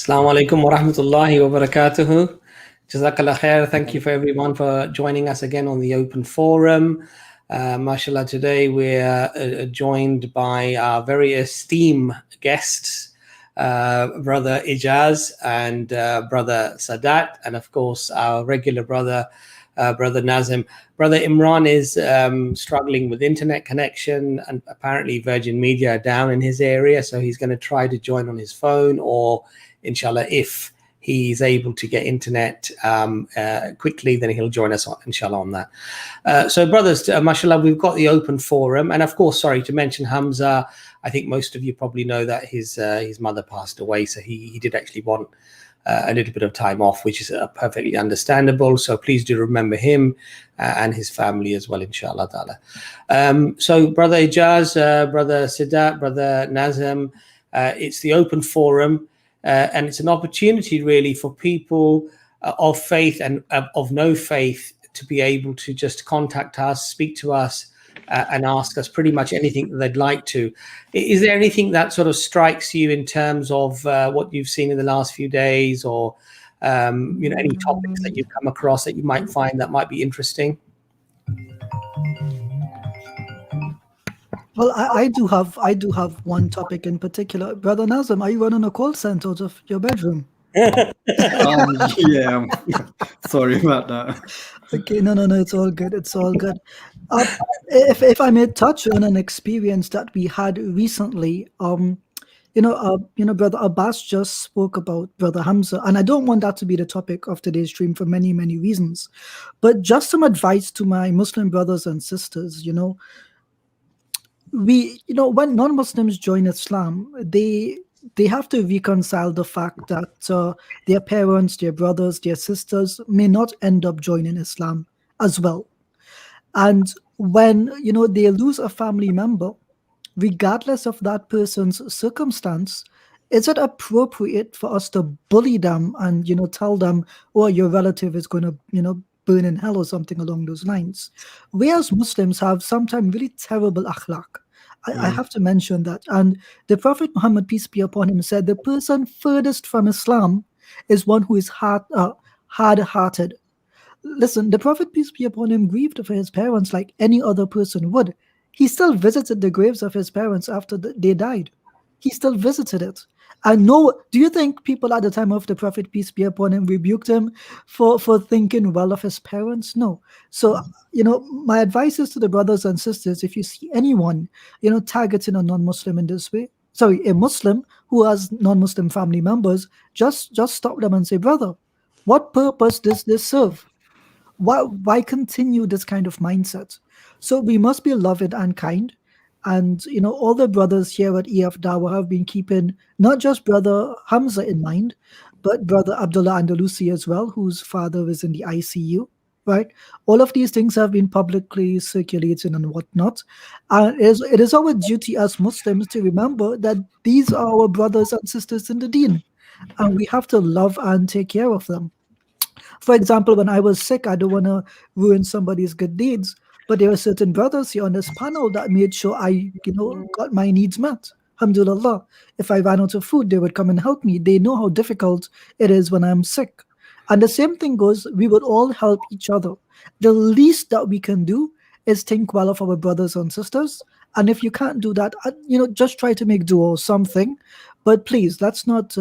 Assalamu alaikum wa rahmatullahi wa barakatuhu. Jazakallah khair. Thank you for everyone for joining us again on the open forum. MashaAllah, today we're joined by our very esteemed guests, Brother Ijaz and Brother Sadat, and of course our regular brother, Brother Nazam. Brother Imran is struggling with internet connection, and apparently Virgin Media are down in his area, so he's going to try to join on his phone, or inshallah, if he's able to get internet quickly, then he'll join us, inshallah, on that. So brothers, mashallah, we've got the open forum, and of course, sorry to mention Hamza. I think most of you probably know that his mother passed away, so he did actually want a little bit of time off, which is perfectly understandable. So please do remember him and his family as well, inshallah ta'ala. So Brother Ijaz, Brother Sadat, Brother Nazam, it's the open forum, and it's an opportunity really for people of faith and of no faith to be able to just contact us, speak to us, and ask us pretty much anything that they'd like to. Is there anything that sort of strikes you in terms of what you've seen in the last few days, or any topics that you've come across that you might find that might be interesting? Well, I do have one topic in particular. Brother Nazam, are you running a call center out of your bedroom? Yeah, sorry about that. Okay, no, it's all good. It's all good. If I may touch on an experience that we had recently, Brother Abbas just spoke about Brother Hamza, and I don't want that to be the topic of today's stream for many, many reasons. But just some advice to my Muslim brothers and sisters, when non-Muslims join Islam, they have to reconcile the fact that their parents, their brothers, their sisters may not end up joining Islam as well. And when, they lose a family member, regardless of that person's circumstance, is it appropriate for us to bully them and, tell them, oh, your relative is going to, burn in hell or something along those lines? We as Muslims have sometimes really terrible akhlaq. I have to mention that. And the Prophet Muhammad, peace be upon him, said the person furthest from Islam is one who is hard-hearted. Listen, the Prophet, peace be upon him, grieved for his parents like any other person would. He still visited the graves of his parents after they died. He still visited it. And do you think people at the time of the Prophet, peace be upon him, rebuked him for thinking well of his parents? No. So, my advice is to the brothers and sisters, if you see anyone, targeting a non-Muslim in this way, a Muslim who has non-Muslim family members, just stop them and say, brother, what purpose does this serve? Why continue this kind of mindset? So we must be loving and kind. And, all the brothers here at EFDawah have been keeping not just Brother Hamza in mind, but Brother Abdullah Andalusi as well, whose father is in the ICU, right? All of these things have been publicly circulating and whatnot. And it is our duty as Muslims to remember that these are our brothers and sisters in the deen, and we have to love and take care of them. For example, when I was sick, I don't want to ruin somebody's good deeds, but there are certain brothers here on this panel that made sure I, got my needs met. Alhamdulillah. If I ran out of food, they would come and help me. They know how difficult it is when I'm sick. And the same thing goes, we would all help each other. The least that we can do is think well of our brothers and sisters. And if you can't do that, just try to make dua or something. But please, let's not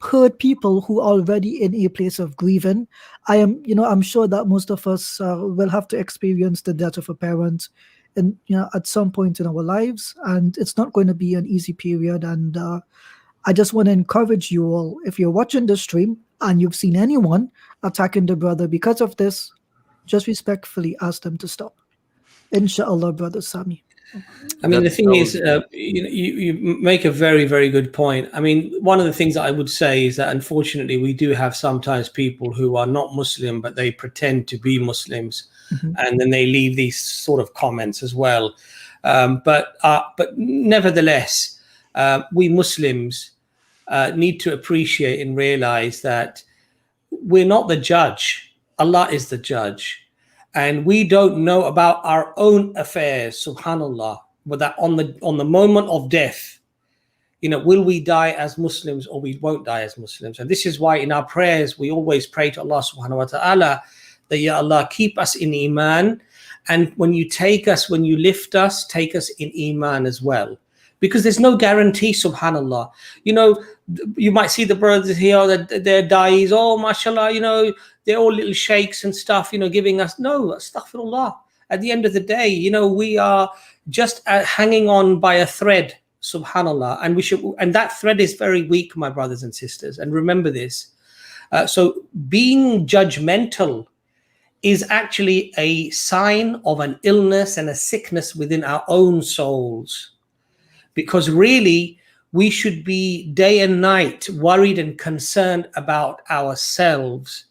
hurt people who are already in a place of grieving. I'm sure that most of us will have to experience the death of a parent at some point in our lives, and it's not going to be an easy period. And I just want to encourage you all, if you're watching the stream and you've seen anyone attacking the brother because of this, just respectfully ask them to stop. Inshallah, Brother Sami. I mean, the thing is, you make a very, very good point. I mean, one of the things that I would say is that unfortunately we do have sometimes people who are not Muslim, but they pretend to be Muslims, and then they leave these sort of comments as well. But nevertheless, we Muslims need to appreciate and realize that we're not the judge. Allah is the judge. And we don't know about our own affairs, subhanallah, but that on the moment of death, will we die as Muslims or we won't die as Muslims? And this is why in our prayers, we always pray to Allah subhanahu wa ta'ala that, Ya Allah, keep us in Iman. And when you lift us, take us in Iman as well. Because there's no guarantee, subhanallah. You might see the brothers here that they're dais, oh, mashallah, they're all little sheikhs and stuff, giving us, no, astaghfirullah. At the end of the day, we are just hanging on by a thread, subhanallah. And that thread is very weak, my brothers and sisters. And remember this. So being judgmental is actually a sign of an illness and a sickness within our own souls. Because really, we should be day and night worried and concerned about ourselves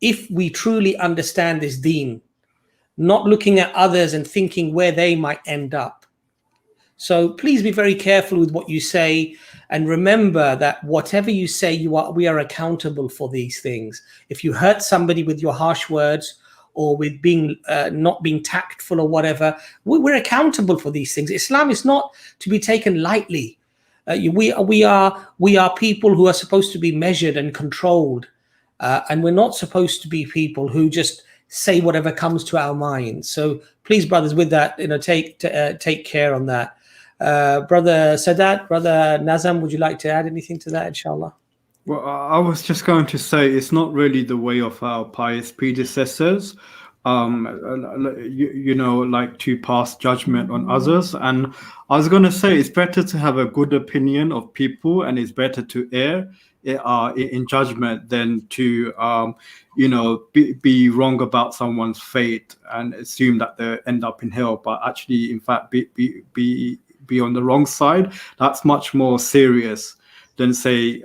if we truly understand this deen, not looking at others and thinking where they might end up. So please be very careful with what you say, and remember that whatever you say, we are accountable for these things. If you hurt somebody with your harsh words, or with being not being tactful or whatever, we're accountable for these things. Islam is not to be taken lightly. We are people who are supposed to be measured and controlled, and we're not supposed to be people who just say whatever comes to our minds. So please, brothers, with that, take care on that. Brother Sadat, Brother Nazam, would you like to add anything to that, inshallah? Well, I was just going to say it's not really the way of our pious predecessors, like to pass judgment on others. And I was going to say it's better to have a good opinion of people, and it's better to err in judgment than to, be wrong about someone's fate and assume that they end up in hell, but actually, in fact, be on the wrong side. That's much more serious than say,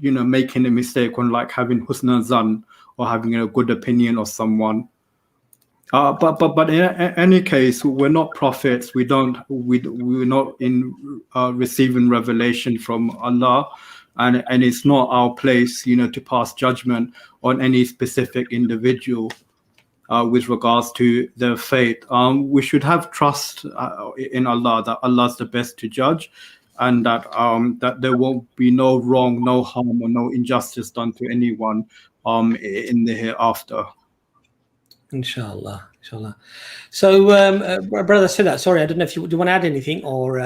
making a mistake on like having husna zan or having a good opinion of someone. But in any case, we're not prophets. We're not in receiving revelation from Allah, and it's not our place, to pass judgment on any specific individual with regards to their fate. We should have trust in Allah, that Allah's the best to judge, and that there won't be no wrong, no harm, or no injustice done to anyone in the hereafter. Inshallah. So, Brother Sadat, sorry, I don't know if do you want to add anything or...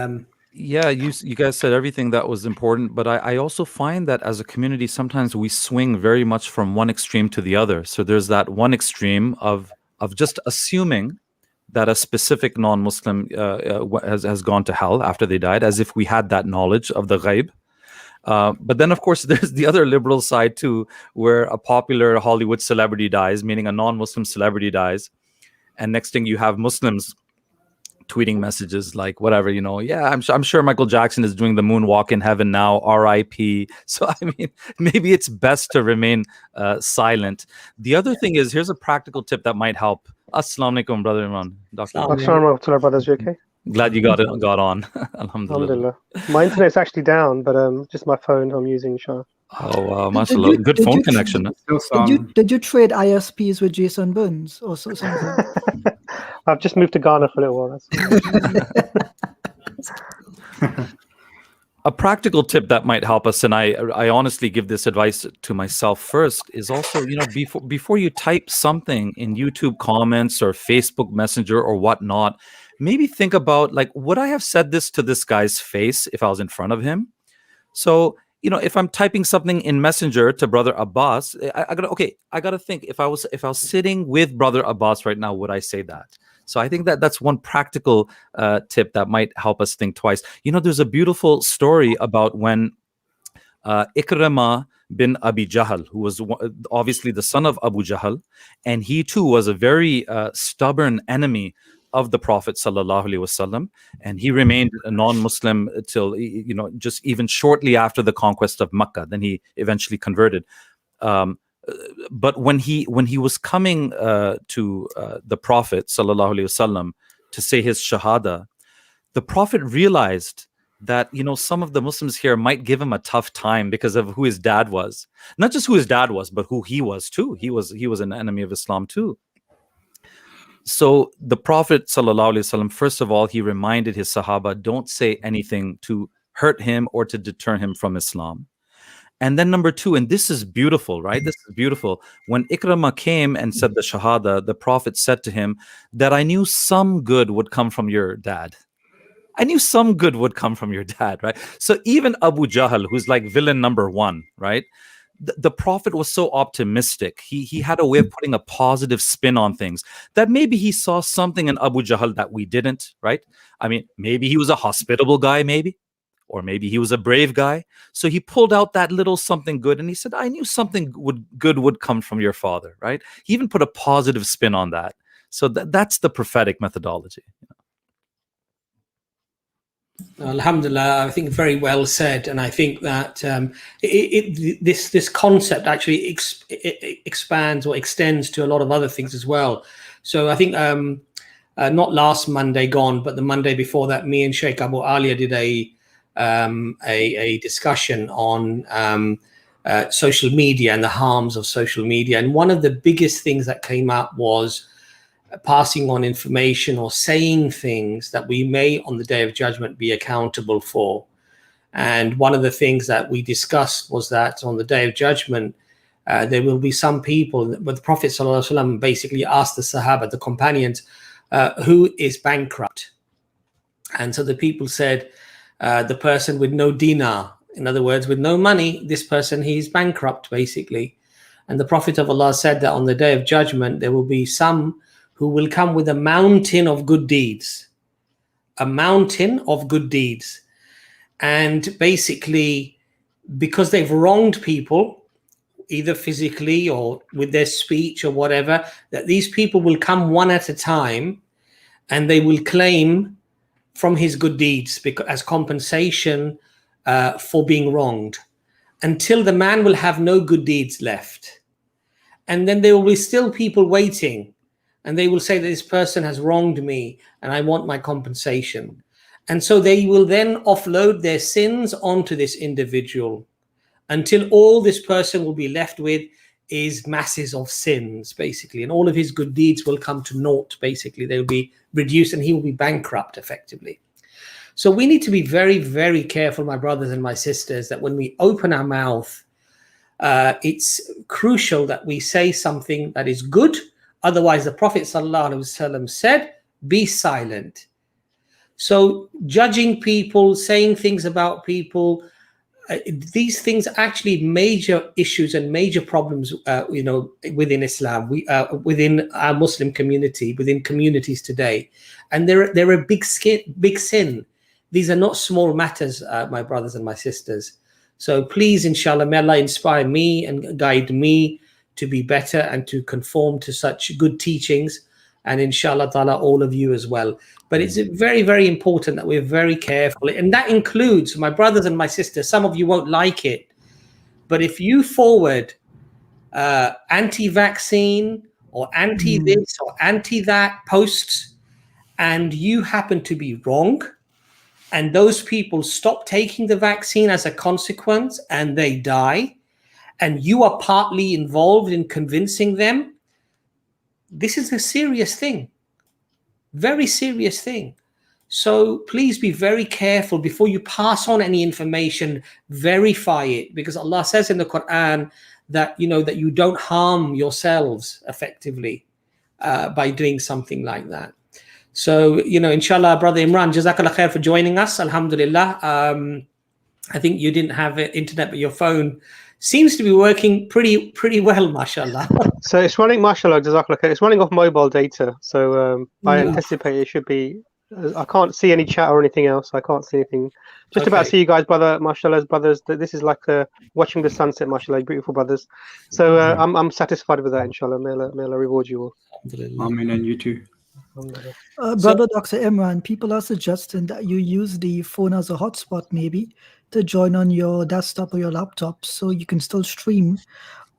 Yeah, you guys said everything that was important, but I also find that as a community, sometimes we swing very much from one extreme to the other. So there's that one extreme of just assuming that a specific non-Muslim has gone to hell after they died, as if we had that knowledge of the ghaib. But then, of course, there's the other liberal side too, where a popular Hollywood celebrity dies, meaning a non-Muslim celebrity dies, and next thing you have Muslims tweeting messages like whatever, yeah, I'm sure Michael Jackson is doing the moonwalk in heaven now, R.I.P. So I mean, maybe it's best to remain silent. The other thing is, here's a practical tip that might help. Assalamu alaikum, Brother Imran. Dr. Assalamu alaikum, brothers. You okay? Glad you got on. Alhamdulillah. My internet's actually down, but just my phone I'm using, inshallah. Oh, wow, mashallah. Good phone connection. Did you trade ISPs with Jason Burns or something? I've just moved to Ghana for a little while. A practical tip that might help us, and I honestly give this advice to myself first, is also, before you type something in YouTube comments or Facebook Messenger or whatnot, maybe think about, like, would I have said this to this guy's face if I was in front of him? So, if I'm typing something in Messenger to Brother Abbas, I gotta think, if I was sitting with Brother Abbas right now, would I say that? So I think that's one practical tip that might help us think twice. There's a beautiful story about when Ikrimah bin Abi Jahl, who was obviously the son of Abu Jahl, and he too was a very stubborn enemy of the Prophet sallallahu alaihi wasallam, and he remained a non-Muslim till just even shortly after the conquest of Mecca. Then he eventually converted. But when he was coming to the Prophet sallallahu alaihi wasallam to say his shahada, the Prophet realized that some of the Muslims here might give him a tough time because of who his dad was. Not just who his dad was, but who he was too. He was an enemy of Islam too. So the Prophet sallallahu alaihi wasallam, first of all, he reminded his Sahaba, don't say anything to hurt him, or to deter him from Islam. And then number two, and this is beautiful, right? This is beautiful. When Ikramah came and said the Shahada, the Prophet said to him that I knew some good would come from your dad. I knew some good would come from your dad, right? So even Abu Jahl, who's like villain number one, right? The Prophet was so optimistic. He had a way of putting a positive spin on things, that maybe he saw something in Abu Jahl that we didn't, right? I mean, maybe he was a hospitable guy, maybe. Or maybe he was a brave guy. So he pulled out that little something good and he said, I knew something good would come from your father, right? He even put a positive spin on that. So that's the prophetic methodology. Alhamdulillah, I think very well said. And I think that this concept actually expands or extends to a lot of other things as well. So I think not last Monday gone, but the Monday before that, me and Sheikh Abu Alia did a discussion on social media and the harms of social media. And one of the biggest things that came up was passing on information or saying things that we may on the Day of Judgment be accountable for. And one of the things that we discussed was that on the Day of Judgment, there will be some people, but the Prophet ﷺ basically asked the Sahaba, the companions, who is bankrupt? And so the people said, the person with no dinar, in other words, with no money, this person, he's bankrupt, basically. And the Prophet of Allah said that on the Day of Judgment, there will be some who will come with a mountain of good deeds. A mountain of good deeds. And basically, because they've wronged people, either physically or with their speech or whatever, that these people will come one at a time and they will claim from his good deeds as compensation for being wronged, until the man will have no good deeds left. And then there will be still people waiting, and they will say that this person has wronged me and I want my compensation. And so they will then offload their sins onto this individual, until all this person will be left with is masses of sins, basically, and all of his good deeds will come to naught, basically. They will be reduced and he will be bankrupt, effectively. So we need to be very, very careful, my brothers and my sisters, that when we open our mouth, it's crucial that we say something that is good. Otherwise, the Prophet ﷺ said, be silent. So judging people, saying things about people, these things are actually major issues and major problems, within Islam, within our Muslim community, within communities today. And they're a big sin. These are not small matters, my brothers and my sisters. So please, inshallah, may Allah inspire me and guide me to be better and to conform to such good teachings. And inshallah ta'ala, all of you as well. But it's very, very important that we're very careful. And that includes, my brothers and my sisters, some of you won't like it, but if you forward anti-vaccine or anti-this or anti-that posts, and you happen to be wrong, and those people stop taking the vaccine as a consequence and they die, and you are partly involved in convincing them, this is a serious thing, very serious thing. So please be very careful before you pass on any information. Verify it, because Allah says in the Quran that that you don't harm yourselves effectively by doing something like that. So inshallah, brother Imran, Jazakallah khair for joining us. Alhamdulillah. I think you didn't have internet, but your phone seems to be working pretty well, mashallah. So it's running, mashallah, Jazakallah khair. It's running off mobile data. So I anticipate it should be. I can't see any chat or anything else. I can't see anything. Just about to see you guys, brother, mashallah, brothers. This is like watching the sunset, mashallah, beautiful brothers. So I'm satisfied with that, inshallah. May Allah reward you all. Amen, and you too. Brother Dr. Imran, people are suggesting that you use the phone as a hotspot, maybe, to join on your desktop or your laptop, so you can still stream.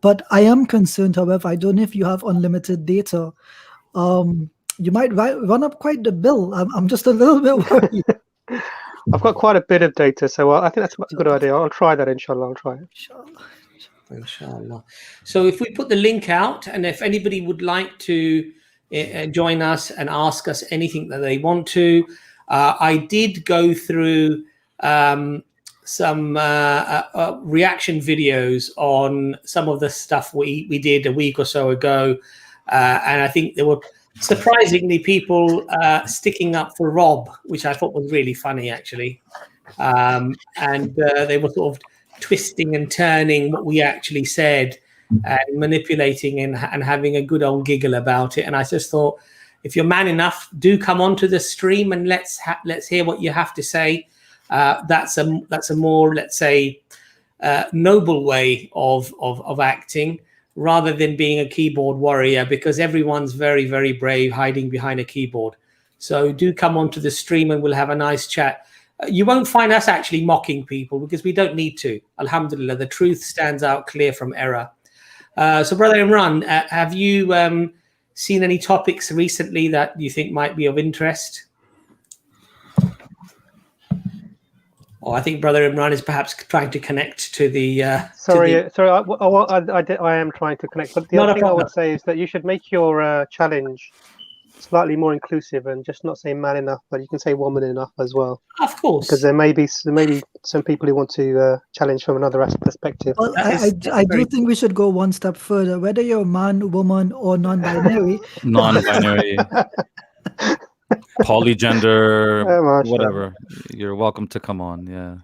But I am concerned, however, I don't know if you have unlimited data. You might run up quite the bill. I'm just a little bit worried. I've got quite a bit of data, so I think that's a good idea. I'll try that, inshallah. I'll try it. Inshallah. So if we put the link out, and if anybody would like to join us and ask us anything that they want to, I did go through reaction videos on some of the stuff we did a week or so ago, and I think there were surprisingly people sticking up for Rob, which I thought was really funny actually, and they were sort of twisting and turning what we actually said and manipulating and having a good old giggle about it. And I just thought, if you're man enough, do come onto the stream and let's hear what you have to say. That's a more, let's say, noble way of acting, rather than being a keyboard warrior, because everyone's very, very brave hiding behind a keyboard. So do come onto the stream and we'll have a nice chat. You won't find us actually mocking people, because we don't need to. Alhamdulillah, the truth stands out clear from error. So Brother Imran, have you seen any topics recently that you think might be of interest? Oh, I think Brother Imran is perhaps trying to connect to the... sorry, I am trying to connect. But the other thing I would say is that you should make your challenge slightly more inclusive, and just not say man enough, but you can say woman enough as well. Of course. Because there may be some people who want to challenge from another perspective. Well, I do think we should go one step further. Whether you're man, woman, or non-binary. Non-binary. Polygender, whatever. You're welcome to come on. Yeah.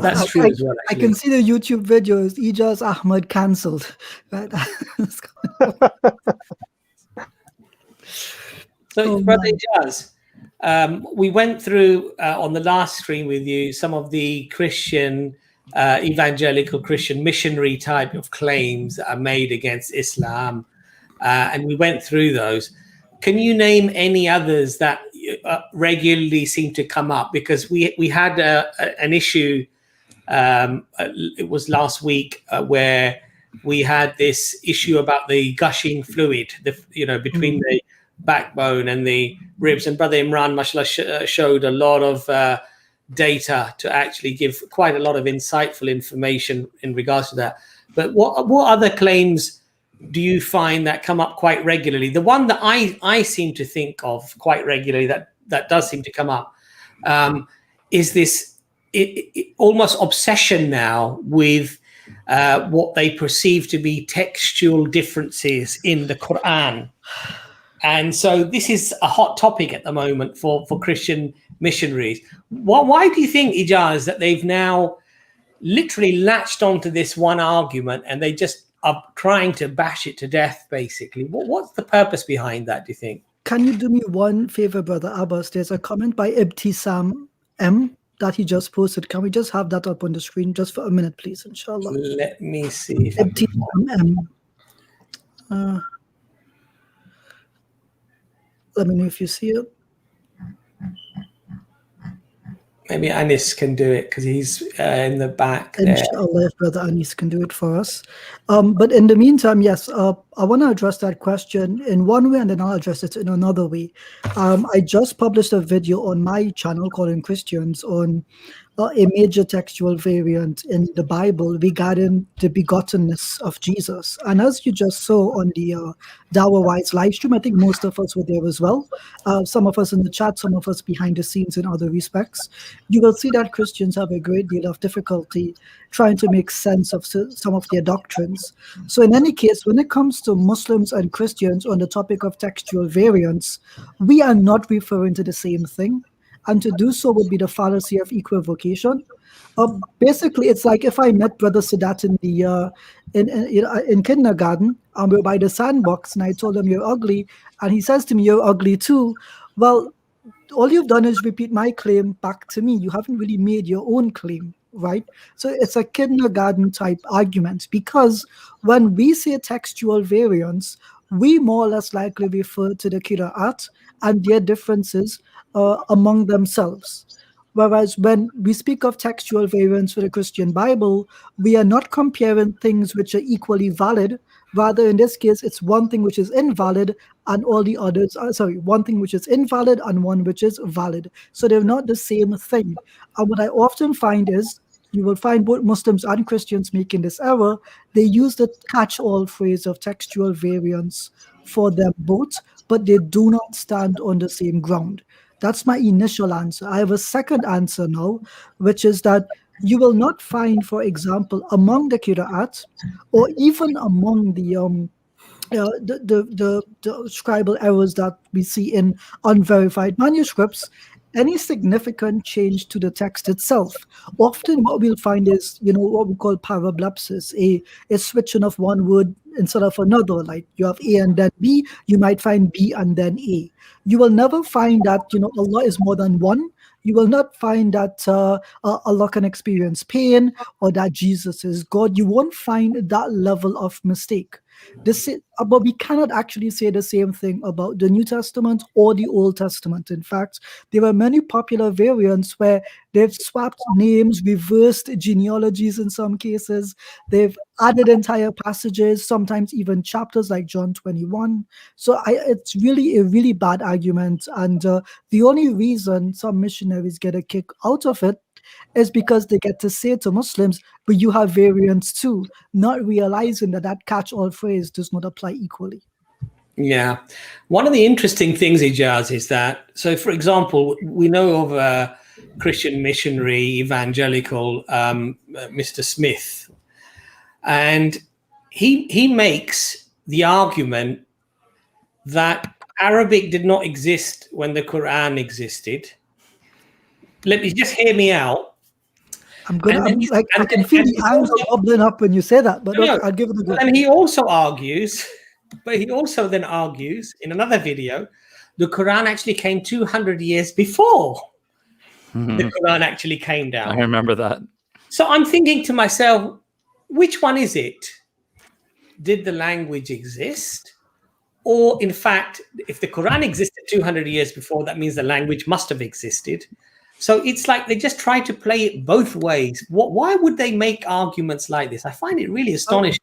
That's true as well, I can see the YouTube videos. Ijaz Ahmed cancelled. Right? So, Brother Ijaz, we went through on the last stream with you some of the Christian, evangelical Christian missionary type of claims that are made against Islam, and we went through those. Can you name any others that regularly seem to come up? Because we had an issue, it was last week, where we had this issue about the gushing fluid, between the backbone and the ribs. And Brother Imran, mashallah, showed a lot of data to actually give quite a lot of insightful information in regards to that. But what other claims do you find that come up quite regularly? The one that I seem to think of quite regularly that does seem to come up is this almost obsession now with what they perceive to be textual differences in the Quran. And so this is a hot topic at the moment for Christian missionaries. Why do you think, Ijaz, that they've now literally latched onto this one argument and they just are trying to bash it to death, basically? What's the purpose behind that, do you think? Can you do me one favor, Brother Abbas? There's a comment by Ibtisam M that he just posted. Can we just have that up on the screen just for a minute, please, inshallah? Let me see. Ibtisam M. Let me know if you see it. Maybe Anis can do it because he's in the back there. Inshallah, if Brother Anis can do it for us. But in the meantime, yes, I want to address that question in one way and then I'll address it in another way. I just published a video on my channel called Christians on a major textual variant in the Bible regarding the begottenness of Jesus. And as you just saw on the Dawah Wise live stream, I think most of us were there as well. Some of us in the chat, some of us behind the scenes in other respects. You will see that Christians have a great deal of difficulty trying to make sense of some of their doctrines. So in any case, when it comes to Muslims and Christians on the topic of textual variants, we are not referring to the same thing. And to do so would be the fallacy of equivocation. Basically, it's like if I met Brother Sadat in kindergarten, and we're by the sandbox, and I told him you're ugly, and he says to me, you're ugly too. Well, all you've done is repeat my claim back to me. You haven't really made your own claim, right? So it's a kindergarten type argument, because when we say textual variants, we more or less likely refer to the Qira'at and their differences among themselves. Whereas when we speak of textual variants for the Christian Bible, we are not comparing things which are equally valid. Rather, in this case, it's one thing which is invalid and all the others are, one thing which is invalid and one which is valid. So they're not the same thing. And what I often find is, you will find both Muslims and Christians making this error. They use the catch-all phrase of textual variants for them both, but they do not stand on the same ground. That's my initial answer. I have a second answer now, which is that you will not find, for example, among the Qira'at, or even among the scribal errors that we see in unverified manuscripts, any significant change to the text itself. Often what we'll find is, what we call parablapsis, a switching of one word instead of another. Like you have A and then B, you might find B and then A. You will never find that, Allah is more than one. You will not find that Allah can experience pain, or that Jesus is God. You won't find that level of mistake. But we cannot actually say the same thing about the New Testament or the Old Testament. In fact, there are many popular variants where they've swapped names, reversed genealogies in some cases. They've added entire passages, sometimes even chapters like John 21. So it's really a really bad argument. And the only reason some missionaries get a kick out of it is because they get to say to Muslims, but you have variants too, not realizing that catch-all phrase does not apply equally. Yeah. One of the interesting things, Ijaz, is that, so for example, we know of a Christian missionary, evangelical, Mr. Smith, and he makes the argument that Arabic did not exist when the Quran existed. Let me just hear me out. I can feel the anger bubbling up when you say that, but okay, I'll give it a go. And he also argues then argues in another video, the Quran actually came 200 years before the Quran actually came down. I remember that. So I'm thinking to myself, which one is it? Did the language exist? Or in fact, if the Quran existed 200 years before, that means the language must have existed. So it's like they just try to play it both ways. Why would they make arguments like this? I find it really astonishing.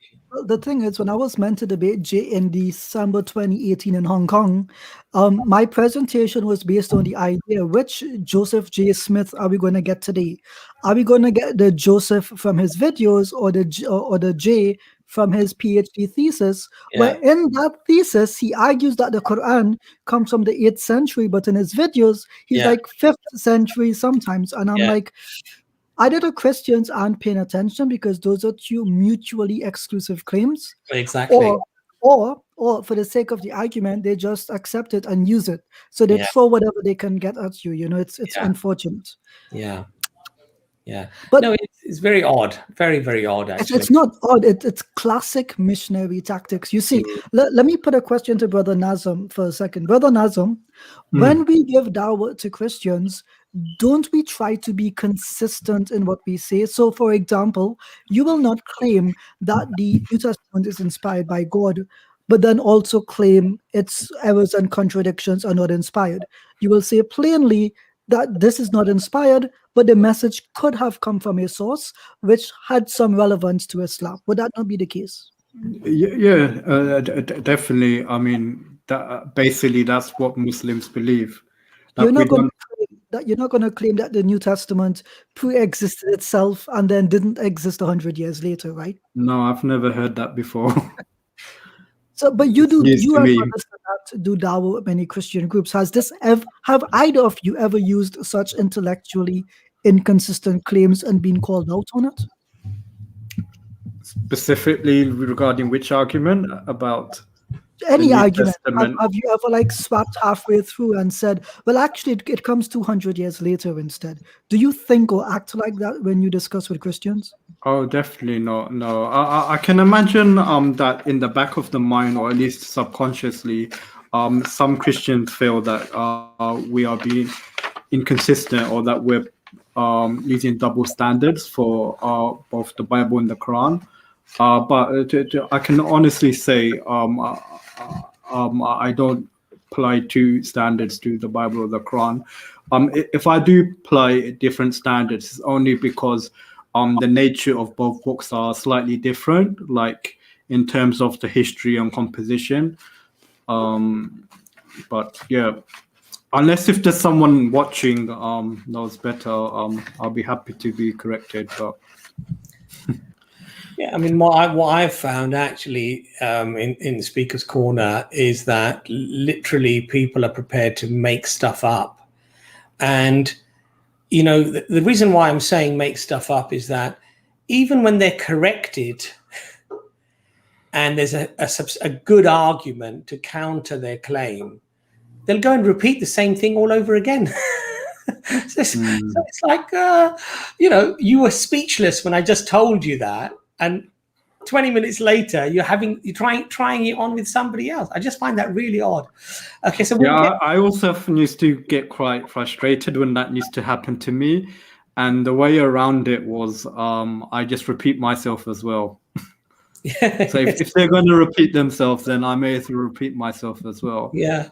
The thing is, when I was meant to debate Jay in December 2018 in Hong Kong, my presentation was based on the idea, which Joseph J. Smith are we going to get today? Are we going to get the Joseph from his videos, or the J from his PhD thesis, where in that thesis, he argues that the Quran comes from the 8th century, but in his videos, he's like 5th century sometimes. And I'm like, either the Christians aren't paying attention because those are two mutually exclusive claims. Exactly. Or for the sake of the argument, they just accept it and use it. So they throw whatever they can get at you. It's unfortunate. Yeah. Yeah, but no, it's very odd, very, very odd. Actually, it's not odd. It's classic missionary tactics. You see, let me put a question to Brother Nazam for a second. Brother Nazam, when we give dawah to Christians, don't we try to be consistent in what we say? So, for example, you will not claim that the New Testament is inspired by God, but then also claim its errors and contradictions are not inspired. You will say plainly that this is not inspired, but the message could have come from a source which had some relevance to Islam. Would that not be the case? Definitely. I mean, basically that's what Muslims believe. You're not going to claim that the New Testament pre-existed itself and then didn't exist 100 years later, right? No, I've never heard that before. So, but you do dawah with many Christian groups. Have either of you ever used such intellectually inconsistent claims and been called out on it? Specifically regarding which argument? About any argument? Have you ever swapped halfway through and said, well, actually it comes 200 years later instead? Do you think or act like that when you discuss with Christians? Oh, definitely not. No, I can imagine that in the back of the mind, or at least subconsciously, some Christians feel that we are being inconsistent, or that we're using double standards for both the Bible and the Quran. But I can honestly say I don't apply two standards to the Bible or the Quran. If I do apply different standards, it's only because the nature of both books are slightly different, like in terms of the history and composition. But yeah, unless if there's someone watching knows better, I'll be happy to be corrected. But yeah, I mean, what I've found actually in Speaker's Corner is that literally people are prepared to make stuff up. And you know, the reason why I'm saying make stuff up is that even when they're corrected and there's a good argument to counter their claim, they'll go and repeat the same thing all over again. So it's like, you know, you were speechless when I just told you that, and 20 minutes later you're trying it on with somebody else. I just find that really odd. Okay, so I also often used to get quite frustrated when that used to happen to me, and the way around it was I just repeat myself as well. So if they're going to repeat themselves, then I may as well repeat myself as well. Yeah.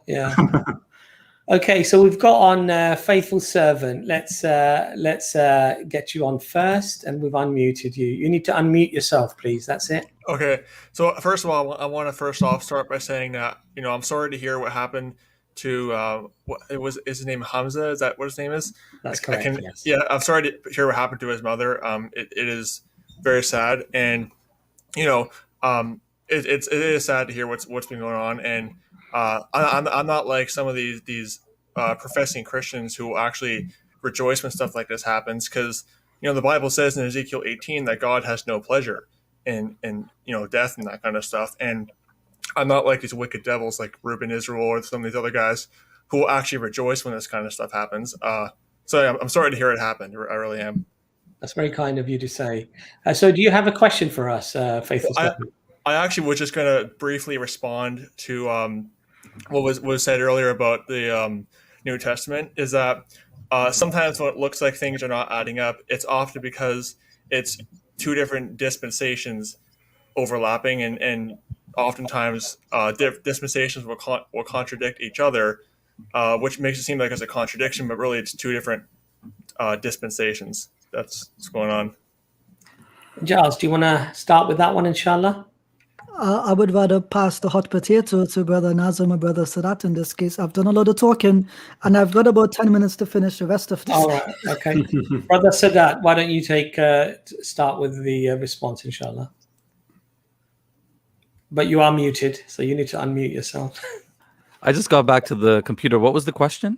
Okay, so we've got on Faithful Servant. Let's get you on first, and we've unmuted you. You need to unmute yourself, please. That's it. Okay. So first of all, I want to first off start by saying that, you know, I'm sorry to hear what happened to is his name Hamza? Is that what his name is? That's correct. Yes. Yeah, I'm sorry to hear what happened to his mother. It is very sad, and you know, it is sad to hear what's been going on, and I'm not like some of these professing Christians who will actually rejoice when stuff like this happens, because you know the Bible says in Ezekiel 18 that God has no pleasure in you know death and that kind of stuff, and I'm not like these wicked devils like Reuben Israel or some of these other guys who will actually rejoice when this kind of stuff happens. So I'm sorry to hear it happen. I really am. That's very kind of you to say. So do you have a question for us, Faithful Servant? I actually was just going to briefly respond to what was said earlier about the New Testament, is that sometimes when it looks like things are not adding up, it's often because it's two different dispensations overlapping, and oftentimes dispensations will contradict each other, which makes it seem like it's a contradiction, but really it's two different dispensations. That's what's going on. Giles, do you want to start with that one, inshallah? I would rather pass the hot potato to Brother Nazam or Brother Sadat in this case. I've done a lot of talking, and I've got about 10 minutes to finish the rest of this. All right, okay. Brother Sadat, why don't you start with the response, inshallah? But you are muted, so you need to unmute yourself. I just got back to the computer. What was the question?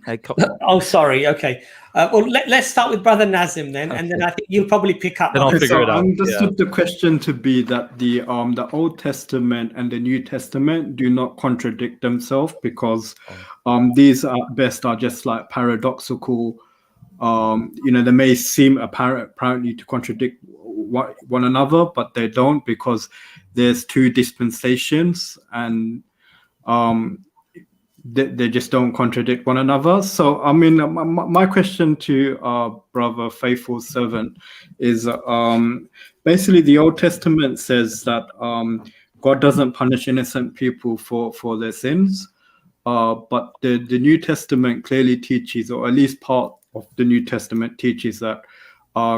Oh, sorry. Okay. Well, let's start with Brother Nazim then, and then I think you'll probably pick up. Then I'll figure it out. I understood the question to be that the Old Testament and the New Testament do not contradict themselves, because these at best are just like paradoxical. You know, they may seem apparently to contradict one another, but they don't, because there's two dispensations, and they just don't contradict one another. So, I mean, my question to Brother Faithful Servant is basically the Old Testament says that God doesn't punish innocent people for their sins, but the New Testament clearly teaches, or at least part of the New Testament teaches, that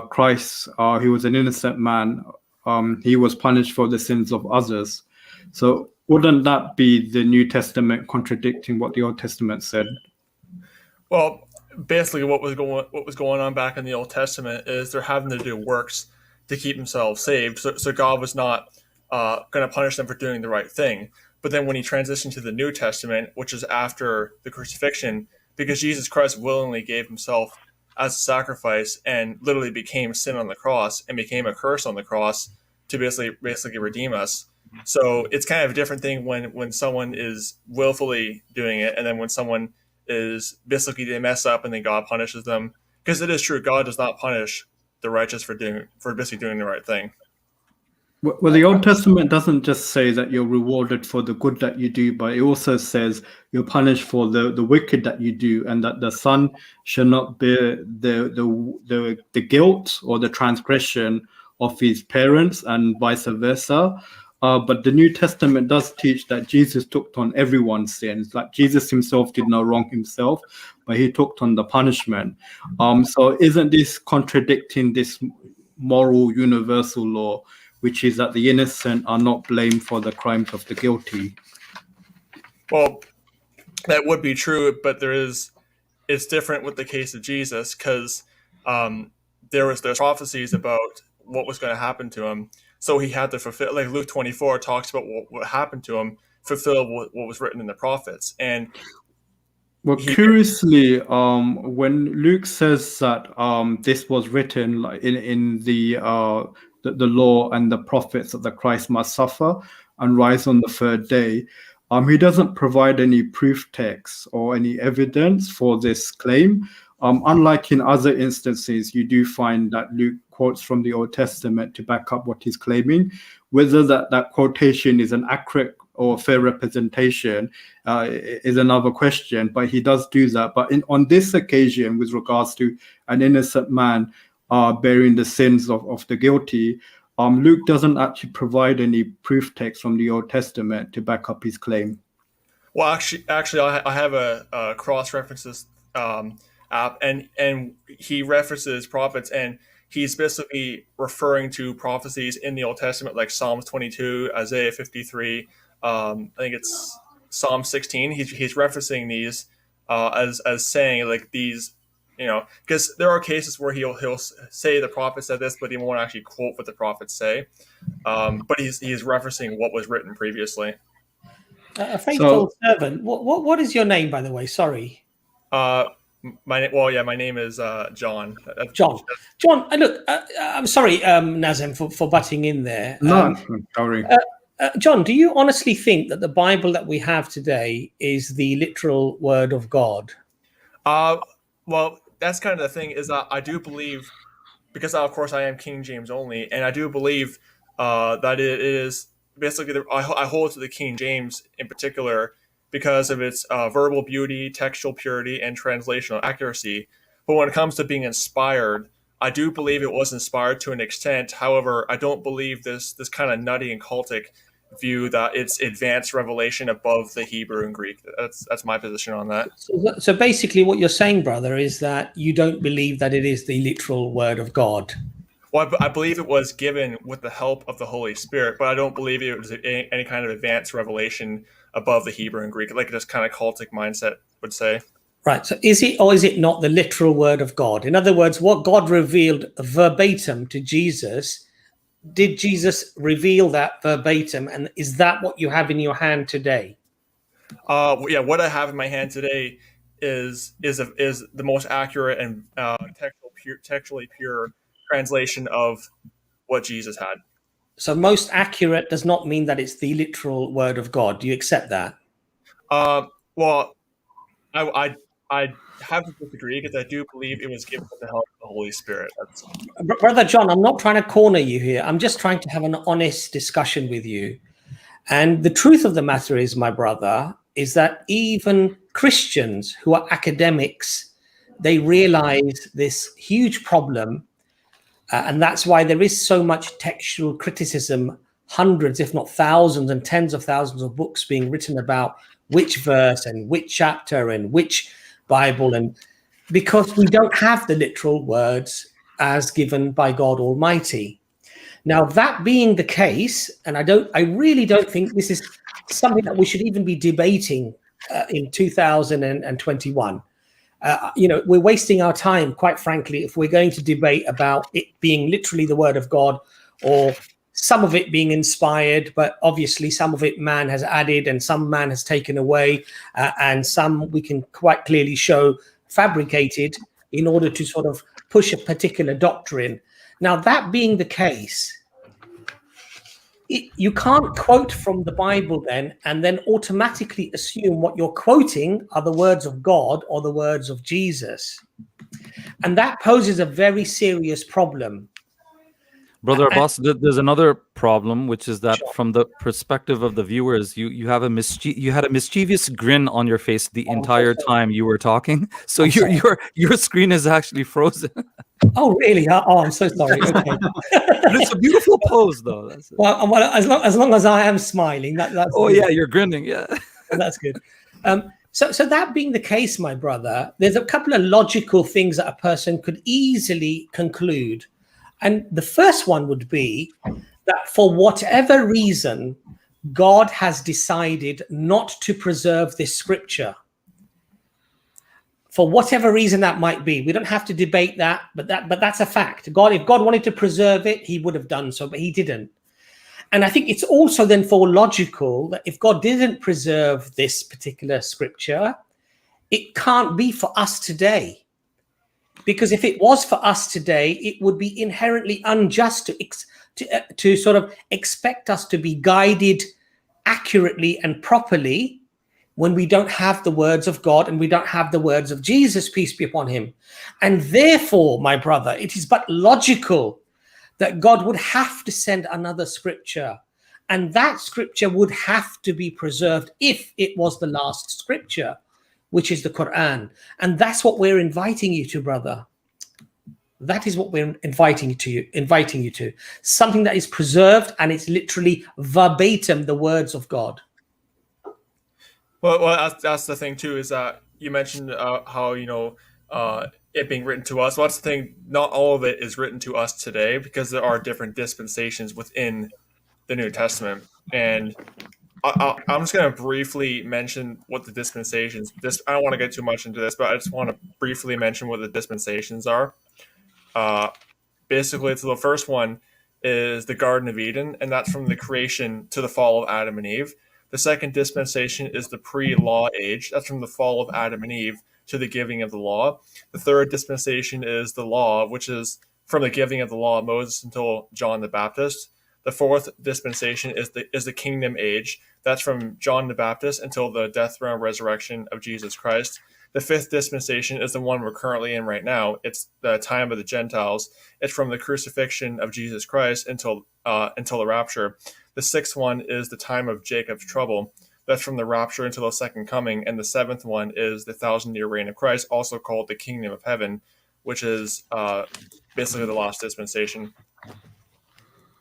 Christ, he was an innocent man. He was punished for the sins of others. So wouldn't that be the New Testament contradicting what the Old Testament said? Well, basically, what was going on back in the Old Testament is they're having to do works to keep themselves saved. So God was not going to punish them for doing the right thing. But then when he transitioned to the New Testament, which is after the crucifixion, because Jesus Christ willingly gave himself as a sacrifice and literally became sin on the cross and became a curse on the cross to basically redeem us. So it's kind of a different thing when someone is willfully doing it, and then when someone is basically they mess up and then God punishes them. Because it is true, God does not punish the righteous for basically doing the right thing. Well, the Old Testament doesn't just say that you're rewarded for the good that you do, but it also says you're punished for the wicked that you do, and that the son shall not bear the guilt or the transgression of his parents, and vice versa. But the New Testament does teach that Jesus took on everyone's sins. Like Jesus himself did no wrong himself, but he took on the punishment. So isn't this contradicting this moral universal law, which is that the innocent are not blamed for the crimes of the guilty? Well, that would be true, but it's different with the case of Jesus, because there's prophecies about what was going to happen to him. So he had to fulfill, like Luke 24 talks about what happened to him, fulfill what was written in the prophets. And Well, curiously, when Luke says that this was written like in the law and the prophets that the Christ must suffer and rise on the third day, he doesn't provide any proof text or any evidence for this claim. Unlike in other instances, you do find that Luke quotes from the Old Testament to back up what he's claiming. Whether that quotation is an accurate or fair representation is another question, but he does do that. But on this occasion, with regards to an innocent man bearing the sins of the guilty, Luke doesn't actually provide any proof text from the Old Testament to back up his claim. Well, actually, I have a cross references app, and he references prophets, and he's basically referring to prophecies in the Old Testament, like Psalms 22, Isaiah 53. I think it's Psalm 16. He's referencing these as saying like these, because there are cases where he'll say the prophet said this, but he won't actually quote what the prophets say. But he's referencing what was written previously. A faithful servant. What is your name, by the way? Sorry. My name is John. John. Look, I'm sorry, Nazam, for butting in there. No, sorry. John, do you honestly think that the Bible that we have today is the literal word of God? Well, that's kind of the thing, is that I do believe, because of course I am King James only, and I do believe that it is basically, I hold to the King James in particular because of its verbal beauty, textual purity, and translational accuracy. But when it comes to being inspired, I do believe it was inspired to an extent. However, I don't believe this kind of nutty and cultic view that it's advanced revelation above the Hebrew and Greek. That's my position on that. So basically what you're saying, brother, is that you don't believe that it is the literal word of God. Well, I believe it was given with the help of the Holy Spirit, but I don't believe it was any kind of advanced revelation above the Hebrew and Greek, like this kind of cultic mindset would say. Right. So is it or is it not the literal word of God? In other words, what God revealed verbatim to Jesus, did Jesus reveal that verbatim? And is that what you have in your hand today? What I have in my hand today is the most accurate and textually pure translation of what Jesus had. So most accurate does not mean that it's the literal word of God. Do you accept that? Well, I have to disagree, because I do believe it was given with the help of the Holy Spirit. Brother John, I'm not trying to corner you here. I'm just trying to have an honest discussion with you. And the truth of the matter is, my brother, is that even Christians who are academics, they realize this huge problem. And that's why there is so much textual criticism, hundreds, if not thousands and tens of thousands of books being written about which verse and which chapter and which Bible, and because we don't have the literal words as given by God Almighty. Now, that being the case, and I really don't think this is something that we should even be debating in 2021. We're wasting our time, quite frankly, if we're going to debate about it being literally the word of God, or some of it being inspired, but obviously some of it man has added and some man has taken away, and some we can quite clearly show fabricated in order to sort of push a particular doctrine. Now, that being the case, you can't quote from the Bible then and then automatically assume what you're quoting are the words of God or the words of Jesus. And that poses a very serious problem. Brother Abbas, there's another problem, which is that from the perspective of the viewers, you had a mischievous grin on your face the entire time you were talking. So your screen is actually frozen. Oh, really? Oh, I'm so sorry. Okay. But it's a beautiful pose, though. Well, as long as I am smiling, that's oh, good. Yeah, you're grinning. Yeah, that's good. So that being the case, my brother, there's a couple of logical things that a person could easily conclude. And the first one would be that for whatever reason, God has decided not to preserve this scripture. For whatever reason that might be. We don't have to debate that, but that's a fact. If God wanted to preserve it, he would have done so, but he didn't. And I think it's also then for logical that if God didn't preserve this particular scripture, It can't be for us today. Because if it was for us today, it would be inherently unjust to sort of expect us to be guided accurately and properly when we don't have the words of God and we don't have the words of Jesus, peace be upon him. And therefore, my brother, it is but logical that God would have to send another scripture. And that scripture would have to be preserved if it was the last scripture, which is the Quran. And that's what we're inviting you to, brother. That is what we're inviting you to. Something that is preserved and it's literally verbatim the words of God. Well, that's the thing too, is that you mentioned how, it being written to us. Well, that's the thing. Not all of it is written to us today, because there are different dispensations within the New Testament. And I'm just going to briefly mention what the dispensations. I don't want to get too much into this, but I just want to briefly mention what the dispensations are. Basically, so the first one is the Garden of Eden, and that's from the creation to the fall of Adam and Eve. The second dispensation is the pre-law age. That's from the fall of Adam and Eve to the giving of the law. The third dispensation is the law, which is from the giving of the law of Moses until John the Baptist. The fourth dispensation is the kingdom age. That's from John the Baptist until the death, burial, and resurrection of Jesus Christ. The fifth dispensation is the one we're currently in right now. It's the time of the Gentiles. It's from the crucifixion of Jesus Christ until the rapture. The sixth one is the time of Jacob's trouble. That's from the rapture until the second coming. And the seventh one is the 1,000-year reign of Christ, also called the kingdom of heaven, which is basically the last dispensation.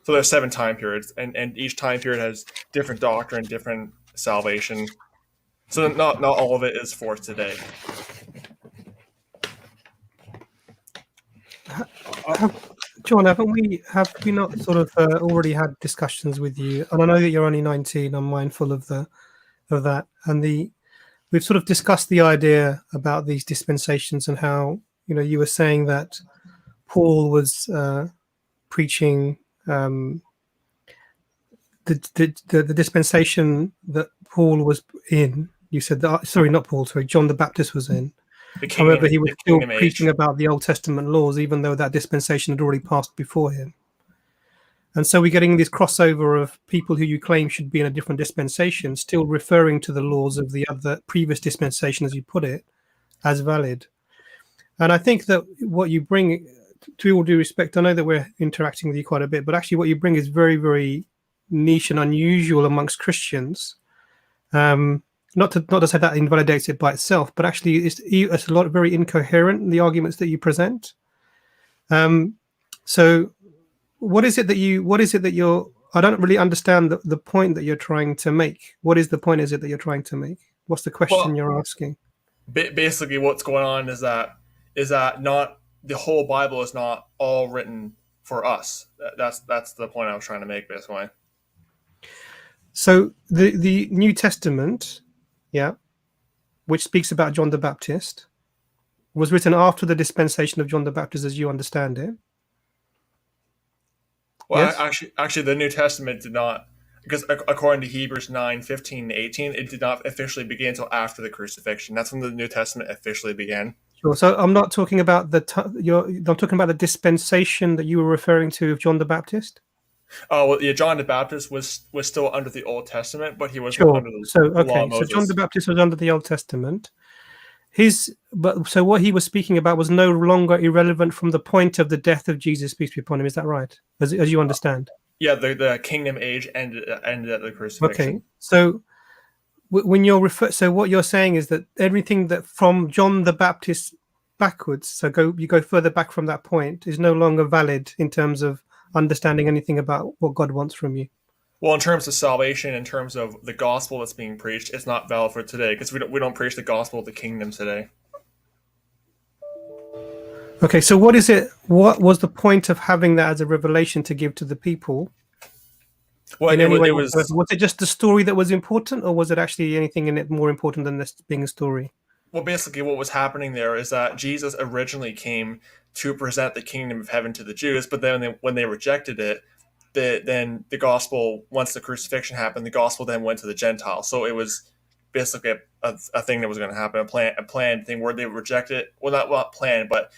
So there's 7 time periods, and each time period has different doctrine, different salvation. So not all of it is for today. John, have we not sort of already had discussions with you? And I know that you're only 19. I'm mindful of that, and we've sort of discussed the idea about these dispensations and how you were saying that Paul was preaching the dispensation that Paul was in. You said that, sorry, not Paul, sorry, John the Baptist was in. However, he was still preaching about the Old Testament laws, even though that dispensation had already passed before him. And so we're getting this crossover of people who you claim should be in a different dispensation, still referring to the laws of the other previous dispensation, as you put it, as valid. And I think that what you bring, to all due respect, I know that we're interacting with you quite a bit, but actually what you bring is very, very niche and unusual amongst Christians. Not to say that invalidates it by itself, but actually it's a lot very incoherent in the arguments that you present. So what is it that you're I don't really understand the point that you're trying to make. What is the point is it that you're trying to make? What's the question you're asking? Basically what's going on is that not the whole Bible is not all written for us. That's the point I was trying to make, basically. So the New Testament, which speaks about John the Baptist, was written after the dispensation of John the Baptist, as you understand it. Well, yes? actually, the New Testament did not, because according to Hebrews 9:15-18, it did not officially begin until after the crucifixion. That's when the New Testament officially began. Sure. So I'm not talking about I'm talking about the dispensation that you were referring to of John the Baptist. Oh, well, yeah, John the Baptist was still under the Old Testament, but he was sure. under the law of Moses. So John the Baptist was under the Old Testament. So what he was speaking about was no longer irrelevant from the point of the death of Jesus, peace be upon him. Is that right? As you understand? Yeah, the kingdom age ended at the crucifixion. Okay, so when so what you're saying is that everything that from John the Baptist backwards, so you go further back from that point, is no longer valid in terms of understanding anything about what God wants from you. Well, in terms of salvation, in terms of the gospel that's being preached, it's not valid for today, because we don't preach the gospel of the kingdom today. Okay, so what was the point of having that as a revelation to give to the people? Well, was it just the story that was important, or was it actually anything in it more important than this being a story? Well, basically what was happening there is that Jesus originally came to present the kingdom of heaven to the Jews, but then when they rejected it, then the gospel, once the crucifixion happened, the gospel then went to the Gentiles. So it was basically a thing that was going to happen, a planned thing where they reject it. Well, not planned, but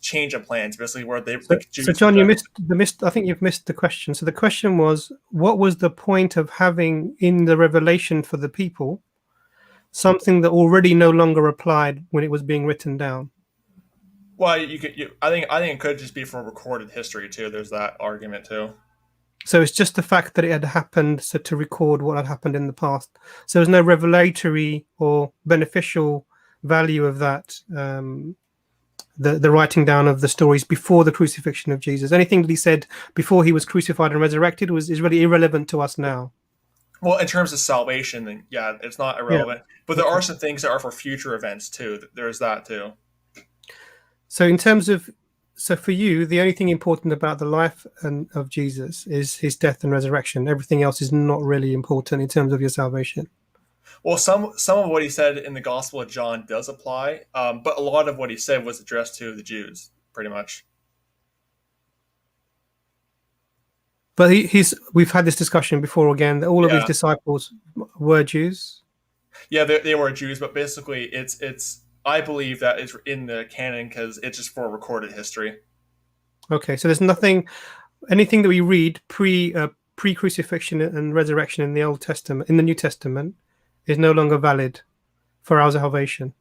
change of plans, basically where they. So John, you missed. I think you've missed the question. So the question was, what was the point of having in the revelation for the people something that already no longer applied when it was being written down? Well, I think it could just be for recorded history too. There's that argument too. So it's just the fact that it had happened, so to record what had happened in the past. So there's no revelatory or beneficial value of that, the writing down of the stories before the crucifixion of Jesus. Anything that he said before he was crucified and resurrected is really irrelevant to us now. Well, in terms of salvation, then yeah, it's not irrelevant. Yeah. But there are some things that are for future events too. There's that too. So in terms of, so for you, the only thing important about the life of Jesus is his death and resurrection. Everything else is not really important in terms of your salvation. Well, some of what he said in the Gospel of John does apply, but a lot of what he said was addressed to the Jews, pretty much. But we've had this discussion before again, that all of his disciples were Jews. Yeah, they were Jews, but basically it's I believe that it's in the canon because it's just for recorded history. Okay, so there's anything that we read pre-crucifixion and resurrection in the Old Testament, in the New Testament, is no longer valid for our salvation.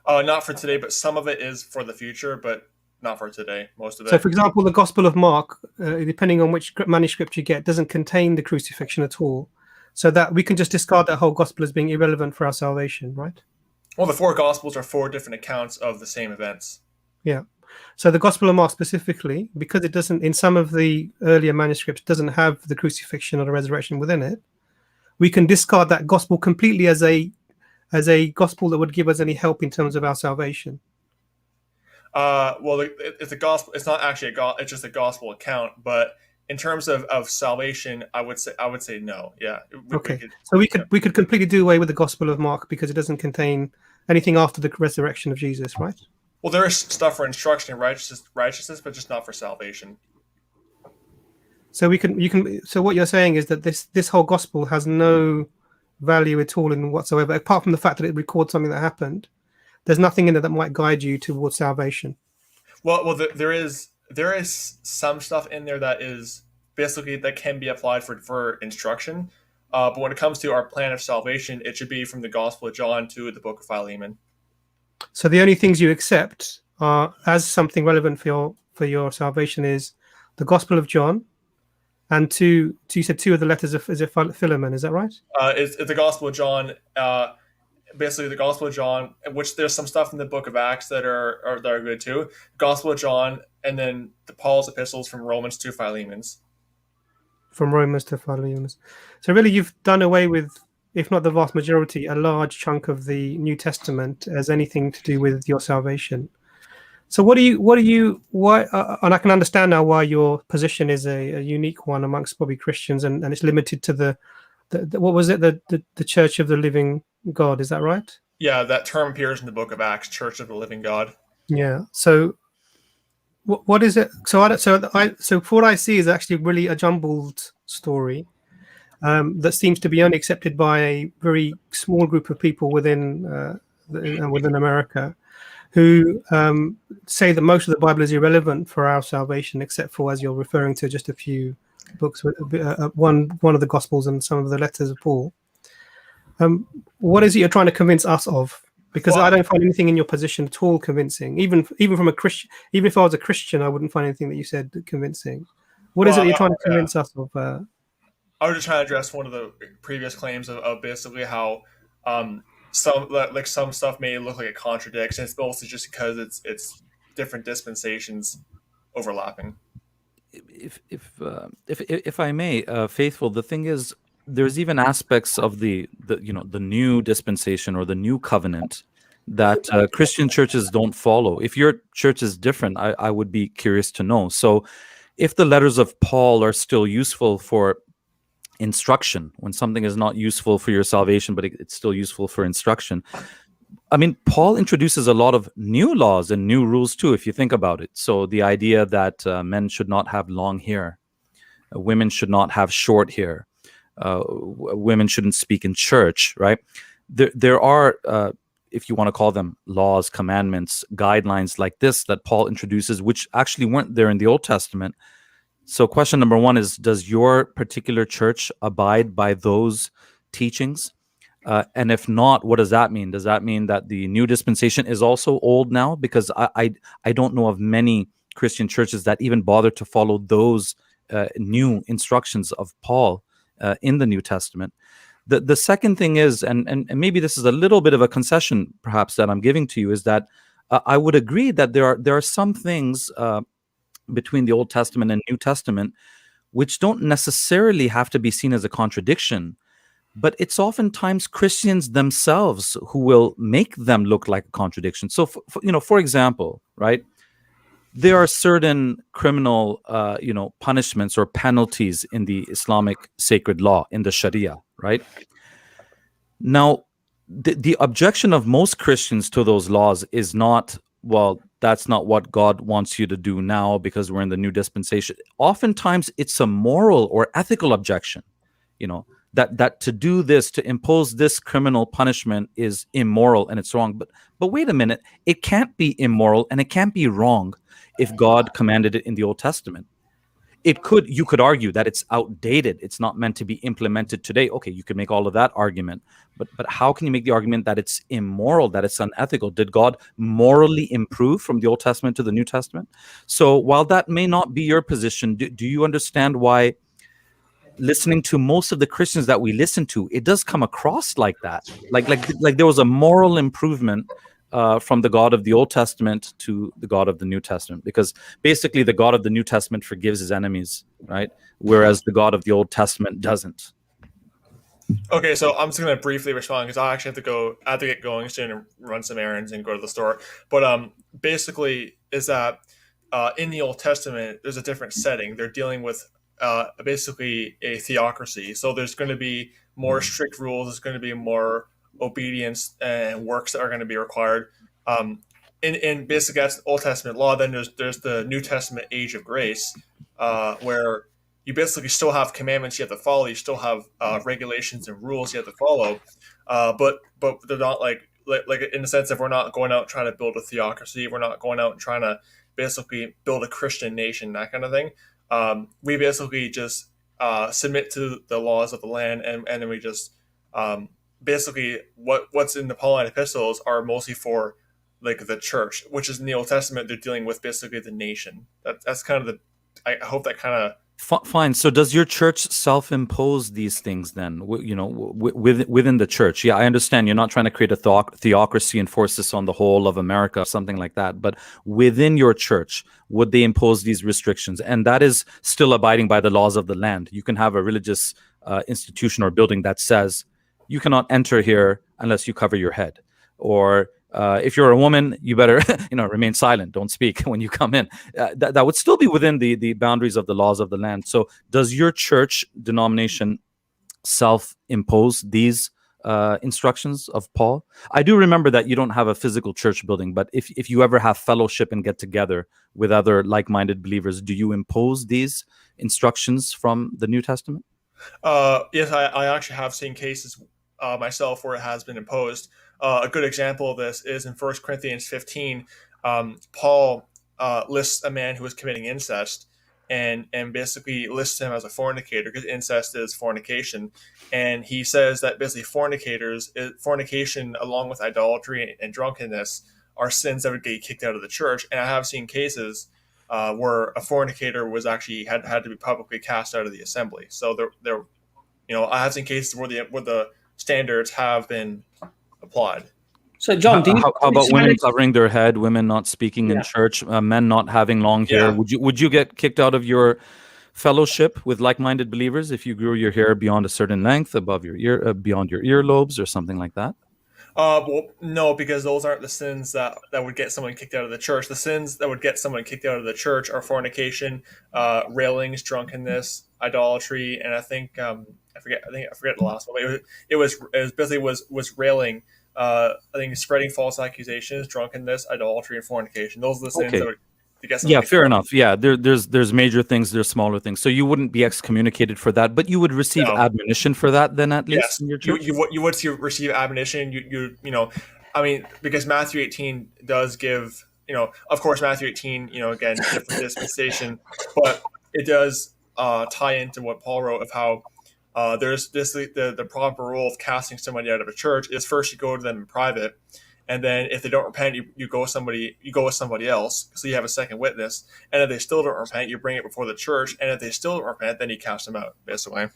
Not for today, but some of it is for the future, but not for today. Most of it. So, for example, the Gospel of Mark, depending on which manuscript you get, doesn't contain the crucifixion at all. So that we can just discard that whole gospel as being irrelevant for our salvation, right? Well, the 4 Gospels are 4 different accounts of the same events. Yeah. So the Gospel of Mark specifically, because it doesn't, in some of the earlier manuscripts, doesn't have the crucifixion or the resurrection within it, we can discard that gospel completely as a gospel that would give us any help in terms of our salvation. Well, it's a gospel. It's not actually it's just a gospel account. But in terms of salvation, I would say no. Yeah. So we could completely do away with the Gospel of Mark because it doesn't contain anything after the resurrection of Jesus, right? Well, there is stuff for instruction in righteousness, but just not for salvation. So So what you're saying is that this whole gospel has no value at all in whatsoever, apart from the fact that it records something that happened. There's nothing in it that might guide you towards salvation. Well, there is some stuff in there that is basically that can be applied for instruction. But when it comes to our plan of salvation, it should be from the Gospel of John to the Book of Philemon. So the only things you accept are as something relevant for your salvation is the Gospel of John, and you said 2 of the letters of Philemon. Is that right? It's the Gospel of John. Basically, the Gospel of John, which there's some stuff in the Book of Acts that are good too. Gospel of John, and then Paul's epistles from Romans to Philemon's. From Romans to Philemon's. So really, you've done away with, if not the vast majority, a large chunk of the New Testament as anything to do with your salvation. So why? And I can understand now why your position is a unique one amongst probably Christians, and it's limited to the what was it, the Church of the Living God? Is that right? Yeah, that term appears in the Book of Acts, Church of the Living God. Yeah. So what is it? So for what I see is actually really a jumbled story that seems to be only accepted by a very small group of people within America, who say that most of the Bible is irrelevant for our salvation, except for, as you're referring to, just a few books, one of the Gospels and some of the letters of Paul. What is it you're trying to convince us of? Because I don't find anything in your position at all convincing. Even from a Christian, even if I was a Christian, I wouldn't find anything that you said convincing. What is it you're trying to convince us of? I was just trying to address one of the previous claims of basically how some stuff may look like it contradicts, and it's mostly just because it's different dispensations overlapping. If I may, Faithful, the thing is, there's even aspects of the new dispensation or the new covenant that Christian churches don't follow. If your church is different, I would be curious to know. So if the letters of Paul are still useful for instruction, when something is not useful for your salvation, but it's still useful for instruction, I mean, Paul introduces a lot of new laws and new rules too, if you think about it. So the idea that men should not have long hair, women should not have short hair, women shouldn't speak in church, right? There are, if you want to call them laws, commandments, guidelines like this that Paul introduces, which actually weren't there in the Old Testament. So question number one is, does your particular church abide by those teachings? And if not, what does that mean? Does that mean that the new dispensation is also old now? Because I don't know of many Christian churches that even bother to follow those new instructions of Paul in the New Testament. The second thing is, and maybe this is a little bit of a concession perhaps that I'm giving to you, is that I would agree that there are some things between the Old Testament and New Testament which don't necessarily have to be seen as a contradiction, but it's oftentimes Christians themselves who will make them look like a contradiction. So, for example, right, there are certain criminal, punishments or penalties in the Islamic sacred law, in the Sharia, right? Now, the objection of most Christians to those laws is not, well, that's not what God wants you to do now because we're in the new dispensation. Oftentimes, it's a moral or ethical objection, that to do this, to impose this criminal punishment is immoral and it's wrong. But wait a minute, it can't be immoral and it can't be wrong if God commanded it in the Old Testament. You could argue that it's outdated. It's not meant to be implemented today. Okay, you could make all of that argument. But how can you make the argument that it's immoral, that it's unethical? Did God morally improve from the Old Testament to the New Testament? So while that may not be your position, do you understand why listening to most of the Christians that we listen to, it does come across like that? Like there was a moral improvement from the God of the Old Testament to the God of the New Testament, because basically the God of the New Testament forgives his enemies, right? Whereas the God of the Old Testament doesn't. Okay, so I'm just going to briefly respond because I actually have to get going soon and run some errands and go to the store. But basically is that in the Old Testament, there's a different setting. They're dealing with basically a theocracy. So there's going to be more strict rules. There's going to be more obedience and works that are going to be required. In basically that's Old Testament law. Then there's the New Testament age of grace, where you basically still have commandments you have to follow. You still have regulations and rules you have to follow, but they're not like in the sense that we're not going out and trying to build a theocracy. We're not going out and trying to basically build a Christian nation, that kind of thing. We basically just submit to the laws of the land, and then we just basically what's in the Pauline epistles are mostly for like the church, which is in the Old Testament. They're dealing with basically the nation. That's kind of I hope that kind of. Fine. So does your church self-impose these things then, within the church? Yeah, I understand you're not trying to create a theocracy and force this on the whole of America, something like that. But within your church, would they impose these restrictions? And that is still abiding by the laws of the land. You can have a religious institution or building that says you cannot enter here unless you cover your head. Or if you're a woman, you better remain silent. Don't speak when you come in. That would still be within the boundaries of the laws of the land. So does your church denomination self-impose these instructions of Paul? I do remember that you don't have a physical church building, but if you ever have fellowship and get together with other like-minded believers, do you impose these instructions from the New Testament? Yes, I actually have seen cases myself where it has been imposed. A good example of this is in 1 Corinthians 15. Paul lists a man who was committing incest and basically lists him as a fornicator, because incest is fornication. And he says that basically fornication along with idolatry and drunkenness are sins that would get kicked out of the church. And I have seen cases where a fornicator was actually had to be publicly cast out of the assembly. So there I have seen cases where the standards have been applied. So, John, how about women covering their head, women not speaking in church, men not having long hair? Yeah. Would you get kicked out of your fellowship with like-minded believers if you grew your hair beyond a certain length, above your ear, beyond your earlobes, or something like that? Well, no, because those aren't the sins that would get someone kicked out of the church. The sins that would get someone kicked out of the church are fornication, railings, drunkenness, idolatry, and I think I forget the last one. But it was basically was railing. I think spreading false accusations, drunkenness, idolatry, and fornication. Those are the sins that would Yeah, fair enough. Yeah, there's major things, there's smaller things. So you wouldn't be excommunicated for that, but you would receive admonition for that then, at least. Yes, in your church? you would receive admonition. You know, I mean, because Matthew 18 does give, you know, of course Matthew 18, you know, again, different dispensation, but it does tie into what Paul wrote of how there's the proper rule of casting somebody out of a church is first you go to them in private, and then if they don't repent, you go with somebody else, so you have a second witness. And if they still don't repent, you bring it before the church. And if they still don't repent, then you cast them out, basically.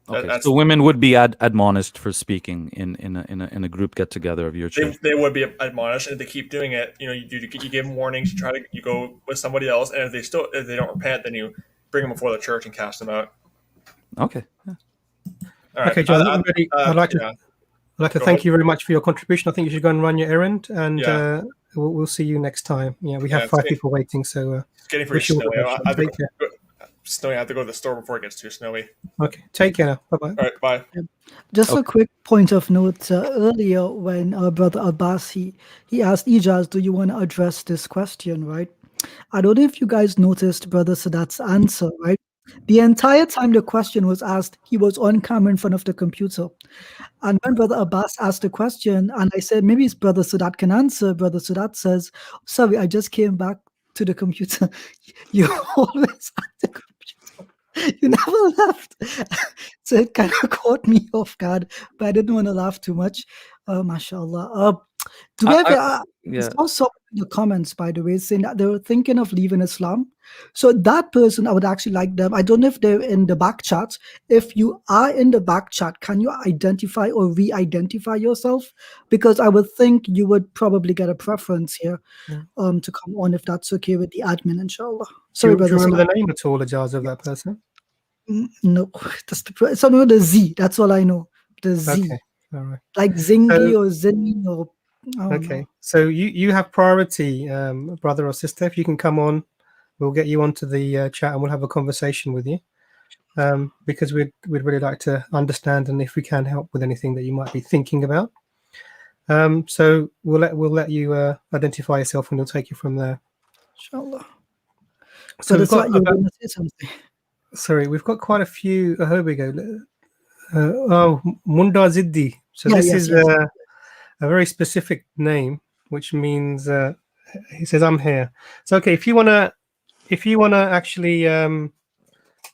Okay. So women would be admonished for speaking in a group get together of your church. They would be admonished, and if they keep doing it, you know, you give them warnings. You go with somebody else, and if they don't repent, then you bring them before the church and cast them out. Okay. Yeah. All right. Okay, John. I'd like to thank you very much for your contribution. I think you should go and run your errand, and we'll see you next time. Yeah, we have 5 people waiting, so it's getting pretty snowy. I have to go to the store before it gets too snowy. Okay, take care now. Bye-bye. All right, bye. Just a quick point of note. Earlier, when our brother Abbas, he asked Ijaz, do you want to address this question, right? I don't know if you guys noticed Brother Sadat's answer, right? The entire time the question was asked, he was on camera in front of the computer. And when Brother Abbas asked the question, and I said, maybe Brother Sadat can answer, Brother Sadat says, sorry, I just came back to the computer. You always at the computer. You never left. So it kind of caught me off guard, but I didn't want to laugh too much. MashaAllah. Also in the comments, by the way, saying that they were thinking of leaving Islam. So that person, I would actually like them. I don't know if they're in the back chat. If you are in the back chat, can you identify or re-identify yourself? Because I would think you would probably get a preference here to come on, if that's okay with the admin, inshallah. Sorry, do you remember the name at all, Ajaz, of that person? No, that's something with the Z. That's all I know. The Z. Okay. All right. Like Zingi or Zini or... Okay, so you have priority, brother or sister. If you can come on, we'll get you onto the chat and we'll have a conversation with you, because we'd really like to understand and if we can help with anything that you might be thinking about. So we'll let you identify yourself and we'll take you from there. Inshallah. So it's like you're going to say something. Sorry, we've got quite a few. Here we go. Munda Ziddi. So this is a very specific name, which means he says, "I'm here." So okay, if you wanna actually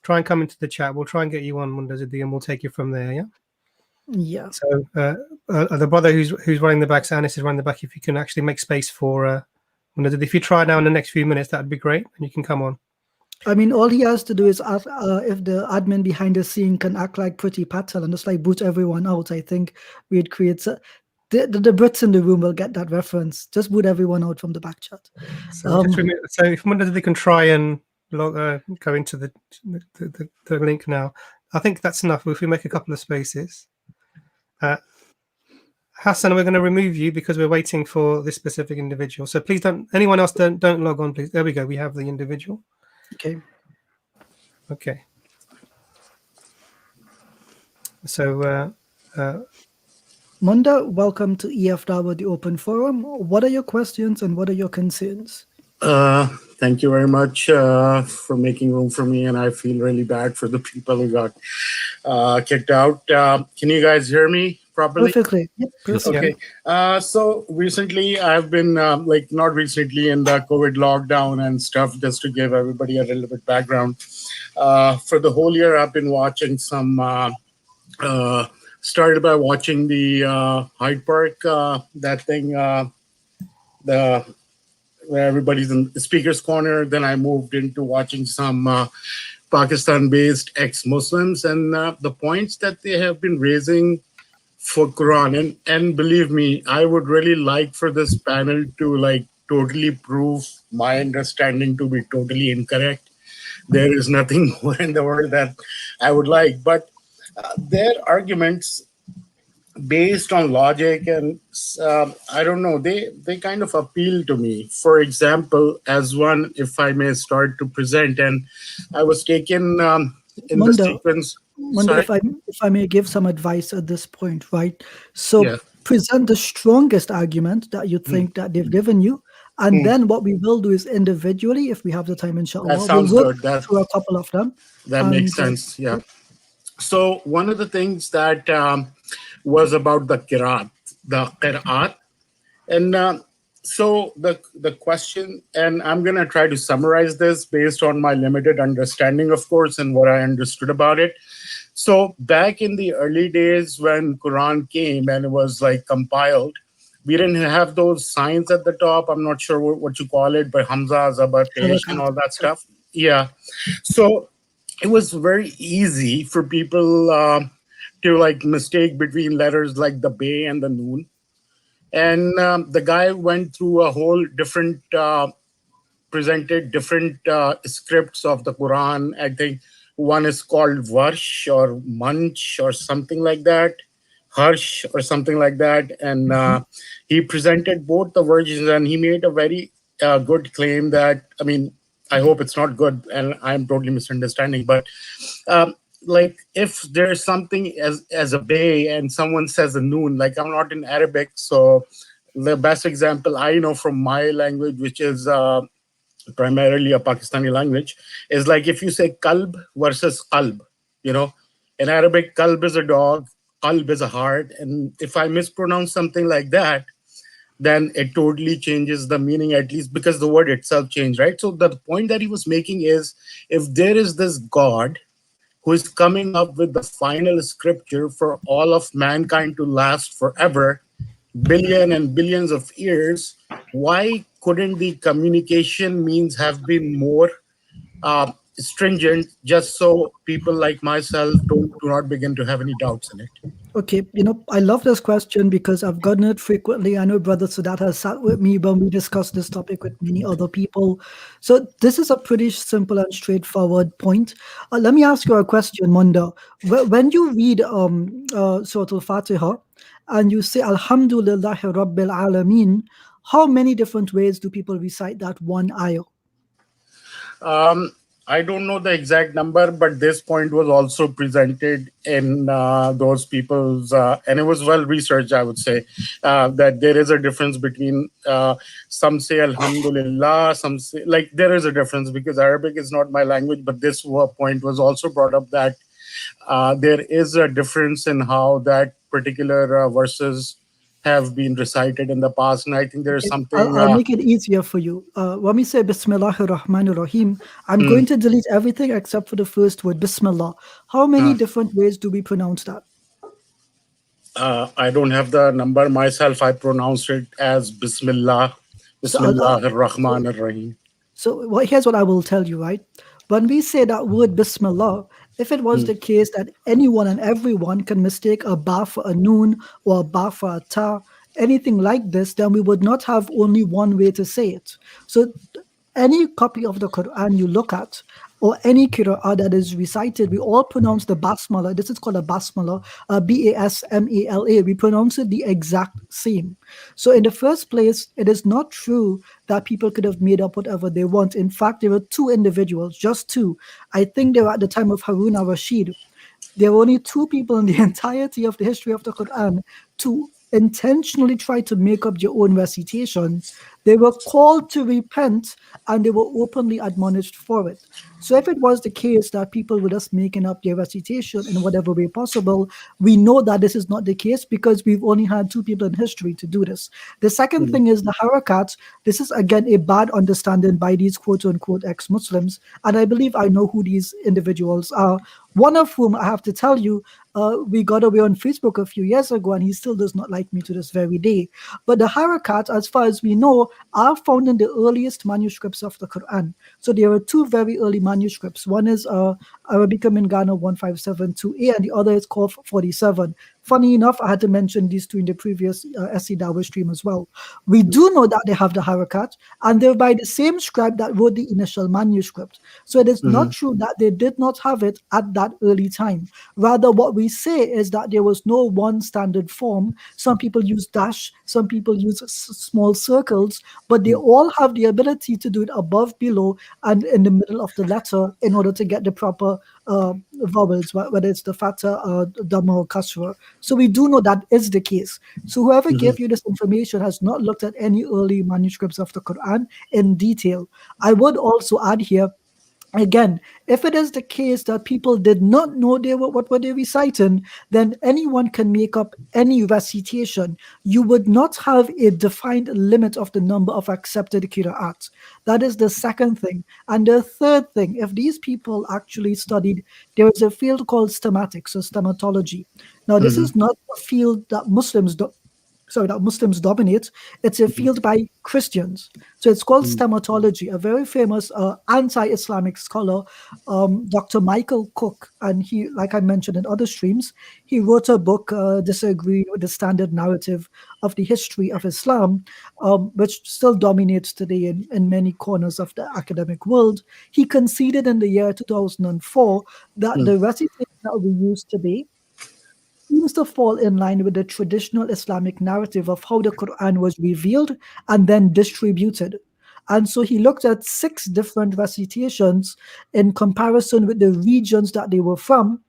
try and come into the chat, we'll try and get you on Munda Ziddi, and we'll take you from there. Yeah. Yeah. So the brother who's running the back, Anis is running the back. If you can actually make space for Munda Ziddi, if you try now in the next few minutes, that'd be great, and you can come on. I mean, all he has to do is ask if the admin behind the scene can act like Pretty Patel and just like boot everyone out. I think we'd create the Brits in the room will get that reference. Just boot everyone out from the back chat. So if Munda Ziddi can try and go into the link now, I think that's enough. If we make a couple of spaces, Hassan, we're going to remove you because we're waiting for this specific individual. So please don't log on, please. There we go. We have the individual. Okay. So, Munda, welcome to EFDawah, the Open Forum. What are your questions and what are your concerns? Thank you very much for making room for me, and I feel really bad for the people who got kicked out. Can you guys hear me properly? Perfectly. Yep, perfectly. Okay. So recently I've been not recently in the COVID lockdown and stuff, just to give everybody a little bit background. For the whole year I've been watching some started by watching the Hyde Park, that thing, where everybody's in the speaker's corner. Then I moved into watching some Pakistan-based ex-Muslims and the points that they have been raising for Quran. And believe me, I would really like for this panel to totally prove my understanding to be totally incorrect. There is nothing more in the world that I would like, but their arguments based on logic and I don't know, they kind of appeal to me. For example, as one, if I may start to present, and I was taken in Munda, the sequence. Munda, if I may give some advice at this point, right? So present the strongest argument that you think that they've given you, And then what we will do is individually, if we have the time, inshallah, that sounds we'll work good. through a couple of them. That makes sense. Yeah. So one of the things that was about the qiraat, and so the question, and I'm going to try to summarize this based on my limited understanding, of course, and what I understood about it. So back in the early days when Quran came and it was like compiled, we didn't have those signs at the top. I'm not sure what you call it, but Hamza, Zabar, Pesh, and all that stuff. Yeah. So it was very easy for people to like mistake between letters like the Bay and the Noon. And the guy went through a whole different, presented different scripts of the Quran. I think one is called Varsh or Munch or something like that, Harsh or something like that. And he presented both the versions, and he made a very good claim that, I mean, I hope it's not good and I'm totally misunderstanding, but like if there's something as a Bay and someone says a Noon, like I'm not in Arabic, so the best example I know from my language, which is primarily a Pakistani language, is like if you say kalb versus qalb, you know, in Arabic, kalb is a dog, qalb is a heart. And if I mispronounce something like that, then it totally changes the meaning, at least because the word itself changed, right? So the point that he was making is, if there is this God who is coming up with the final scripture for all of mankind to last forever, billion and billions of years, why couldn't the communication means have been more stringent, just so people like myself do not begin to have any doubts in it? Okay, you know, I love this question because I've gotten it frequently. I know Brother Sadat has sat with me when we discussed this topic with many other people. So this is a pretty simple and straightforward point. Let me ask you a question, Munda. When you read Surah Al-Fatiha and you say Alhamdulillahi Rabbil Alameen, how many different ways do people recite that one ayah? I don't know the exact number, but this point was also presented in those people's, and it was well researched, I would say, that there is a difference between, some say Alhamdulillah, some say, like there is a difference because Arabic is not my language, but this point was also brought up that there is a difference in how that particular verses have been recited in the past, and I think there is something. I'll make it easier for you. When we say Bismillahir Rahmanir Rahim, I'm going to delete everything except for the first word, Bismillah. How many different ways do we pronounce that? I don't have the number myself. I pronounced it as Bismillah, Bismillahir Rahmanir Rahim. So here's what I will tell you, right? When we say that word Bismillah, if it was the case that anyone and everyone can mistake a ba for a noon or a ba for a ta, anything like this, then we would not have only one way to say it. So any copy of the Quran you look at, or any qira'ah that is recited, we all pronounce the basmala. This is called a basmala, B-A-S-M-A-L-A. We pronounce it the exact same. So in the first place, it is not true that people could have made up whatever they want. In fact, there were two individuals, just two. I think they were at the time of Harun al-Rashid. There were only two people in the entirety of the history of the Quran to intentionally try to make up their own recitation. They were called to repent and they were openly admonished for it. So if it was the case that people were just making up their recitation in whatever way possible, we know that this is not the case because we've only had two people in history to do this. The second thing is the harakat. This is again a bad understanding by these quote-unquote ex-Muslims, and I believe I know who these individuals are. One of whom I have to tell you, we got away on Facebook a few years ago, and he still does not like me to this very day. But the harakat, as far as we know, are found in the earliest manuscripts of the Quran. So there are two very early manuscripts. One is Arabica Mingana 1572A, and the other is called 47. Funny enough, I had to mention these two in the previous EFDawah stream as well. We do know that they have the harakat, and they're by the same scribe that wrote the initial manuscript. So it is not true that they did not have it at that early time. Rather, what we say is that there was no one standard form. Some people use dash, some people use small circles, but they all have the ability to do it above, below, and in the middle of the letter in order to get the proper other vowels, whether it's the fatha, dhamma, or kasra. So we do know that is the case. So whoever gave you this information has not looked at any early manuscripts of the Quran in detail. I would also add here, again, if it is the case that people did not know what were they reciting, then anyone can make up any recitation. You would not have a defined limit of the number of accepted qira'at. That is the second thing. And the third thing, if these people actually studied, there is a field called stematics or stematology. Now, this is not a field that Muslims dominate. It's a field by Christians. So it's called stematology. A very famous anti-Islamic scholar, Dr. Michael Cook, and he, like I mentioned in other streams, he wrote a book disagreeing with the standard narrative of the history of Islam, which still dominates today in many corners of the academic world. He conceded in the year 2004 that the recitation that we use today seems to fall in line with the traditional Islamic narrative of how the Quran was revealed and then distributed. And so he looked at 6 different recitations in comparison with the regions that they were from.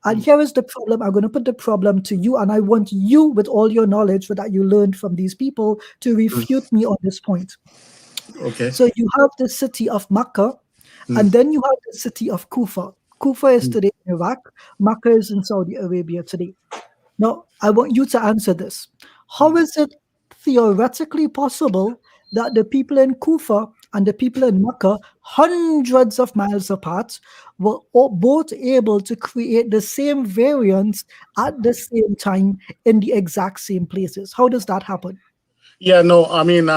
And here is the problem. I'm going to put the problem to you, and I want you, with all your knowledge that you learned from these people, to refute me on this point. Okay. So you have the city of Makkah, and then you have the city of Kufa. Kufa is today in Iraq. Makkah is in Saudi Arabia today. Now, I want you to answer this. How is it theoretically possible that the people in Kufa and the people in Makkah, hundreds of miles apart, were both able to create the same variants at the same time in the exact same places? How does that happen? Yeah, no, I mean,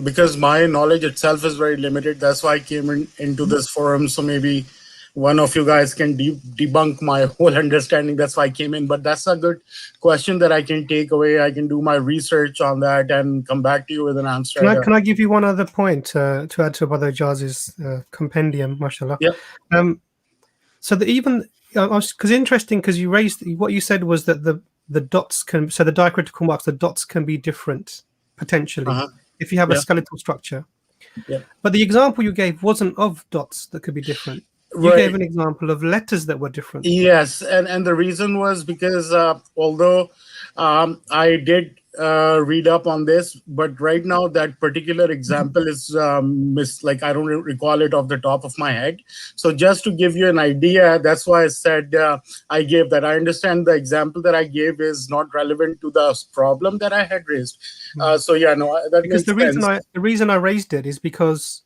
because my knowledge itself is very limited. That's why I came into this forum. So maybe one of you guys can debunk my whole understanding. That's why I came in. But that's a good question that I can take away. I can do my research on that and come back to you with an answer. Can I give you one other point to add to Brother Jaz's compendium, mashallah? Yeah. So that even, because interesting, because you raised, what you said was that the dots can, so the diacritical marks, the dots can be different, potentially, if you have a skeletal structure. Yeah. But the example you gave wasn't of dots that could be different. You gave an example of letters that were different. Yes, and the reason was because although I did read up on this, but right now that particular example is like I don't recall it off the top of my head. So just to give you an idea, that's why I said I gave that. I understand the example that I gave is not relevant to the problem that I had raised. So yeah, no, that because makes sense. The reason I raised it is because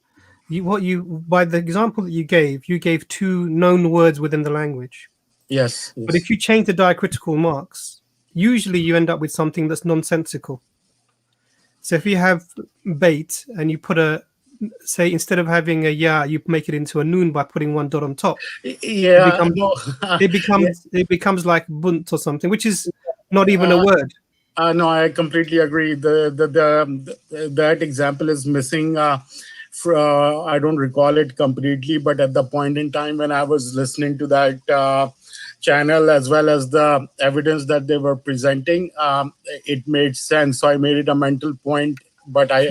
by the example that you gave 2 known words within the language. Yes. But if you change the diacritical marks, usually you end up with something that's nonsensical. So if you have bait and you put say instead of having a ya, you make it into a noon by putting 1 dot on top. Yeah. It becomes like bunt or something, which is not even a word. No, I completely agree. That example is missing. I don't recall it completely, but at the point in time when I was listening to that channel, as well as the evidence that they were presenting, it made sense. So I made it a mental point, but I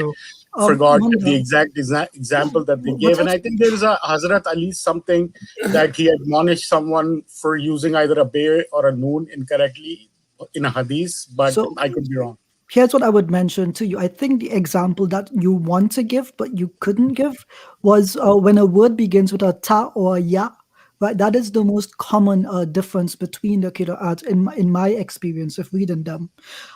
forgot the exact example that they gave. And I think there is a Hazrat Ali something that he admonished someone for using either a bay or a noon incorrectly in a hadith, but I could be wrong. Here's what I would mention to you. I think the example that you want to give, but you couldn't give, was when a word begins with a ta or a ya, right? That is the most common difference between the qira'at in my experience of reading them.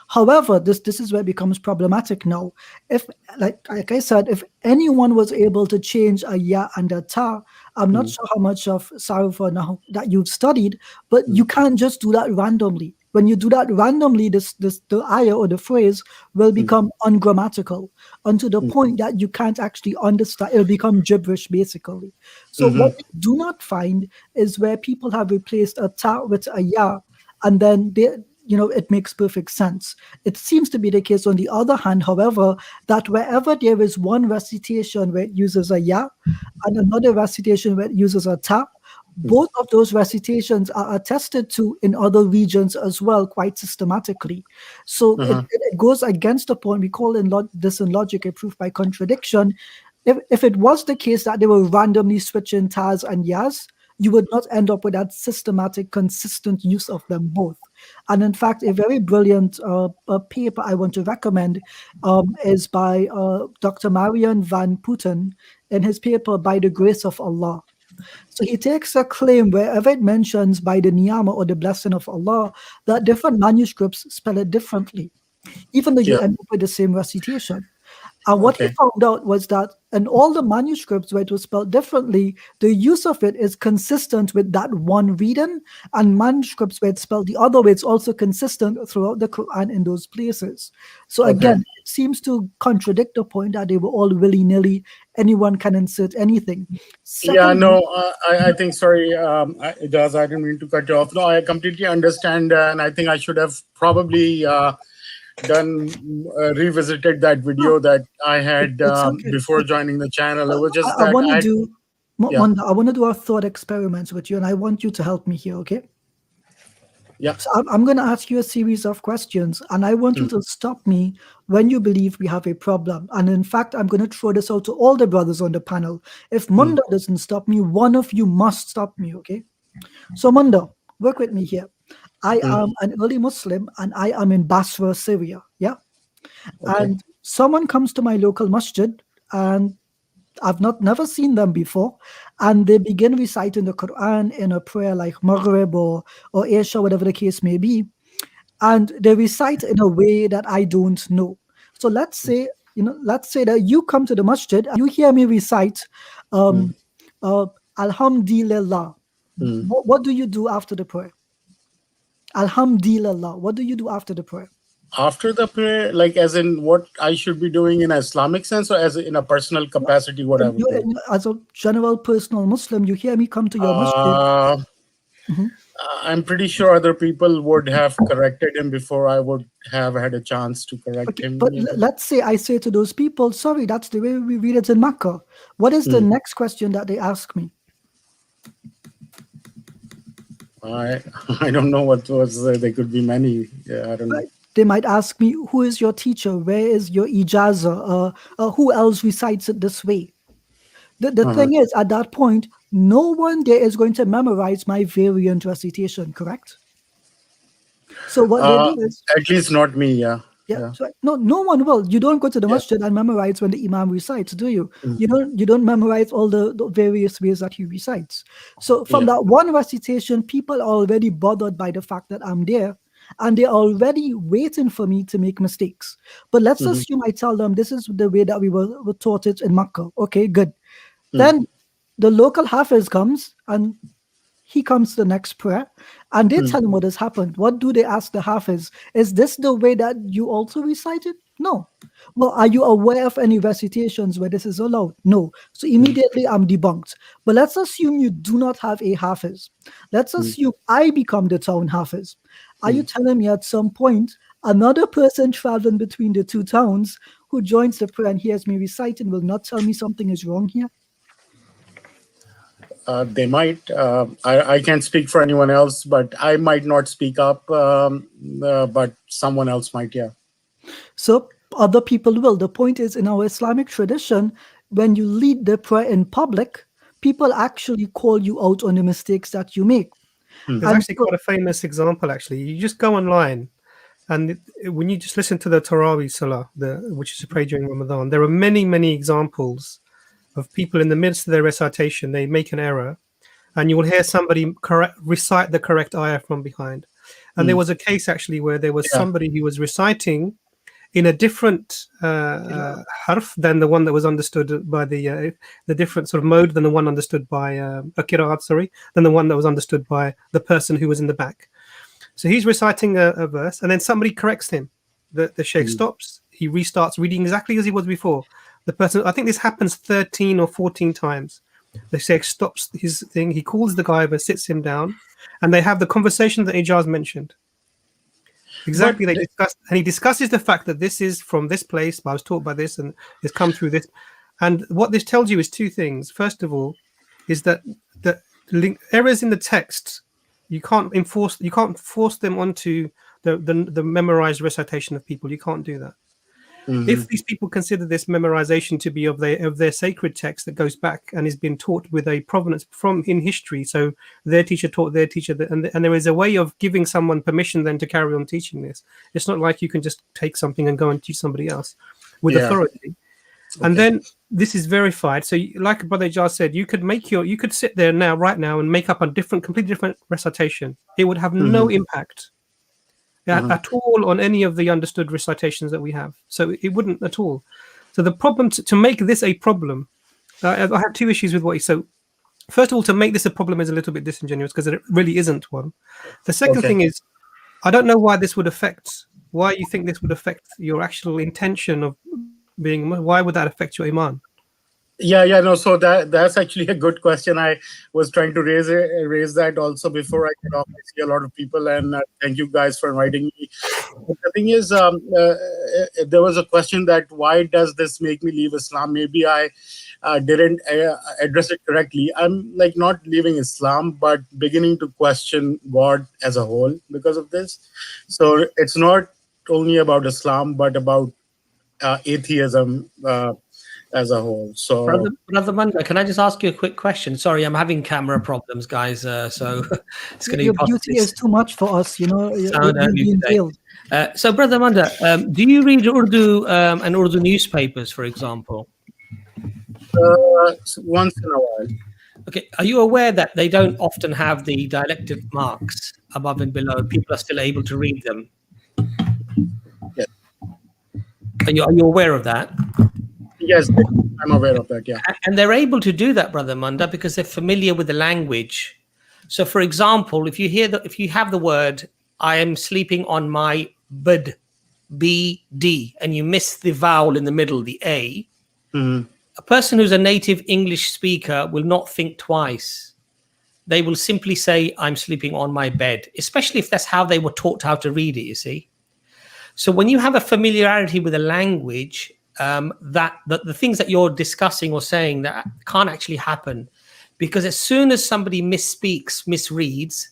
However, this is where it becomes problematic now. If, like I said, if anyone was able to change a ya and a ta, I'm not sure how much of sarf now that you've studied, but you can't just do that randomly. When you do that randomly, the ayah or the phrase will become ungrammatical unto the point that you can't actually understand. It'll become gibberish, basically. So what we do not find is where people have replaced a ta with a ya, and then it makes perfect sense. It seems to be the case, on the other hand, however, that wherever there is one recitation where it uses a ya and another recitation where it uses a ta, both of those recitations are attested to in other regions as well, quite systematically. So it goes against the point. We call this in logic a proof by contradiction. If it was the case that they were randomly switching tas and yas, you would not end up with that systematic, consistent use of them both. And in fact, a very brilliant paper I want to recommend is by Dr. Marian van Putten in his paper, By the Grace of Allah. So he takes a claim wherever it mentions by the niyama or the blessing of Allah, that different manuscripts spell it differently, even though you end up with the same recitation. And what he found out was that in all the manuscripts where it was spelled differently, the use of it is consistent with that one reading, and manuscripts where it's spelled the other way, it's also consistent throughout the Quran in those places. So again, it seems to contradict the point that they were all willy-nilly, anyone can insert anything. Secondly, I think, sorry, it does, I didn't mean to cut you off. No, I completely understand, and I think I should have probably revisited that video that I had before joining the channel. It was just that I want to do a thought experiment with you, and I want you to help me here, okay? Yeah. So I'm going to ask you a series of questions, and I want you to stop me when you believe we have a problem. And in fact, I'm going to throw this out to all the brothers on the panel. If Munda doesn't stop me, one of you must stop me, okay? So Munda, work with me here. I am an early Muslim, and I am in Basra, Syria. Yeah. And someone comes to my local masjid, and I've never seen them before, and they begin reciting the Quran in a prayer like Maghrib or Isha, whatever the case may be, and they recite in a way that I don't know. So let's say that you come to the masjid and you hear me recite Alhamdulillah. What do you do after the prayer? Alhamdulillah. What do you do after the prayer? After the prayer, like as in what I should be doing in an Islamic sense, or as in a personal capacity, what I would do? As a general personal Muslim, you hear me come to your masjid. I'm pretty sure other people would have corrected him before I would have had a chance to correct him. But let's say I say to those people, sorry, that's the way we read it in Makkah. What is the next question that they ask me? I don't know what was. There could be many. Yeah, I don't know. They might ask me, who is your teacher? Where is your ijazah? Who else recites it this way? The thing is, at that point, no one there is going to memorize my variant recitation, correct? So what they do is... At least not me, yeah. Yeah. So no one will. You don't go to the masjid and memorize when the imam recites, do you? You don't memorize all the various ways that he recites. So from that one recitation, people are already bothered by the fact that I'm there, and they're already waiting for me to make mistakes. But let's assume I tell them this is the way that we were taught it in Makkah. Okay, good. Then the local Hafiz comes, and he comes to the next prayer, and they tell him what has happened. What do they ask the Hafiz? Is this the way that you also recited? No. Well, are you aware of any recitations where this is allowed? No. So immediately I'm debunked. But let's assume you do not have a Hafiz. Let's assume I become the town Hafiz. Are you telling me at some point another person traveling between the two towns who joins the prayer and hears me reciting will not tell me something is wrong here? They might. I can't speak for anyone else, but I might not speak up, but someone else might, yeah. So other people will. The point is, in our Islamic tradition, when you lead the prayer in public, people actually call you out on the mistakes that you make. There's actually quite a famous example, actually. You just go online, and when you just listen to the Tarawih Salah, which is a prayer during Ramadan, there are many, many examples of people in the midst of their recitation, they make an error, and you will hear somebody recite the correct ayah from behind. And there was a case actually where there was somebody who was reciting in a different harf than the one that was understood by the different sort of mode than the one understood by than the one that was understood by the person who was in the back. So he's reciting a verse, and then somebody corrects him. The sheikh stops, he restarts reading exactly as he was before. The person, I think this happens 13 or 14 times. The sheikh stops his thing, he calls the guy over, sits him down, and they have the conversation that Ijaz mentioned. Exactly, he discusses the fact that this is from this place, I was taught by this, and it's come through this. And what this tells you is two things. First of all, is that the errors in the text, you can't force them onto the memorized recitation of people. You can't do that. If these people consider this memorization to be of their sacred text that goes back and is being taught with a provenance from in history, so their teacher taught their teacher, and there is a way of giving someone permission then to carry on teaching this. It's not like you can just take something and go and teach somebody else with authority. And then this is verified. So like Brother Jar said, you could sit there right now and make up a completely different recitation. It would have no impact at all on any of the understood recitations that we have. So it wouldn't at all. So the problem, to make this a problem, I have two issues with what he said. First of all, to make this a problem is a little bit disingenuous because it really isn't one. The second thing is, I don't know why you think this would affect your actual intention of being, why would that affect your iman? No, so that's actually a good question. I was trying to raise that also before I get off. I see a lot of people, and thank you guys for inviting me. But the thing is, there was a question that why does this make me leave Islam? Maybe I didn't address it correctly. I'm like not leaving Islam, but beginning to question God as a whole because of this. So it's not only about Islam, but about atheism as a whole. So, Brother Munda, can I just ask you a quick question? Sorry, I'm having camera problems, guys. So it's going to be beauty is too much for us, So, Brother Munda, do you read Urdu and Urdu newspapers, for example? Once in a while. Okay. Are you aware that they don't often have the dialectic marks above and below? People are still able to read them. Yes. Are you aware of that? Yes, I'm aware of that, yeah. And they're able to do that, Brother Munda, because they're familiar with the language. So, for example, if you have the word, I am sleeping on my bed, B-D, and you miss the vowel in the middle, the A, a person who's a native English speaker will not think twice. They will simply say, I'm sleeping on my bed, especially if that's how they were taught how to read it, you see. So when you have a familiarity with a language, that the things that you're discussing or saying that can't actually happen, because as soon as somebody misreads,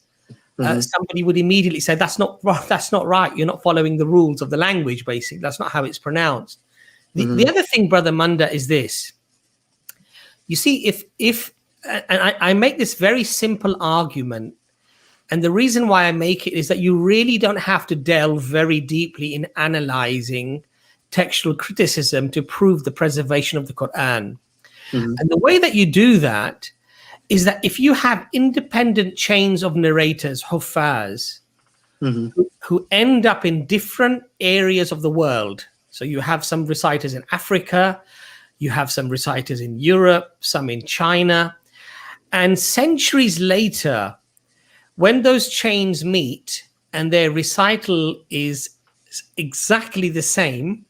somebody would immediately say that's not right. You're not following the rules of the language. Basically, that's not how it's pronounced. The other thing, Brother Munda, is this. You see, if I make this very simple argument, and the reason why I make it is that you really don't have to delve very deeply in analyzing textual criticism to prove the preservation of the Quran. And the way that you do that is that if you have independent chains of narrators, huffaz, who end up in different areas of the world. So you have some reciters in Africa, you have some reciters in Europe, some in China. And centuries later, when those chains meet and their recital is exactly the same,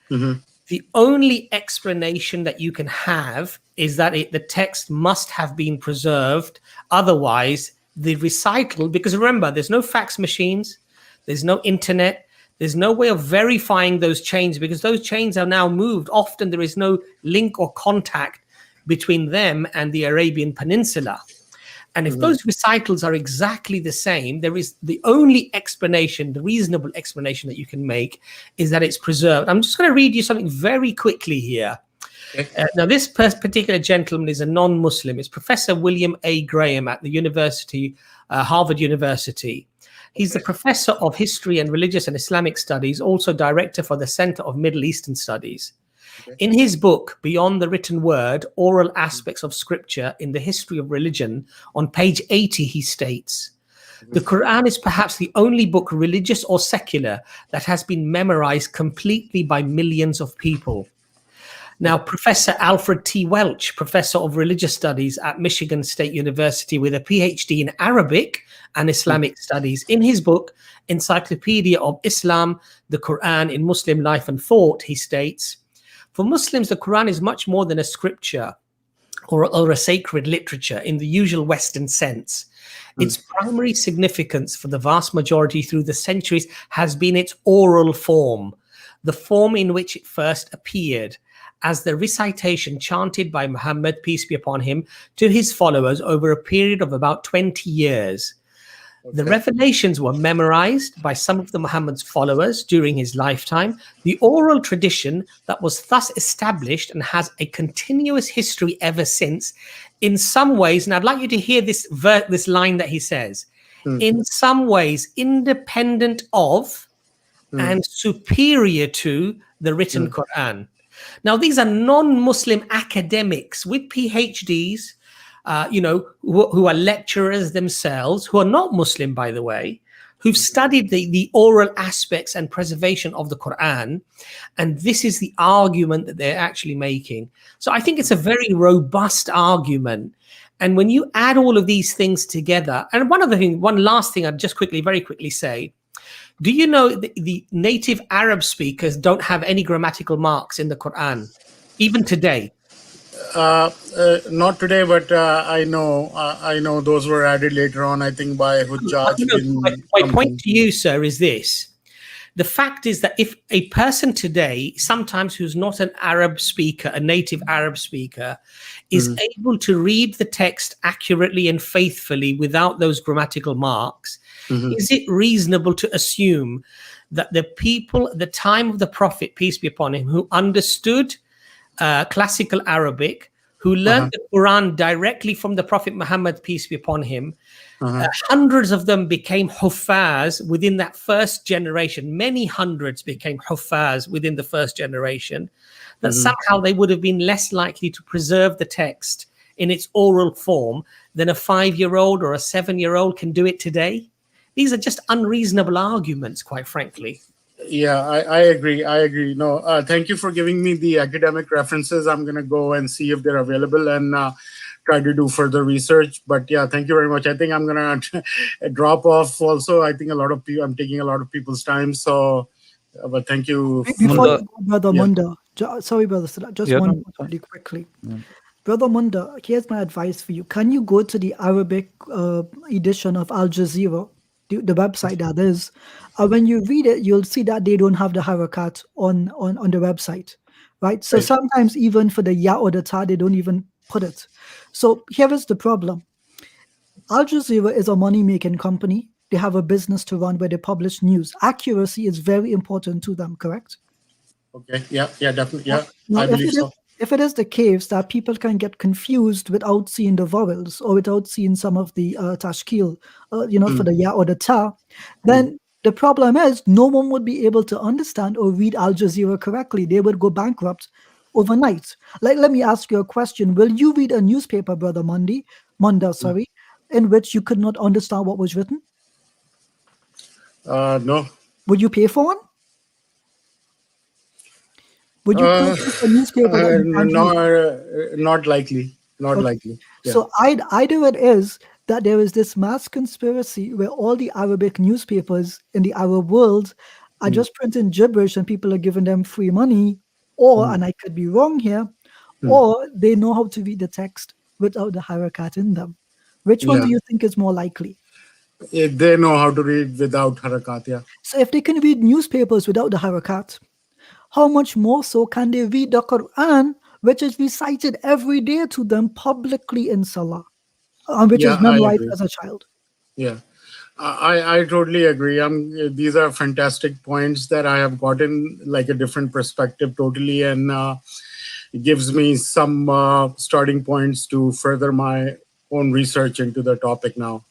the only explanation that you can have is that the text must have been preserved. Otherwise, the recital, because remember, there's no fax machines, there's no internet, there's no way of verifying those chains because those chains are now moved. Often there is no link or contact between them and the Arabian Peninsula. And if those recitals are exactly the same, there is the only explanation, the reasonable explanation that you can make is that it's preserved. I'm just going to read you something very quickly here. Now, this particular gentleman is a non-Muslim. It's Professor William A. Graham at the University, Harvard University. He's the professor of history and religious and Islamic studies, also director for the Center of Middle Eastern Studies. In his book, Beyond the Written Word, Oral Aspects of Scripture in the History of Religion, on page 80, he states, the Quran is perhaps the only book, religious or secular, that has been memorized completely by millions of people. Now, Professor Alfred T. Welch, professor of religious studies at Michigan State University with a PhD in Arabic and Islamic studies, in his book, Encyclopedia of Islam, the Quran in Muslim Life and Thought, he states, for Muslims, the Quran is much more than a scripture or a sacred literature in the usual Western sense. Its primary significance for the vast majority through the centuries has been its oral form, the form in which it first appeared, as the recitation chanted by Muhammad, peace be upon him, to his followers over a period of about 20 years. The revelations were memorized by some of the Muhammad's followers during his lifetime. The oral tradition that was thus established and has a continuous history ever since, in some ways, and I'd like you to hear this line that he says, in some ways independent of and superior to the written Quran. Now, these are non-Muslim academics with PhDs, who are lecturers themselves, who are not Muslim, by the way, who've studied the oral aspects and preservation of the Quran. And this is the argument that they're actually making. So I think it's a very robust argument. And when you add all of these things together, and one last thing I'd just very quickly say, do you know the native Arab speakers don't have any grammatical marks in the Quran, even today? Not today, but I know those were added later on, I think, by Hujjaj. My point to you, sir, is this. The fact is that if a person today, sometimes who's not an Arab speaker, a native Arab speaker, is able to read the text accurately and faithfully without those grammatical marks, is it reasonable to assume that the people at the time of the Prophet, peace be upon him, who understood classical Arabic, who learned the Quran directly from the Prophet Muhammad, peace be upon him, hundreds of them became huffaz within that first generation. Many hundreds became huffaz within the first generation, that somehow they would have been less likely to preserve the text in its oral form than a 5-year-old or a 7-year-old can do it today. These are just unreasonable arguments, quite frankly. Yeah, I agree. No, thank you for giving me the academic references. I'm going to go and see if they're available and try to do further research. But yeah, thank you very much. I think I'm going to drop off also. I think I'm taking a lot of people's time. So, but thank you. Before you go, Brother Munda, sorry, Brother Sadat, just one really quickly. Brother Munda, here's my advice for you. Can you go to the Arabic edition of Al Jazeera, the website that is? When you read it, you'll see that they don't have the harakat on the website, right? So sometimes even for the ya or the ta, they don't even put it. So here is the problem. Al Jazeera is a money-making company. They have a business to run where they publish news. Accuracy is very important to them, correct? Okay, yeah, definitely, yeah. Now, I believe so. If it is the case that people can get confused without seeing the vowels or without seeing some of the tashkil, for the ya or the ta, then the problem is no one would be able to understand or read Al Jazeera correctly. They would go bankrupt overnight. Like, let me ask you a question. Will you read a newspaper, Brother Munda, in which you could not understand what was written? No. Would you pay for one? Would you purchase a newspaper? Not likely. Not likely. Yeah. So either it is that there is this mass conspiracy where all the Arabic newspapers in the Arab world are just printing gibberish and people are giving them free money, or, and I could be wrong here, or they know how to read the text without the harakat in them. Which one do you think is more likely? If they know how to read without harakat, yeah. So if they can read newspapers without the harakat, how much more so can they read the Quran, which is recited every day to them publicly in Salah, which is memorized as a child? Yeah, I totally agree. These are fantastic points that I have gotten, like a different perspective totally, and it gives me some starting points to further my own research into the topic now.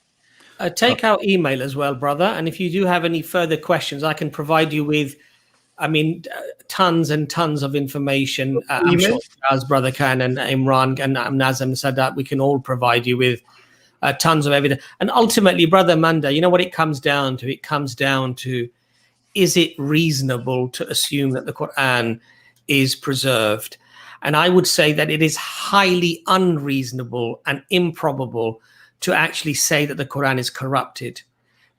Take our email as well, brother, and if you do have any further questions, I can provide you with tons and tons of information. I'm sure as Brother Khan and Imran and Nazam Sadat, we can all provide you with tons of evidence. And ultimately, Brother Munda, you know what it comes down to? It comes down to, is it reasonable to assume that the Quran is preserved? And I would say that it is highly unreasonable and improbable to actually say that the Quran is corrupted,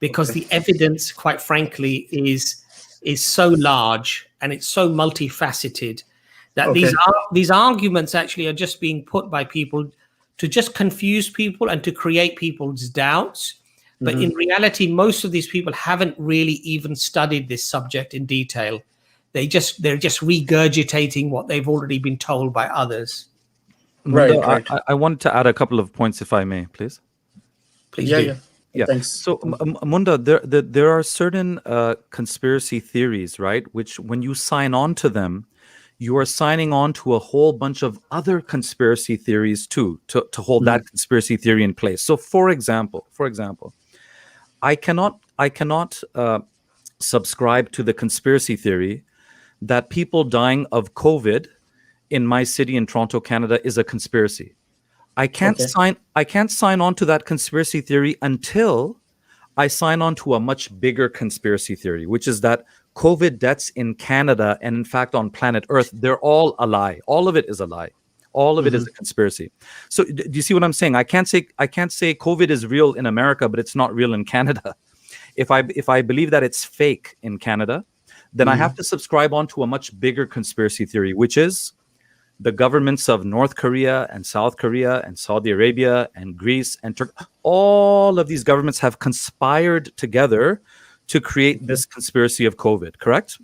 because the evidence, quite frankly, is so large and it's so multifaceted that these arguments actually are just being put by people to just confuse people and to create people's doubts. But in reality, most of these people haven't really even studied this subject in detail. They're just regurgitating what they've already been told by others. Right. I wanted to add a couple of points, if I may, please. Please do. Yeah. Thanks. So, Munda, there are certain conspiracy theories, right? Which, when you sign on to them, you are signing on to a whole bunch of other conspiracy theories too, to hold that conspiracy theory in place. So, for example, I cannot subscribe to the conspiracy theory that people dying of COVID in my city in Toronto, Canada, is a conspiracy. I can't sign on to that conspiracy theory until I sign on to a much bigger conspiracy theory, which is that COVID deaths in Canada and in fact on planet Earth, they're all a lie. All of it is a lie. All of it is a conspiracy. So do you see what I'm saying? I can't say COVID is real in America, but it's not real in Canada. If I believe that it's fake in Canada, then I have to subscribe on to a much bigger conspiracy theory, which is the governments of North Korea and South Korea and Saudi Arabia and Greece and Turkey, all of these governments have conspired together to create this conspiracy of COVID, correct?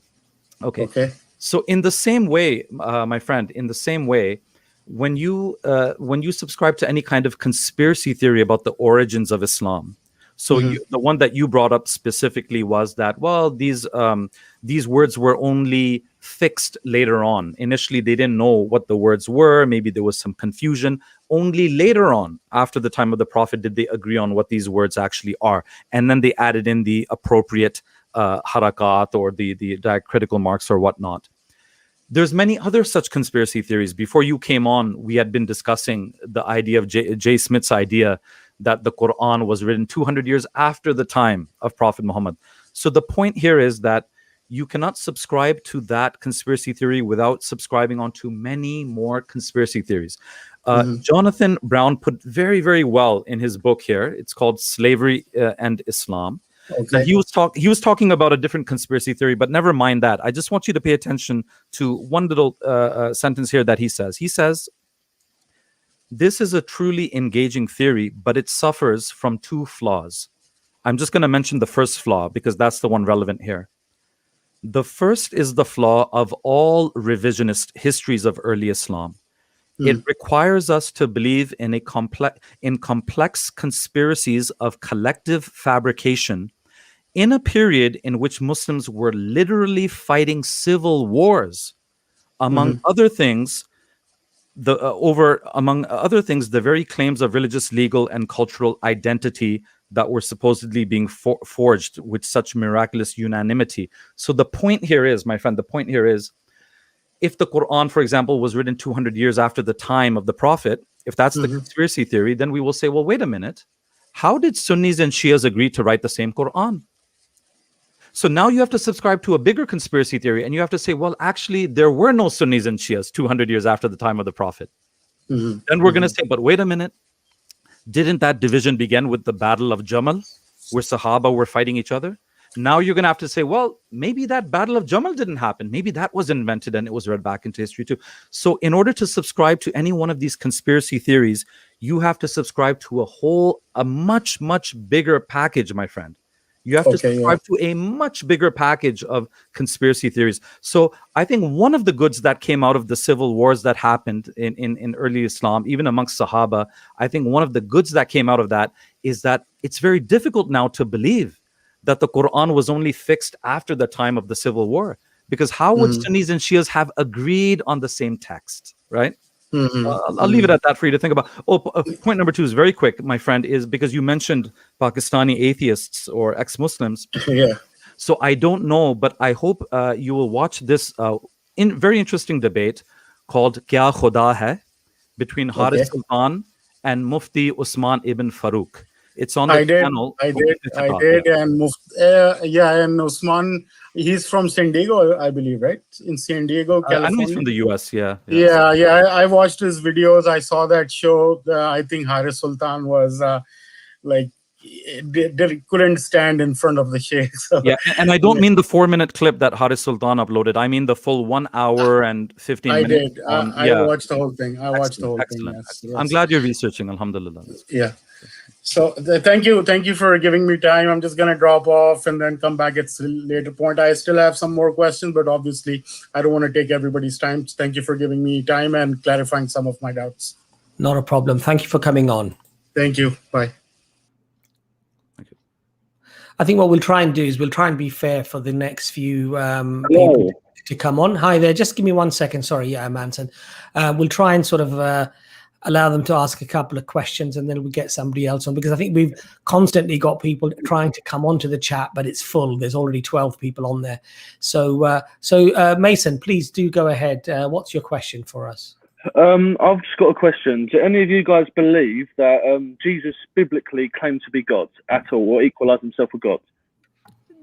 Okay. So in the same way, my friend, in the same way, when you subscribe to any kind of conspiracy theory about the origins of Islam, so the one that you brought up specifically was that, well, these words were only fixed later on. Initially, they didn't know what the words were. Maybe there was some confusion. Only later on, after the time of the Prophet, did they agree on what these words actually are. And then they added in the appropriate harakat or the diacritical marks or whatnot. There's many other such conspiracy theories. Before you came on, we had been discussing the idea of J. Smith's idea that the Quran was written 200 years after the time of Prophet Muhammad. So the point here is that you cannot subscribe to that conspiracy theory without subscribing onto many more conspiracy theories. Jonathan Brown put very, very well in his book here. It's called Slavery and Islam. Now, he was talking about a different conspiracy theory, but never mind that. I just want you to pay attention to one little sentence here that he says. He says, this is a truly engaging theory, but it suffers from two flaws. I'm just going to mention the first flaw because that's the one relevant here. The first is the flaw of all revisionist histories of early Islam. It requires us to believe in complex conspiracies of collective fabrication in a period in which Muslims were literally fighting civil wars. Among other things, the very claims of religious, legal, and cultural identity that were supposedly being forged with such miraculous unanimity. So the point here is, my friend, if the Quran, for example, was written 200 years after the time of the Prophet, if that's the conspiracy theory, then we will say, well, wait a minute. How did Sunnis and Shias agree to write the same Quran? So now you have to subscribe to a bigger conspiracy theory, and you have to say, well, actually, there were no Sunnis and Shias 200 years after the time of the Prophet. Then we're going to say, but wait a minute. Didn't that division begin with the Battle of Jamal, where Sahaba were fighting each other? Now you're going to have to say, well, maybe that Battle of Jamal didn't happen. Maybe that was invented and it was read back into history too. So in order to subscribe to any one of these conspiracy theories, you have to subscribe to a much, much bigger package, my friend. You have to subscribe to a much bigger package of conspiracy theories. So I think one of the goods that came out of the civil wars that happened in early Islam, even amongst Sahaba, I think one of the goods that came out of that is that it's very difficult now to believe that the Quran was only fixed after the time of the civil war. Because how would Sunnis and Shias have agreed on the same text, right? I'll leave it at that for you to think about. Point number 2 is very quick, my friend, is because you mentioned Pakistani atheists or ex-Muslims. So I don't know, but I hope you will watch this very interesting debate called Kya Khuda Hai between Haris Sultan and Mufti Usman ibn Farooq. It's on the channel. I did, and Usman, he's from San Diego, I believe, right? In San Diego, California. I know he's from the US, Yeah, I watched his videos. I saw that show. I think Haris Sultan was they couldn't stand in front of the sheikh. So. Yeah, and I don't mean the 4-minute clip that Haris Sultan uploaded. I mean the full 1 hour and 15 minutes. I watched the whole thing. Yes. I'm glad you're researching, alhamdulillah. Yeah. So thank you for giving me time. I'm just going to drop off and then come back at a later point. I still have some more questions, but obviously I don't want to take everybody's time. Thank you for giving me time and clarifying some of my doubts. Not a problem. Thank you for coming on. Thank you. Bye. Thank you. I think what we'll try and do is we'll try and be fair for the next few people to come on. Hi there. Just give me 1 second. Sorry, yeah, Manson. We'll try and sort of allow them to ask a couple of questions, and then we'll get somebody else on, because I think we've constantly got people trying to come onto the chat, but it's full. There's already 12 people on there. So Mason, please do go ahead. What's your question for us? I've just got a question. Do any of you guys believe that Jesus biblically claimed to be God at all, or equalized himself with God?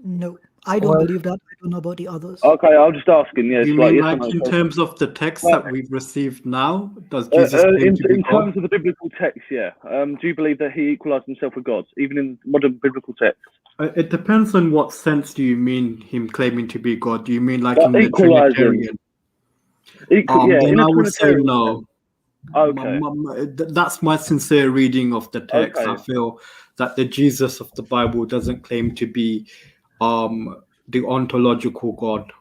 No, I don't believe that. I don't know about the others. Okay, I'm just asking. Yes, you mean like in terms of the text that we've received now? Does Jesus claim to be in God? terms of the biblical text, yeah. Do you believe that he equalized himself with God, even in modern biblical text? It depends on what sense do you mean him claiming to be God. Do you mean like in the Trinitarian? Then I would say no. Okay. That's my sincere reading of the text. Okay. I feel that the Jesus of the Bible doesn't claim to be the ontological God.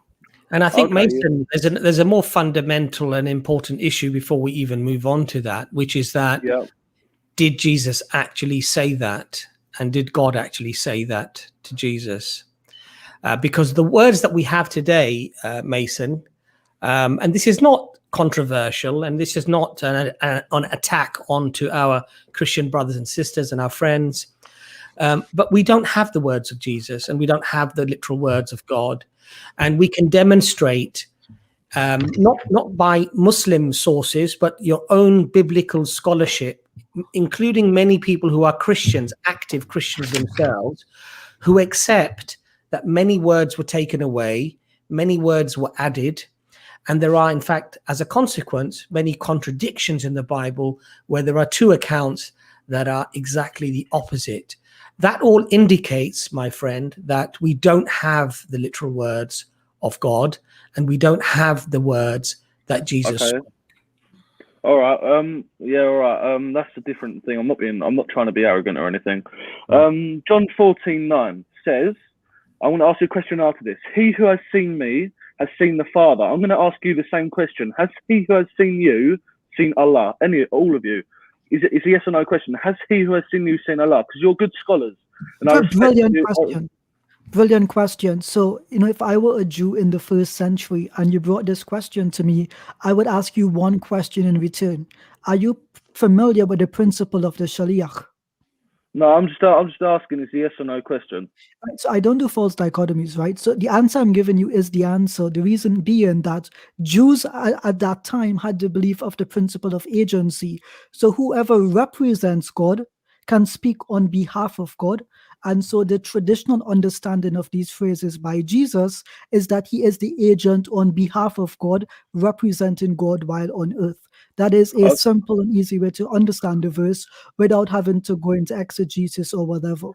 And I think, Mason, there's a more fundamental and important issue before we even move on to that, which is that did Jesus actually say that? And did God actually say that to Jesus? Because the words that we have today, Mason, and this is not controversial, and this is not an attack onto our Christian brothers and sisters and our friends, but we don't have the words of Jesus, and we don't have the literal words of God. And we can demonstrate, not by Muslim sources, but your own biblical scholarship, including many people who are Christians, active Christians themselves, who accept that many words were taken away, many words were added, and there are, in fact, as a consequence, many contradictions in the Bible where there are two accounts that are exactly the opposite. That all indicates, my friend, that we don't have the literal words of God, and we don't have the words that Jesus spoke. All right. All right. That's a different thing. I'm not trying to be arrogant or anything. John 14:9 says, I want to ask you a question after this. He who has seen me has seen the Father. I'm going to ask you the same question. Has he who has seen you seen Allah? All of you? Is it a yes or no question? Has he who has seen you seen Allah? Because you're good scholars. And brilliant question. Brilliant question. So, if I were a Jew in the 1st century and you brought this question to me, I would ask you one question in return. Are you familiar with the principle of the Shaliach? No, I'm just asking, is a yes or no question. Right, so I don't do false dichotomies, right? So the answer I'm giving you is the answer. The reason being that Jews at that time had the belief of the principle of agency. So whoever represents God can speak on behalf of God. And so the traditional understanding of these phrases by Jesus is that he is the agent on behalf of God, representing God while on earth. That is a simple and easy way to understand the verse without having to go into exegesis or whatever.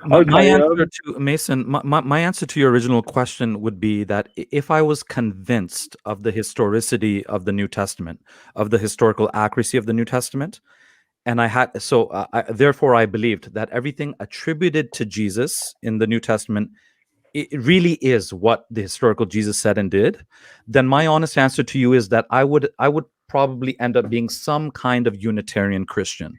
My answer to Mason, my answer to your original question would be that if I was convinced of the historicity of the New Testament, of the historical accuracy of the New Testament, and therefore I believed that everything attributed to Jesus in the New Testament, it really is what the historical Jesus said and did, then my honest answer to you is that I would probably end up being some kind of Unitarian Christian.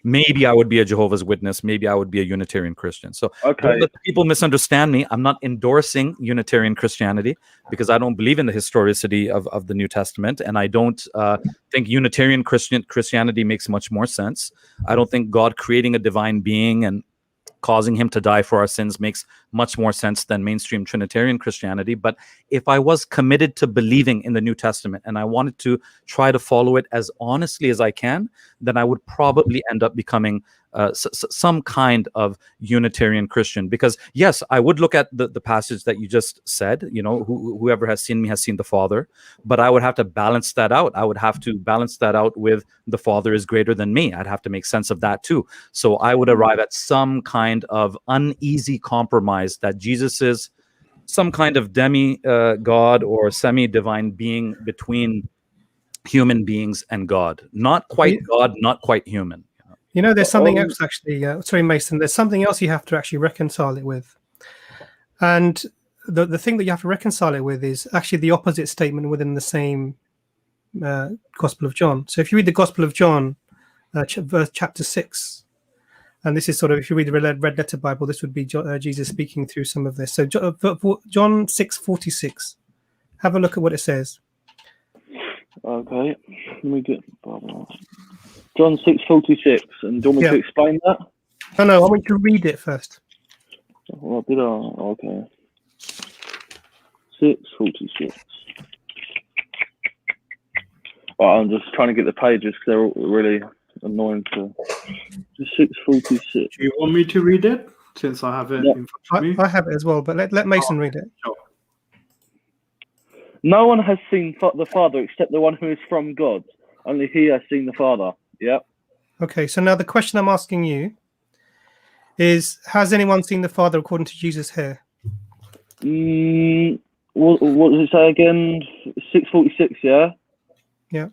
Maybe I would be a Jehovah's Witness. Maybe I would be a Unitarian Christian. So don't let people misunderstand me. I'm not endorsing Unitarian Christianity because I don't believe in the historicity of the New Testament. And I don't think Unitarian Christianity makes much more sense. I don't think God creating a divine being and causing him to die for our sins makes much more sense than mainstream Trinitarian Christianity. But if I was committed to believing in the New Testament and I wanted to try to follow it as honestly as I can, then I would probably end up becoming some kind of Unitarian Christian. Because yes, I would look at the passage that you just said, whoever has seen me has seen the Father, but I would have to balance that out. I would have to balance that out with the Father is greater than me. I'd have to make sense of that too. So I would arrive at some kind of uneasy compromise that Jesus is some kind of demi-God or semi-divine being between human beings and God. Not quite God, not quite human. There's something else actually. Sorry, Mason. There's something else you have to actually reconcile it with. And the thing that you have to reconcile it with is actually the opposite statement within the same Gospel of John. So if you read the Gospel of John, chapter 6, And this is sort of, if you read the red letter Bible, this would be Jesus speaking through some of this. So John 6:46. Have a look at what it says. Okay, let me get John 6:46. And do you want me to explain that? No, I want you to read it first. What did I? Okay. 6:46. Well, I'm just trying to get the pages because they're really annoying to. 6:46. Do you want me to read it since I have it in front of me? I have it as well, but let Mason read it. Sure. No one has seen the Father except the one who is from God. Only he has seen the Father. Yep. Okay, so now the question I'm asking you is, has anyone seen the Father according to Jesus here? What does it say again? 6:46, yeah? Yeah.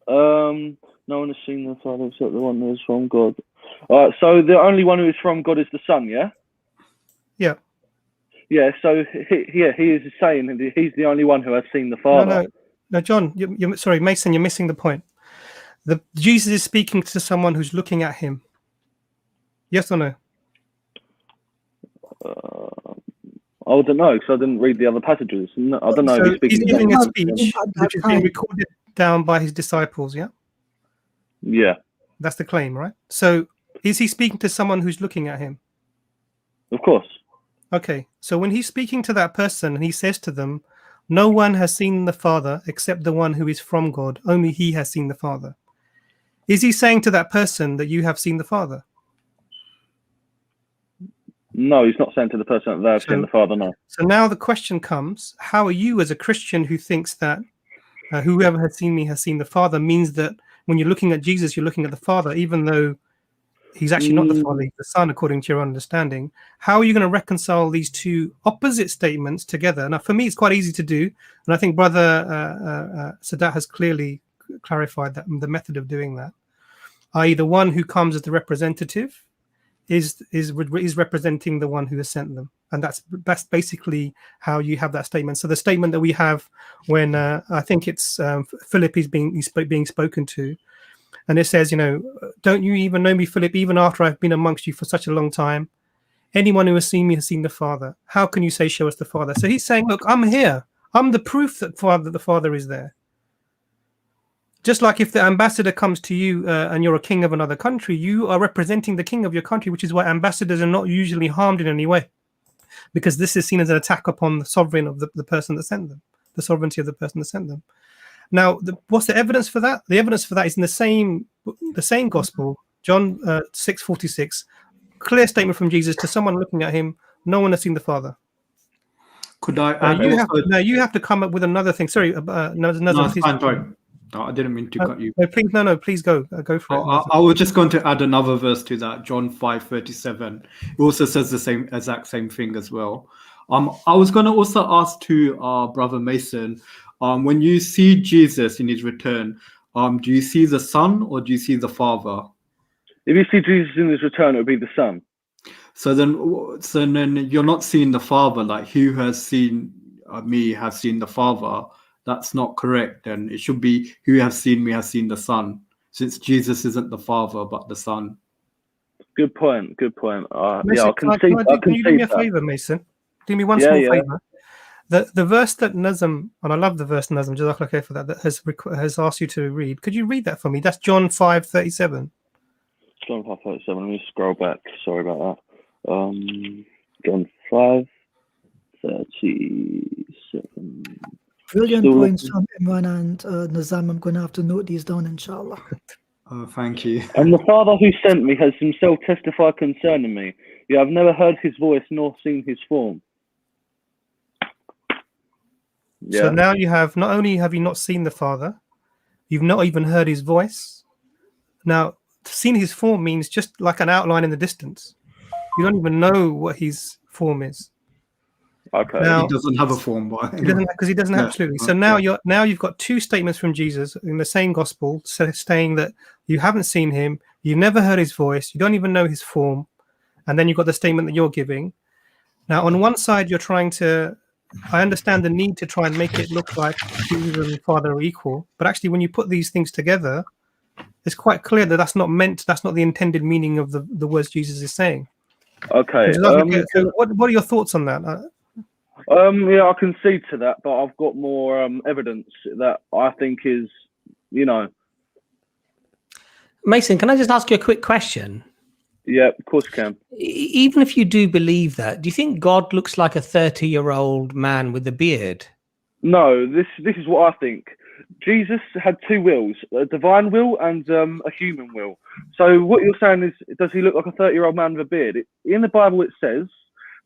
No one has seen the Father except the one who is from God. So the only one who is from God is the Son, yeah? Yeah. Yeah, so he is saying that he's the only one who has seen the Father. No, John, you're sorry, Mason, you're missing the point. Jesus is speaking to someone who's looking at him. Yes or no? I don't know, because I didn't read the other passages. No, I don't know So if he's speaking. He's giving a speech which is being recorded down by his disciples, yeah? Yeah. That's the claim, right? So is he speaking to someone who's looking at him? Of course. Okay, so when he's speaking to that person and he says to them, no one has seen the Father except the one who is from God. Only he has seen the Father. Is he saying to that person that you have seen the Father? No, he's not saying to the person that they have seen the Father, no. So now the question comes, how are you as a Christian who thinks that whoever has seen me has seen the Father means that when you're looking at Jesus, you're looking at the Father, even though he's actually not the Father, he's the Son, according to your understanding. How are you going to reconcile these two opposite statements together? Now, for me, it's quite easy to do. And I think Brother Sadat has clearly clarified that the method of doing that, i.e. the one who comes as the representative is representing the one who has sent them. And that's basically how you have that statement. So the statement that we have when I think it's Philip is being spoken to, and it says, don't you even know me, Philip, even after I've been amongst you for such a long time? Anyone who has seen me has seen the Father. How can you say, show us the Father? So he's saying, look, I'm here. I'm the proof that the Father is there. Just like if the ambassador comes to you and you're a king of another country, you are representing the king of your country, which is why ambassadors are not usually harmed in any way, because this is seen as an attack upon the sovereign of the person that sent them, the sovereignty of the person that sent them. Now, what's the evidence for that? The evidence for that is in the same gospel, John 6:46, clear statement from Jesus to someone looking at him, no one has seen the Father. Could I add you have to come up with another thing. Sorry, Nazam, no, I didn't mean to cut you. No, please go for it. I was just going to add another verse to that, John 5:37. It also says the exact same thing as well. I was going to also ask to Brother Mason, when you see Jesus in his return, do you see the Son or do you see the Father? If you see Jesus in his return, it would be the Son. So then you're not seeing the Father, like who has seen me has seen the Father. That's not correct. Then it should be who has seen me has seen the Son, since Jesus isn't the Father but the Son. Good point. Mason, Yeah, can you do me a favor, Mason? Do me one small favor. The verse that Nazam, and I love the verse Nazam, Jazakallah khair for that has asked you to read. Could you read that for me? That's John 5:37. John 5:37. Let me scroll back. Sorry about that. John 5:37. Brilliant points from Imran and Nazam. I'm going to have to note these down, inshallah. Thank you. And the Father who sent me has himself testified concerning me. You have never heard his voice nor seen his form. Yeah. So now you have, not only have you not seen the Father, you've not even heard his voice. Now, seen his form means just like an outline in the distance. You don't even know what his form is. Okay. Now, he doesn't have a form, because he doesn't absolutely. So now you've got two statements from Jesus in the same gospel saying that you haven't seen him, you've never heard his voice, you don't even know his form, and then you've got the statement that you're giving. Now, on one side, you're trying to. I understand the need to try and make it look like Jesus and the Father are equal, but actually, when you put these things together, it's quite clear that that's not the intended meaning of the words Jesus is saying. Okay. So what are your thoughts on that? Yeah, I concede to that, but I've got more evidence that I think is, Mason, can I just ask you a quick question? Yeah, of course you can. Even if you do believe that, do you think God looks like a 30-year-old man with a beard? No, this is what I think. Jesus had two wills, a divine will and a human will. So what you're saying is, does he look like a 30-year-old man with a beard? In the Bible it says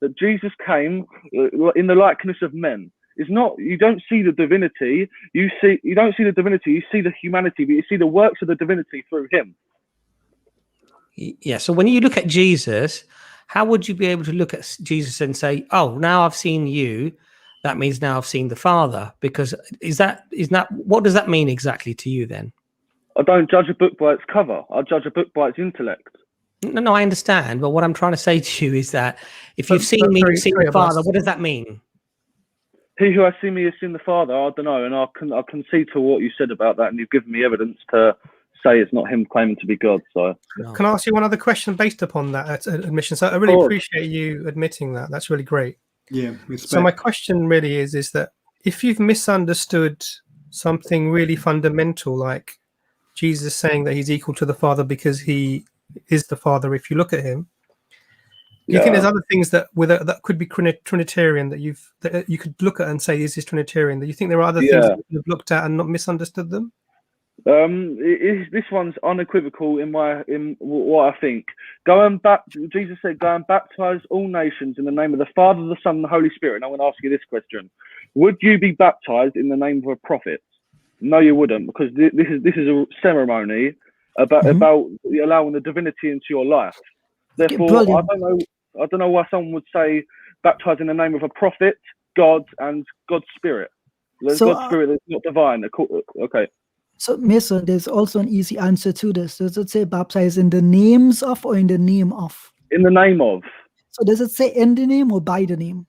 that Jesus came in the likeness of men. It's not, you don't see the divinity, you don't see the divinity, you see the humanity, but you see the works of the divinity through him. Yeah, so when you look at Jesus, how would you be able to look at Jesus and say, oh, now I've seen you, that means now I've seen the Father? Because is that what does that mean exactly to you then? I don't judge a book by its cover. I judge a book by its intellect. No, I understand. But what I'm trying to say to you is that if you've seen me, you've seen the Father, what does that mean? He who has seen me has seen the Father. I don't know. And I concede to what you said about that. And you've given me evidence to say it's not him claiming to be God. So Can I ask you one other question based upon that admission? So I really appreciate you admitting that. That's really great. Yeah. Respect. So my question really is that if you've misunderstood something really fundamental, like Jesus saying that he's equal to the Father because he is the Father, if you look at him, do you think there's other things that could be Trinitarian that you could look at and say is this Trinitarian? Do you think there are other things that you've looked at and not misunderstood them? This one's unequivocal in what I think. Going back, Jesus said, "Go and baptize all nations in the name of the Father, the Son, and the Holy Spirit." And I want to ask you this question: would you be baptized in the name of a prophet? No, you wouldn't, because this is a ceremony about allowing the divinity into your life. Therefore, I don't know why someone would say baptize in the name of a prophet, God, and God's Spirit. There's God's Spirit that's not divine. Okay. So, Mason, there's also an easy answer to this. Does it say baptize in the names of or in the name of? In the name of. So does it say in the name or by the name?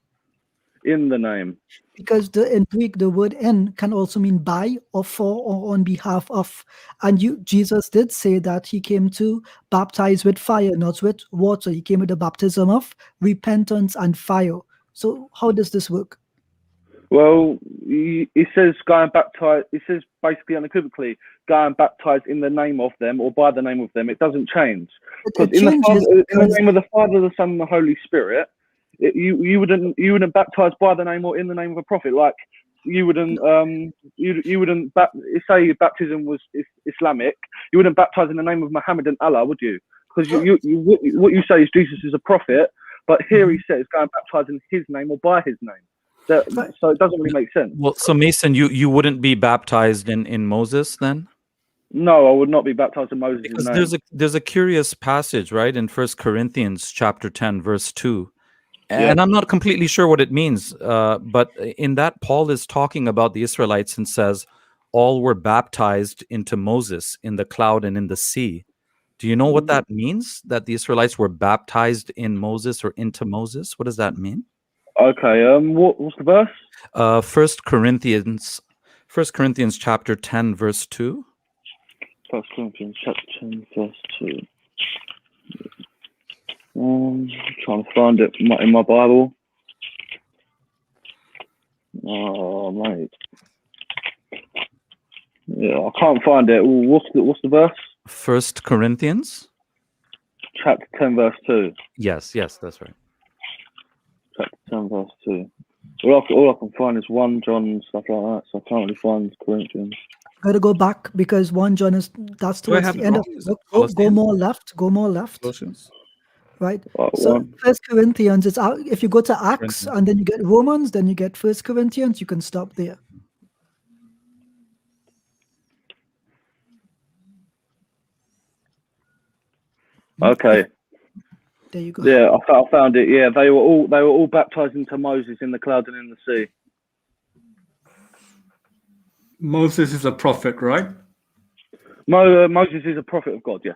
In the name. Because in Greek, the word in can also mean by or for or on behalf of. And Jesus did say that he came to baptize with fire, not with water. He came with the baptism of repentance and fire. So how does this work? Well, it says go and baptize. It says basically unequivocally, go and baptize in the name of them or by the name of them. It doesn't change. Because in the name of the Father, the Son, and the Holy Spirit, you wouldn't baptize by the name or in the name of a prophet. Like you wouldn't say baptism was Islamic. You wouldn't baptize in the name of Muhammad and Allah, would you? Because what you say is Jesus is a prophet, but here he says go and baptize in his name or by his name. So it doesn't really make sense. Well, so Mason, you wouldn't be baptized in Moses then? No, I would not be baptized in Moses' Because name. there's a curious passage, right, in 1 Corinthians chapter 10, verse 2. And I'm not completely sure what it means, but in that Paul is talking about the Israelites and says, all were baptized into Moses in the cloud and in the sea. Do you know what that means? That the Israelites were baptized in Moses or into Moses? What does that mean? Okay, what's the verse? 1 Corinthians chapter 10, verse 2. 1 Corinthians chapter 10, verse 2. Trying to find it in my Bible. Oh, mate. Yeah, I can't find it. What's the verse? 1 Corinthians? Chapter 10, verse 2. Yes, that's right. Chapter 10, verse 2. All I can find is 1 John and stuff like that, so I can't really find Corinthians. Gotta go back because 1 John that's towards the end of the book. Go more left. Colossians. Right. So 1 Corinthians is out. If you go to Acts and then you get Romans, then you get 1 Corinthians, you can stop there. Okay. There you go. Yeah, I found it. Yeah, they were all baptized into Moses in the cloud and in the sea. Moses is a prophet, right? Moses is a prophet of God, yes.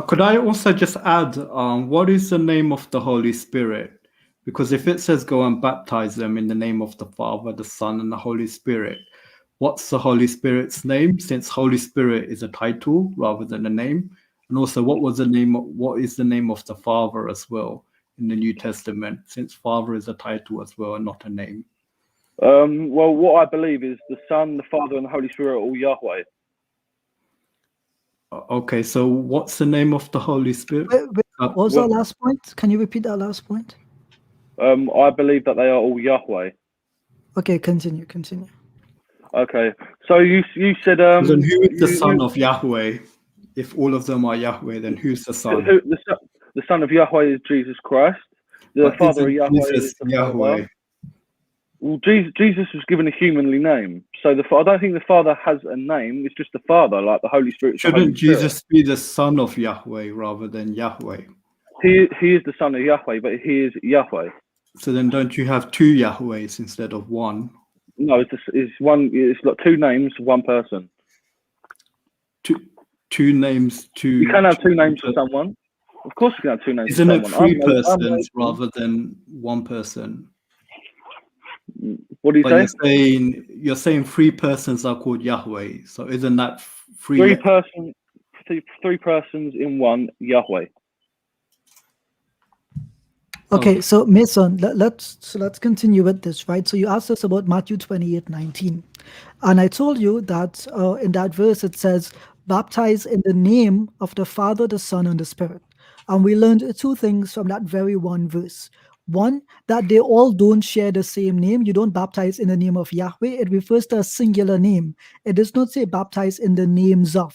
Could I also just add, what is the name of the Holy Spirit? Because if it says go and baptize them in the name of the Father, the Son, and the Holy Spirit, what's the Holy Spirit's name, since Holy Spirit is a title rather than a name? And also, what is the name of the Father as well in the New Testament, since Father is a title as well and not a name? Well, what I believe is the Son, the Father, and the Holy Spirit are all Yahweh. Okay, so what's the name of the Holy Spirit? What was that last point? Can you repeat that last point? I believe that they are all Yahweh. Okay, continue. Okay, so you said then who is the son of Yahweh? If all of them are Yahweh, then who's the son? The son of Yahweh is Jesus Christ. The Father of Yahweh is the Father. Well, Jesus was given a humanly name, so I don't think the Father has a name. It's just the Father, like the Holy Spirit. Shouldn't Jesus be the son of Yahweh rather than Yahweh? He is the son of Yahweh, but he is Yahweh. So then, don't you have two Yahwehs instead of one? No, it's one. It's like two names, one person. Two names. You can have two names for someone. Of course, you can have two names. Isn't it three persons rather than one person? What do you say? You're saying three persons are called Yahweh. So isn't that three persons in one Yahweh? Okay, so Mason, let's continue with this, right? So you asked us about Matthew 28:19, and I told you that in that verse it says, "Baptize in the name of the Father, the Son, and the Spirit." And we learned two things from that very one verse. One, that they all don't share the same name. You don't baptize in the name of Yahweh. It refers to a singular name. It does not say baptize in the names of.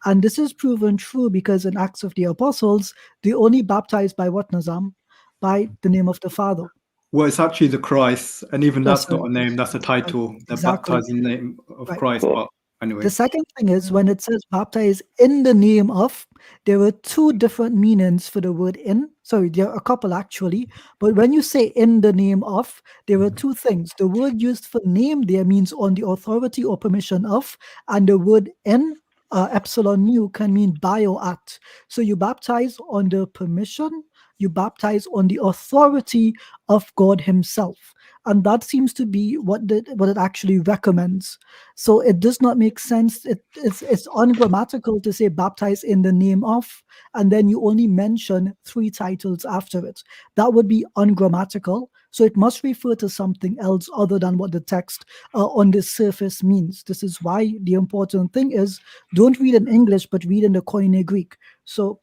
And this is proven true because in Acts of the Apostles, they only baptized by what, Nazam? By the name of the Father. Well, it's actually the Christ, and even that's not a name, that's a title. They're baptized in the name of Christ. But anyway. The second thing is when it says baptize in the name of, there are two different meanings for the word in. Sorry, there are a couple actually. But when you say in the name of, there are two things. The word used for name there means on the authority or permission of, and the word in, epsilon mu, can mean by or at. So you baptize on the permission, you baptize on the authority of God himself. And that seems to be what it actually recommends. So it does not make sense. It's ungrammatical to say baptize in the name of, and then you only mention three titles after it. That would be ungrammatical. So it must refer to something else other than what the text on the surface means. This is why the important thing is don't read in English, but read in the Koine Greek. So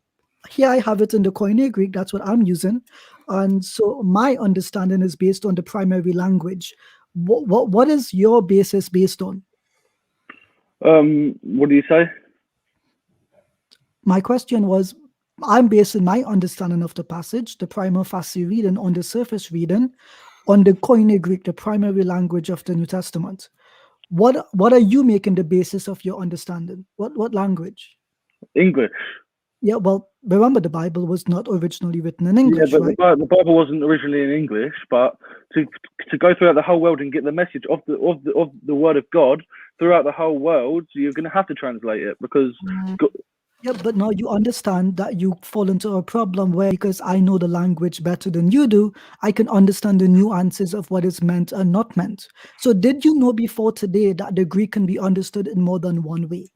here I have it in the Koine Greek. That's what I'm using. And so my understanding is based on the primary language. What is your basis based on? What do you say? My question was, I'm basing my understanding of the passage, the prima facie reading, on the surface reading, on the Koine Greek, the primary language of the New Testament. What are you making the basis of your understanding? What language? English. Yeah, well, remember the Bible was not originally written in English, but right? The Bible wasn't originally in English, but to go throughout the whole world and get the message of the Word of God throughout the whole world, you're going to have to translate it because. Yeah, but now you understand that you fall into a problem where, because I know the language better than you do, I can understand the nuances of what is meant and not meant. So did you know before today that the Greek can be understood in more than one way?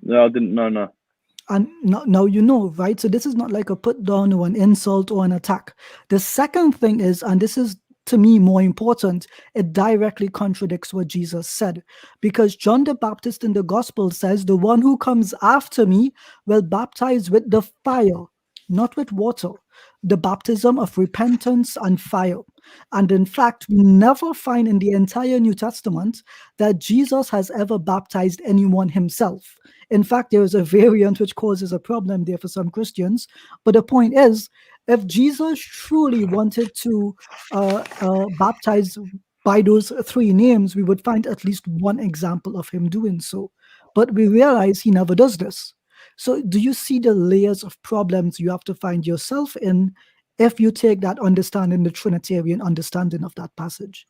No, I didn't know, no. And now you know, right? So this is not like a put down or an insult or an attack. The second thing is, and this is to me more important, it directly contradicts what Jesus said. Because John the Baptist in the gospel says, the one who comes after me will baptize with the fire, not with water, the baptism of repentance and fire. And in fact, we never find in the entire New Testament that Jesus has ever baptized anyone himself. In fact, there is a variant which causes a problem there for some Christians. But the point is, if Jesus truly wanted to baptize by those three names, we would find at least one example of him doing so. But we realize he never does this. So do you see the layers of problems you have to find yourself in if you take that understanding, the Trinitarian understanding of that passage?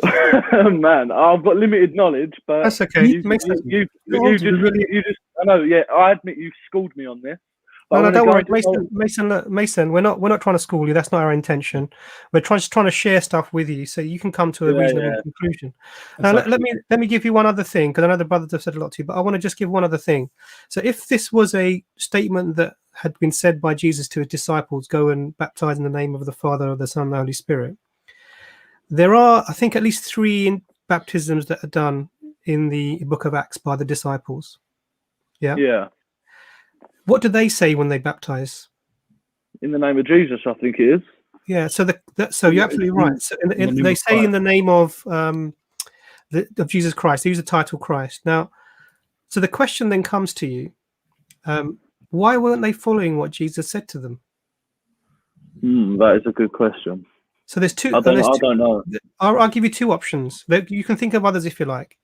Man, I've got limited knowledge, but that's okay. You just, I know, yeah, I admit you schooled me on this. No, don't worry, Mason. We're not trying to school you. That's not our intention. We're just trying to share stuff with you, so you can come to a reasonable conclusion. Now, Exactly. let me give you one other thing, because I know the brothers have said a lot to you, but I want to just give one other thing. So, if this was a statement that had been said by Jesus to his disciples, go and baptize in the name of the Father, of the Son, and the Holy Spirit, there are, I think, at least 3 baptisms that are done in the book of Acts by the disciples. Yeah. What do they say when they baptize? In the name of Jesus, I think it is. Yeah. So so you're absolutely right. So they say in the name of Jesus Christ. They use the title Christ. Now, so the question then comes to you: why weren't they following what Jesus said to them? That is a good question. So there's 2. I don't know. I'll give you 2 options. You can think of others if you like.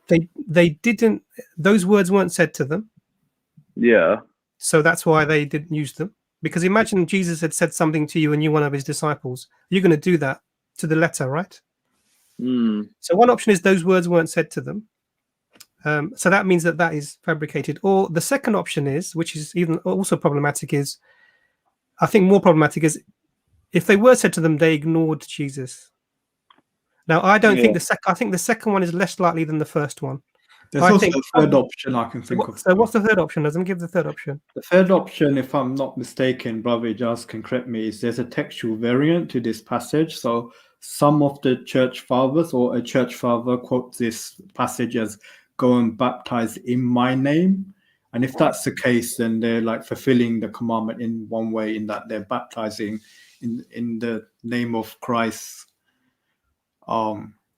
They didn't. Those words weren't said to them. Yeah. So that's why they didn't use them. Because imagine Jesus had said something to you and you're one of his disciples. You're going to do that to the letter, right? So one option is those words weren't said to them. So that means that is fabricated. Or the second option is, which is even also problematic, is I think more problematic is if they were said to them, they ignored Jesus. Now I don't think I think the second one is less likely than the first one. There's also a third option I can think of. So what's the third option? Doesn't give the third option. The third option, if I'm not mistaken, Brother Ijaz can correct me, is there's a textual variant to this passage. So some of the church fathers or a church father quotes this passage as go and baptize in my name. And if that's the case, then they're like fulfilling the commandment in one way, in that they're baptizing in the name of Christ.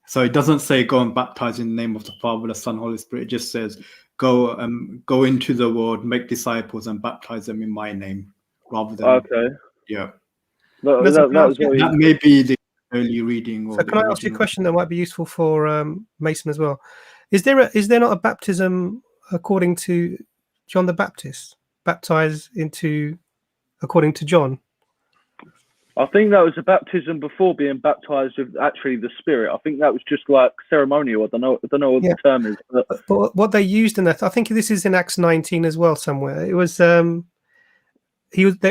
So it doesn't say go and baptize in the name of the Father, the Son, Holy Spirit. It just says go into the world, make disciples, and baptize them in my name, rather than yeah. That may be the early reading. So can I ask you a question that might be useful for Mason as well? Is there not a baptism according to John the Baptist, baptized according to John? I think that was a baptism before being baptized with actually the Spirit. I think that was just like ceremonial. I don't know what the term is. But what they used in that, I think this is in Acts 19 as well somewhere. It was they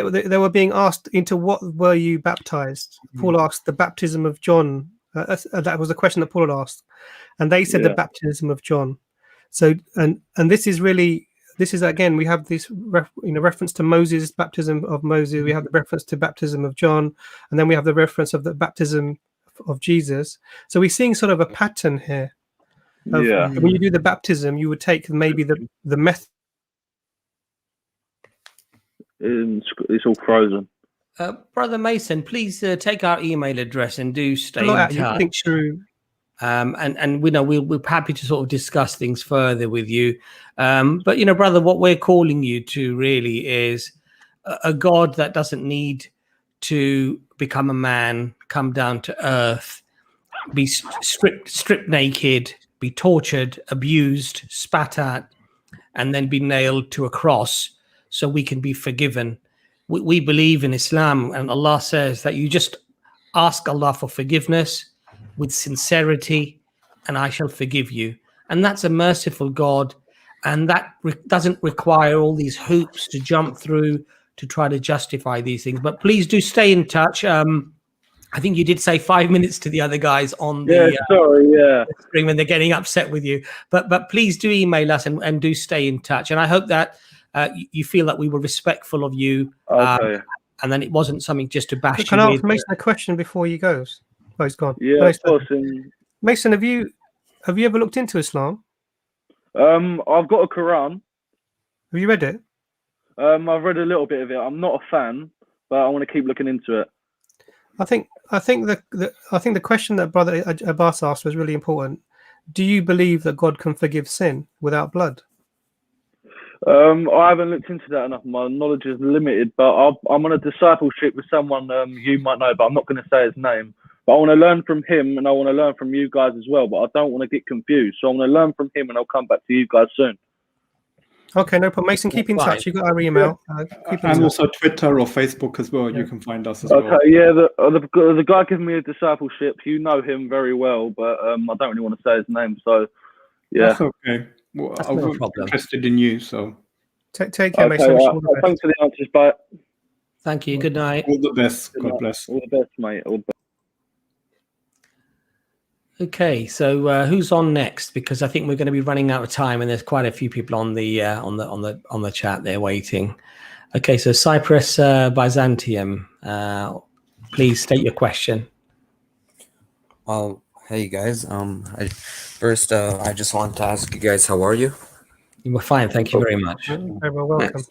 were being asked, into what were you baptized? Paul asked the baptism of John. That was the question that Paul had asked, and they said the baptism of John. So and this is really. This is, again, we have this reference to Moses, baptism of Moses. We have the reference to baptism of John, and then we have the reference of the baptism of Jesus. So we're seeing sort of a pattern here. When you do the baptism, you would take maybe the method. It's all frozen. Brother Mason, please take our email address and do stay in touch. And we know we're happy to sort of discuss things further with you. But brother, what we're calling you to really is a God that doesn't need to become a man, come down to earth, be stripped naked, be tortured, abused, spat at, and then be nailed to a cross so we can be forgiven. We believe in Islam, and Allah says that you just ask Allah for forgiveness with sincerity, and I shall forgive you. And that's a merciful God, and that doesn't require all these hoops to jump through to try to justify these things. But please do stay in touch. I think you did say 5 minutes to the other guys on the stream when they're getting upset with you. But please do email us and do stay in touch. And I hope that you feel that we were respectful of you. And then it wasn't something just to bash you. Can I ask Mason a question before he goes? Oh, he's gone. Yeah, of course. Mason, have you ever looked into Islam? I've got a Quran. Have you read it? I've read a little bit of it. I'm not a fan, but I want to keep looking into it. I think the question that Brother Abbas asked was really important. Do you believe that God can forgive sin without blood? I haven't looked into that enough. My knowledge is limited, but I'm on a discipleship with someone you might know, but I'm not going to say his name. But I want to learn from him, and I want to learn from you guys as well, but I don't want to get confused. So I'm going to learn from him, and I'll come back to you guys soon. Okay, no problem. Mason, keep in touch. You got our email. And also Twitter or Facebook as well. You can find us as well. Okay, yeah. The guy giving me a discipleship, you know him very well, but I don't really want to say his name. So, yeah. That's okay. Well, I was interested in you, so. Take care, mate. Okay, So thanks for the answers, bye. Thank you. Good night. All the best. Good God night. bless. All the best, mate. All the best. Okay, so who's on next? Because I think we're going to be running out of time, and there's quite a few people on the chat there waiting. Okay, so Cyprus Byzantium, please state your question. Well, hey guys. I just want to ask you guys, how are you? We're fine, thank you very much. very well, welcome.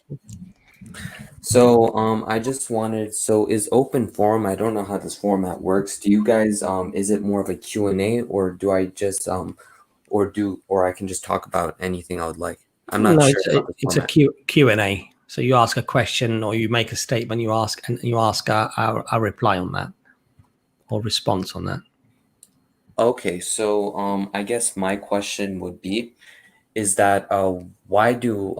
So I just wanted, so is open forum, I don't know how this format works. Do you guys is it more of a Q&A, or do I just or I can just talk about anything I would like? I'm not sure. It's a Q&A. So you ask a question or you make a statement, you ask our reply on that or response on that. Okay, so I guess my question would be is that why do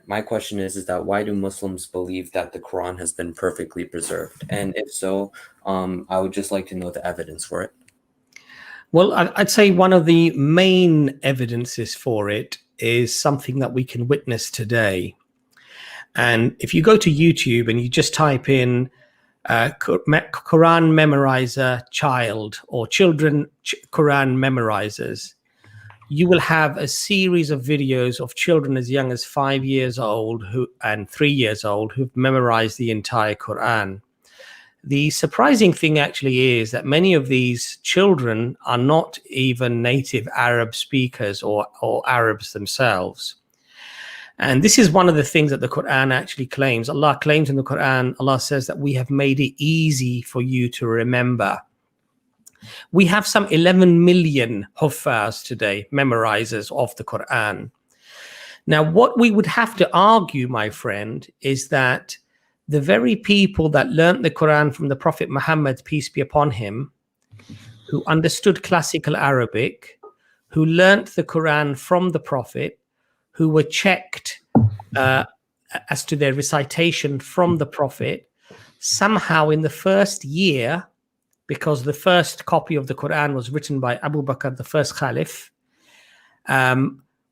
my question is that why do Muslims believe that the Quran has been perfectly preserved? And if so, I would just like to know the evidence for it. Well, I'd say one of the main evidences for it is something that we can witness today. And if you go to YouTube and you just type in Quran memorizer child or children Quran memorizers, you will have a series of videos of children as young as 5 years old and 3 years old who've memorized the entire Quran. The surprising thing actually is that many of these children are not even native Arab speakers or Arabs themselves. And this is one of the things that the Quran actually claims. Allah claims in the Quran, Allah says that we have made it easy for you to remember. We have some 11 million huffaz today, memorizers of the Quran. Now, what we would have to argue, my friend, is that the very people that learnt the Quran from the Prophet Muhammad, peace be upon him, who understood classical Arabic, who learnt the Quran from the Prophet, who were checked as to their recitation from the Prophet, somehow in the first year, because the first copy of the Quran was written by Abu Bakr, the first Caliph,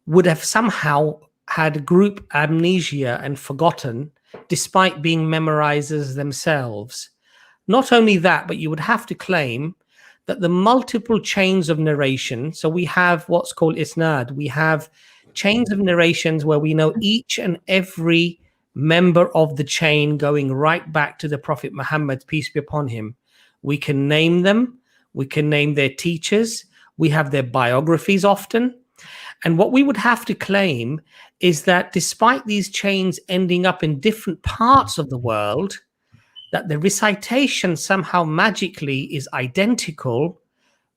would have somehow had group amnesia and forgotten, despite being memorizers themselves. Not only that, but you would have to claim that the multiple chains of narration, so we have what's called isnad, we have chains of narrations where we know each and every member of the chain going right back to the Prophet Muhammad, peace be upon him. We can name them, we can name their teachers, we have their biographies often. And what we would have to claim is that despite these chains ending up in different parts of the world, that the recitation somehow magically is identical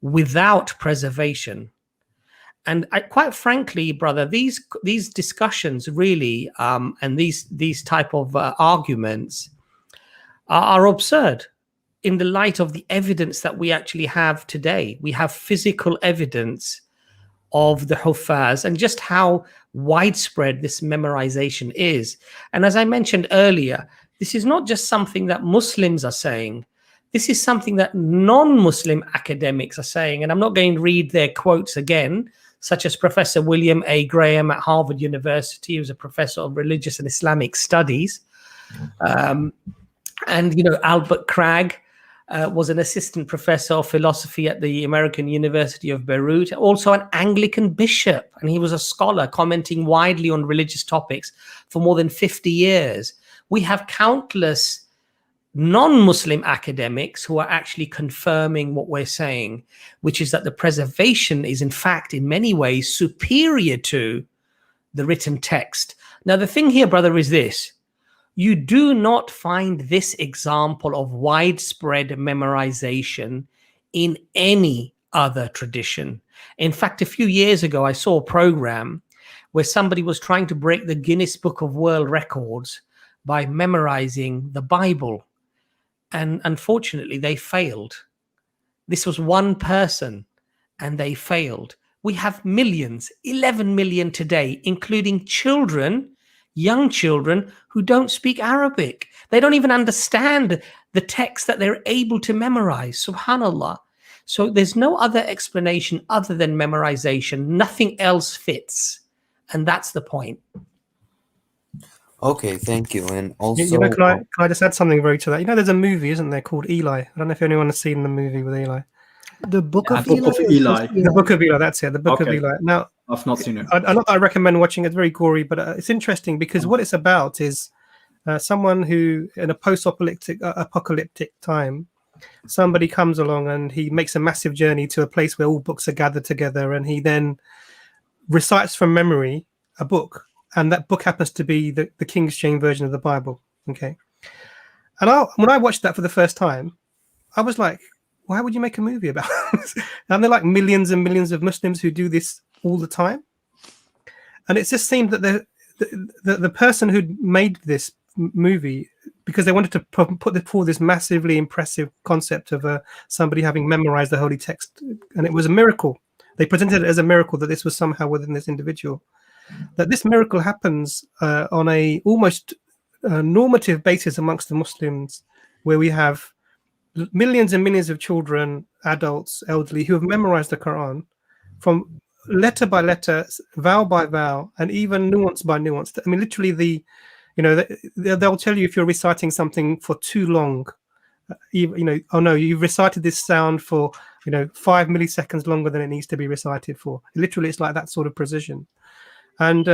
without preservation. And quite frankly, brother, these discussions really and these type of arguments are absurd in the light of the evidence that we actually have today. We have physical evidence of the huffaz and just how widespread this memorization is. And as I mentioned earlier, this is not just something that Muslims are saying. This is something that non-Muslim academics are saying. And I'm not going to read their quotes again, such as Professor William A. Graham at Harvard University, who's a professor of religious and Islamic studies. And, you know, Albert Cragg was an assistant professor of philosophy at the American University of Beirut, also an Anglican bishop, and he was a scholar commenting widely on religious topics for more than 50 years. We have countless non-Muslim academics who are actually confirming what we're saying, which is that the preservation is in fact in many ways superior to the written text. Now the thing here, brother, is this: you do not find this example of widespread memorization in any other tradition. In fact, a few years ago, I saw a program where somebody was trying to break the Guinness Book of World Records by memorizing the Bible. And unfortunately, they failed. This was one person, and they failed. We have millions, 11 million today, including children, young children who don't speak Arabic. They don't even understand the text that they're able to memorize. Subhanallah. So there's no other explanation other than memorization. Nothing else fits. And that's the point. Okay, thank you. And also, can I just add something very to that? There's a movie, isn't there, called Eli? I don't know if anyone has seen the movie with Eli. The Book of Book Eli. of Eli. The Book of Eli. That's it. The Book of Eli. Now, I've not seen it. I recommend watching it. It's very gory, but it's interesting because what it's about is someone who, in a post-apocalyptic time, somebody comes along and he makes a massive journey to a place where all books are gathered together, and he then recites from memory a book, and that book happens to be the King James version of the Bible. Okay, and when I watched that for the first time, I was like, why would you make a movie about this? And there are like millions and millions of Muslims who do this all the time, and it just seemed that the person who made this movie, because they wanted to put forward this massively impressive concept of somebody having memorized the holy text, and it was a miracle. They presented it as a miracle that this was somehow within this individual. That this miracle happens on a almost normative basis amongst the Muslims, where we have millions and millions of children, adults, elderly, who have memorized the Quran from letter by letter, vowel by vowel, and even nuance by nuance. I mean, literally, they'll tell you if you're reciting something for too long. Oh no, you've recited this sound for 5 milliseconds longer than it needs to be recited for. Literally, it's like that sort of precision. And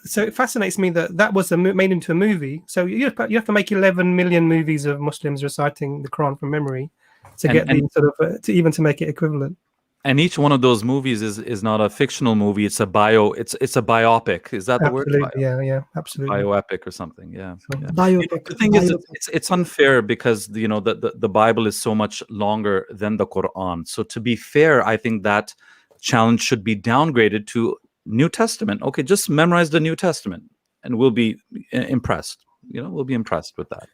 so it fascinates me that was made into a movie. So you have to make 11 million movies of Muslims reciting the Quran from memory to get to make it equivalent. And each one of those movies is not a fictional movie; it's a biopic. Is that the word? Yeah, absolutely. Bioepic or something. Yeah. Biopic. The thing is, it's unfair because the Bible is so much longer than the Quran. So to be fair, I think that challenge should be downgraded to New Testament. Okay, just memorize the New Testament, and we'll be impressed. We'll be impressed with that.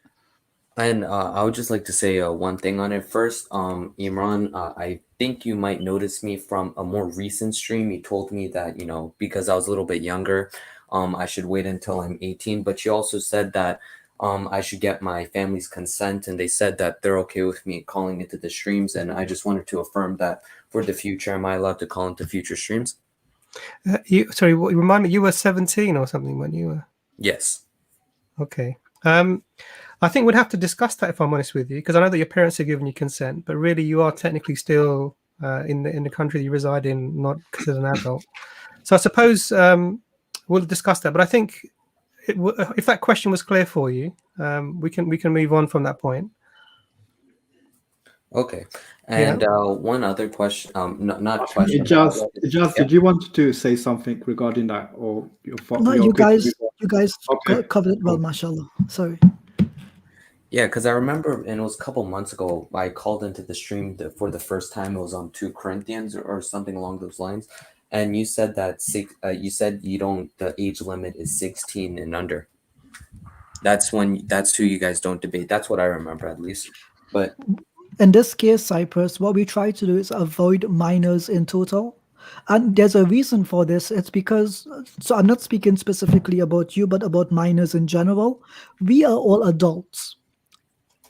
And I would just like to say one thing on it first. Imran, I think you might notice me from a more recent stream. You told me that, because I was a little bit younger, I should wait until I'm 18. But you also said that I should get my family's consent. And they said that they're okay with me calling into the streams. And I just wanted to affirm that for the future. Am I allowed to call into future streams? Remind me, you were 17 or something when you were? Yes. Okay. I think we'd have to discuss that, if I'm honest with you, because I know that your parents have given you consent, but really you are technically still in the country that you reside in, not considered an adult. So I suppose we'll discuss that. But I think if that question was clear for you, we can move on from that point. Okay. And one other question, not question. Ijaz, did you want to say something regarding that, or you guys covered it well, mashallah. Sorry. Yeah, because I remember, and it was a couple months ago, I called into the stream for the first time. It was on 2 Corinthians or something along those lines, and you said that the age limit is 16 and under. That's who you guys don't debate. That's what I remember, at least. But in this case, Cyprus, what we try to do is avoid minors in total. And there's a reason for this. It's because, so I'm not speaking specifically about you, but about minors in general. We are all adults.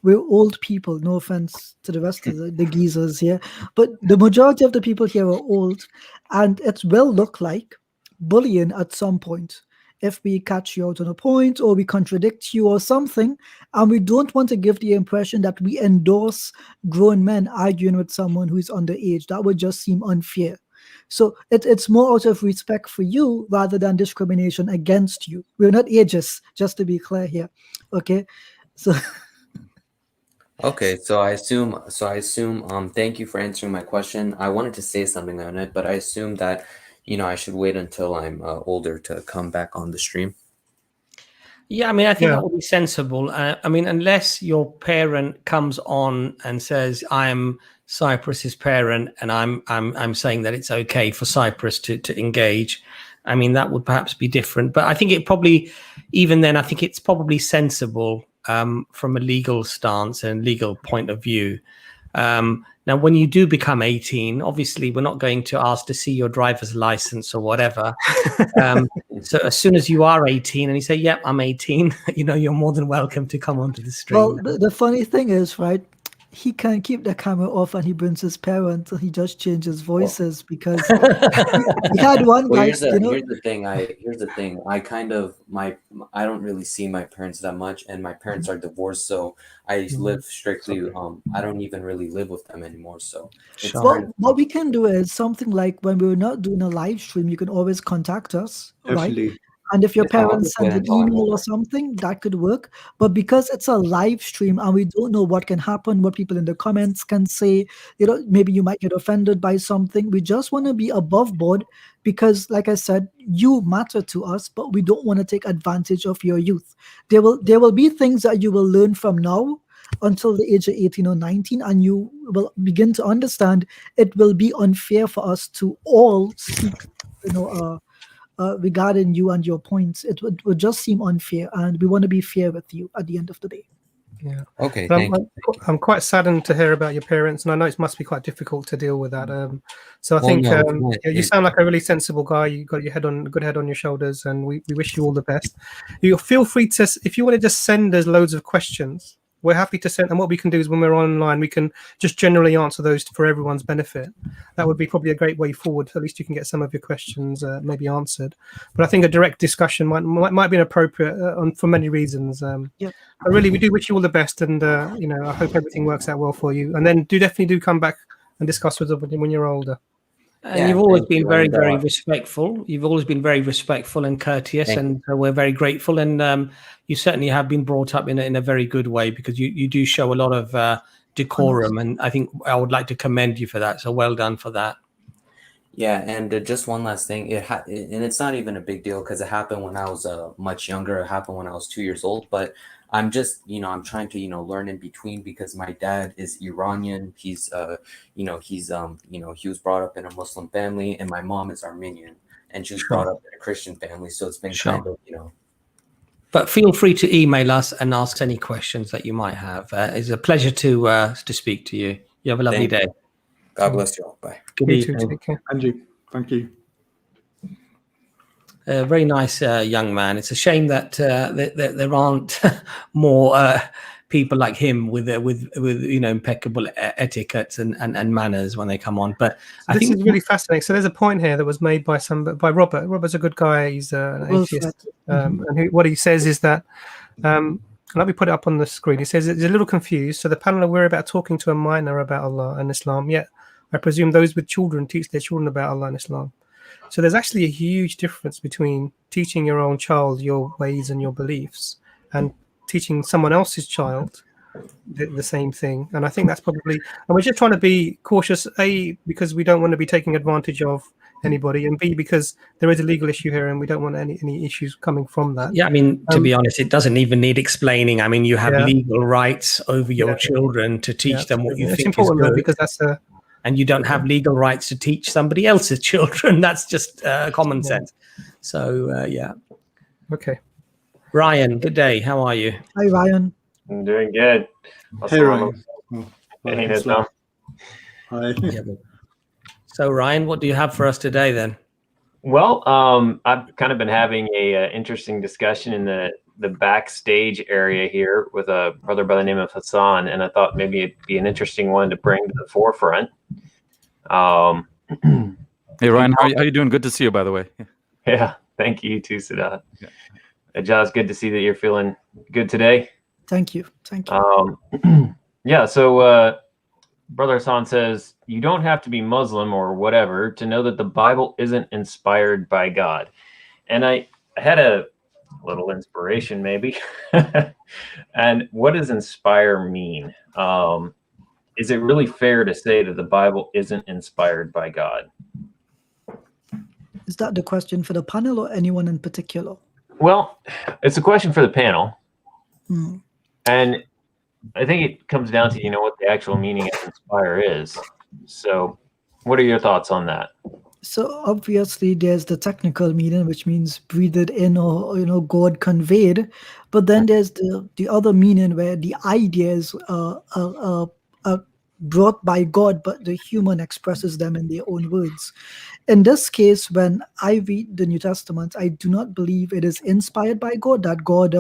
We're old people. No offense to the rest of the geezers here. But the majority of the people here are old. And it will look like bullying at some point. If we catch you out on a point or we contradict you or something, and we don't want to give the impression that we endorse grown men arguing with someone who is underage. That would just seem unfair. So it's more out of respect for you rather than discrimination against you. We're not ageist, just to be clear here. Okay, so. Okay, so I assume. Thank you for answering my question. I wanted to say something on it, but I assume that I should wait until I'm older to come back on the stream. Yeah, I mean, I think that would be sensible. I mean, unless your parent comes on and says, "I'm Cyprus's parent, and I'm saying that it's okay for Cyprus to engage." I mean, that would perhaps be different. But I think even then, I think it's probably sensible from a legal stance and legal point of view. Now, when you do become 18, obviously, we're not going to ask to see your driver's license or whatever. So as soon as you are 18 and you say, "Yep, I'm 18," you're more than welcome to come onto the stream. Well, the funny thing is, right, he can keep the camera off and he brings his parents and he just changes voices because we had one guy, here's the thing. I kind of I don't really see my parents that much, and my parents are divorced, so I live strictly. I don't even really live with them anymore. So what we can do is something like when we're not doing a live stream, you can always contact us, Absolutely. right? And if your parents send an email or something, that could work. But because it's a live stream and we don't know what can happen, what people in the comments can say, maybe you might get offended by something. We just want to be above board because, like I said, you matter to us, but we don't want to take advantage of your youth. There will be things that you will learn from now until the age of 18 or 19, and you will begin to understand it will be unfair for us to all speak, regarding you and your points. It would just seem unfair, and we want to be fair with you at the end of the day. Yeah. Okay. I'm quite saddened to hear about your parents, and I know it must be quite difficult to deal with that. So I think you sound like a really sensible guy. You got your good head on your shoulders, and we wish you all the best. You feel free to, if you want to just send us loads of questions, we're happy to send. And what we can do is when we're online, we can just generally answer those for everyone's benefit. That would be probably a great way forward. At least you can get some of your questions maybe answered. But I think a direct discussion might be inappropriate for many reasons. But really, we do wish you all the best, and I hope everything works out well for you. And then definitely come back and discuss with them when you're older. And you've always been very, very respectful. You've always been very respectful and courteous, and we're very grateful. And you certainly have been brought up in a very good way, because you do show a lot of decorum, and I think I would like to commend you for that. So well done for that. Yeah, and just one last thing. And it's not even a big deal because it happened when I was much younger. It happened when I was 2 years old. But I'm just, I'm trying to, learn in between, because my dad is Iranian. He's, he was brought up in a Muslim family, and my mom is Armenian, and she was brought up in a Christian family. So it's been kind of, But feel free to email us and ask any questions that you might have. It's a pleasure to speak to you. You have a lovely day. God bless you all. Bye. Good evening. Take care. Andrew, thank you. A very nice young man. It's a shame that there aren't more people like him with impeccable etiquette and manners when they come on. But I think this is really fascinating. So there's a point here that was made by Robert. Robert's a good guy. He's an atheist, and what he says is that. Let me put it up on the screen. He says it's a little confused. So the panel are worried about talking to a minor about Allah and Islam. Yet I presume those with children teach their children about Allah and Islam. So there's actually a huge difference between teaching your own child your ways and your beliefs and teaching someone else's child the same thing. And I think that's probably, and we're just trying to be cautious, A, because we don't want to be taking advantage of anybody, and B, because there is a legal issue here and we don't want any issues coming from that. Yeah, I mean, to be honest, it doesn't even need explaining. I mean, you have legal rights over your children to teach them what you think is good. Though, because that's and you don't have legal rights to teach somebody else's children. That's just common sense. So, Okay. Ryan, good day. How are you? Hi, Ryan. I'm doing good. Hey, Ryan. Hey, Nazam. Hi. So, Ryan, what do you have for us today then? Well, I've kind of been having a interesting discussion in the backstage area here with a brother by the name of Hassan, and I thought maybe it'd be an interesting one to bring to the forefront. Hey, Ryan, how are you doing? Good to see you, by the way. Yeah, thank you too, Sadat. Jaz, good to see that you're feeling good today. Thank you. Thank you. So Brother Hassan says, you don't have to be Muslim or whatever to know that the Bible isn't inspired by God. And I had a little inspiration maybe. And what does inspire mean? Is it really fair to say that the Bible isn't inspired by God? Is that the question for the panel or anyone in particular? Well, it's a question for the panel. Mm. And I think it comes down to, what the actual meaning of inspire is. So what are your thoughts on that? So obviously there's the technical meaning, which means breathed in or, God conveyed. But then there's the other meaning where the idea is brought by God, but the human expresses them in their own words. In this case, when I read the New Testament, I do not believe it is inspired by God, that God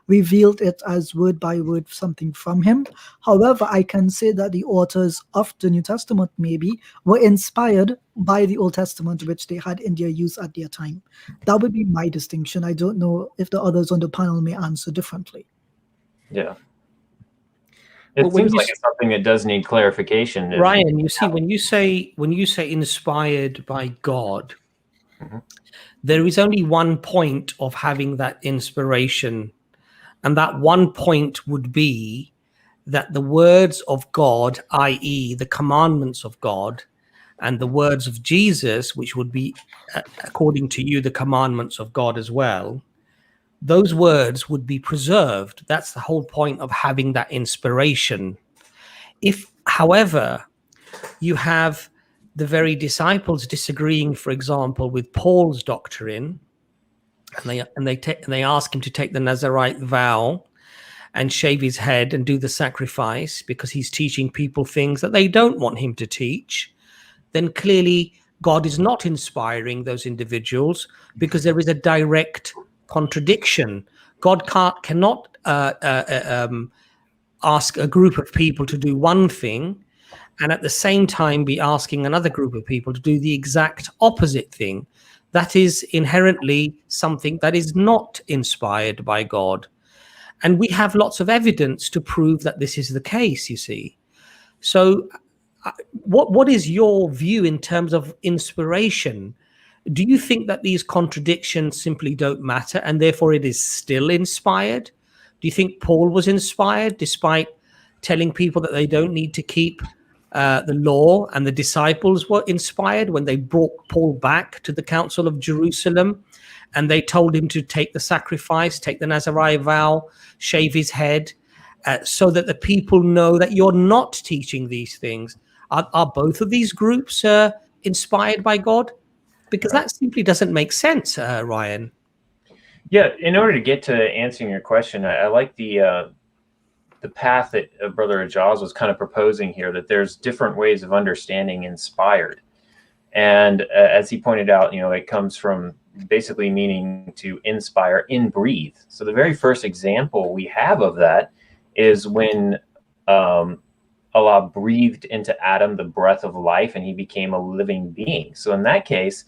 revealed it as word by word something from him. However, I can say that the authors of the New Testament maybe were inspired by the Old Testament, which they had in their use at their time. That would be my distinction. I don't know if the others on the panel may answer differently. Yeah. It seems like it's something that does need clarification. Ryan, you see, when you say inspired by God, there is only one point of having that inspiration, and that one point would be that the words of God, i.e., the commandments of God, and the words of Jesus, which would be, according to you, the commandments of God as well, those words would be preserved. That's the whole point of having that inspiration. If, however, you have the very disciples disagreeing, for example, with Paul's doctrine, and they ask him to take the Nazarite vow and shave his head and do the sacrifice because he's teaching people things that they don't want him to teach, then clearly God is not inspiring those individuals, because there is a direct contradiction. God cannot ask a group of people to do one thing and at the same time be asking another group of people to do the exact opposite thing. That is inherently something that is not inspired by God. And we have lots of evidence to prove that this is the case, you see. So what is your view in terms of inspiration? Do you think that these contradictions simply don't matter and therefore it is still inspired? Do you think Paul was inspired despite telling people that they don't need to keep the law, and the disciples were inspired when they brought Paul back to the Council of Jerusalem and they told him to take the sacrifice, take the Nazarite vow, shave his head, so that the people know that you're not teaching these things? Are both of these groups inspired by God? Because that simply doesn't make sense, Ryan. Yeah, in order to get to answering your question, I like the path that Brother Ajaz was kind of proposing here, that there's different ways of understanding inspired. And as he pointed out, it comes from basically meaning to inspire, breathe. So the very first example we have of that is when Allah breathed into Adam the breath of life and he became a living being. So in that case,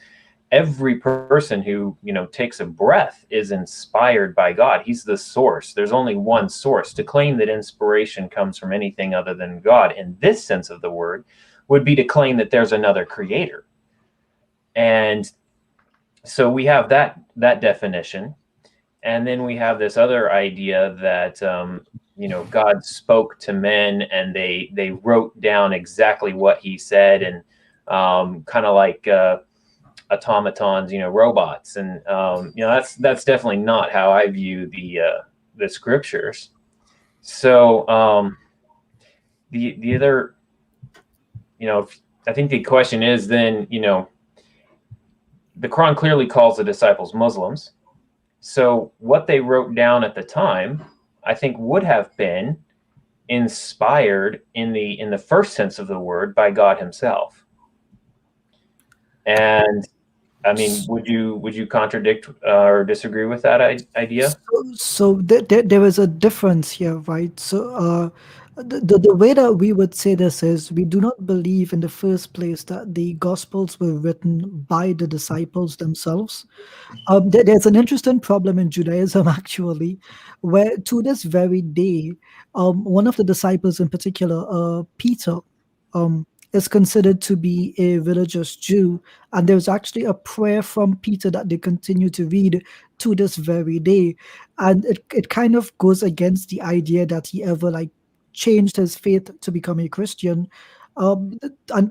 every person who takes a breath is inspired by God. He's the source. There's only one source. To claim that inspiration comes from anything other than God in this sense of the word would be to claim that there's another creator. And so we have that definition, and then we have this other idea that God spoke to men and they wrote down exactly what he said, and kind of like automatons, robots, and that's definitely not how I view the scriptures. So the other, I think the question is then, the Quran clearly calls the disciples Muslims. So what they wrote down at the time, I think, would have been inspired in the first sense of the word by God himself. And I mean, would you contradict or disagree with that idea? So there is a difference here, right? So the way that we would say this is, we do not believe in the first place that the Gospels were written by the disciples themselves. There's an interesting problem in Judaism, actually, where to this very day, one of the disciples in particular, Peter, is considered to be a religious Jew, and there's actually a prayer from Peter that they continue to read to this very day, and it kind of goes against the idea that he ever changed his faith to become a Christian. And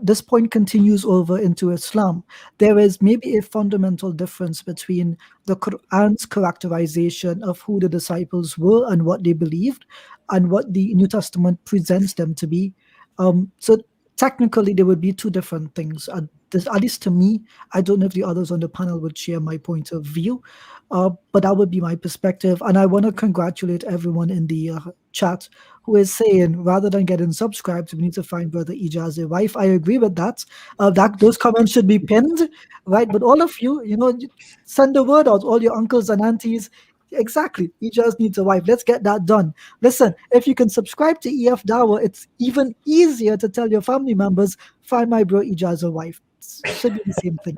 this point continues over into Islam. There is maybe a fundamental difference between the Quran's characterization of who the disciples were and what they believed, and what the New Testament presents them to be. So technically, there would be two different things. this, at least to me, I don't know if the others on the panel would share my point of view, but that would be my perspective. And I want to congratulate everyone in the chat who is saying, rather than getting subscribed, we need to find Brother Ijaz a wife. I agree with that. Those comments should be pinned, right? But all of you, send the word out, all your uncles and aunties. Exactly. Ijaz needs a wife. Let's get that done. Listen, if you can subscribe to EFDawah, it's even easier to tell your family members, find my bro Ijaz a wife. It should be the same thing.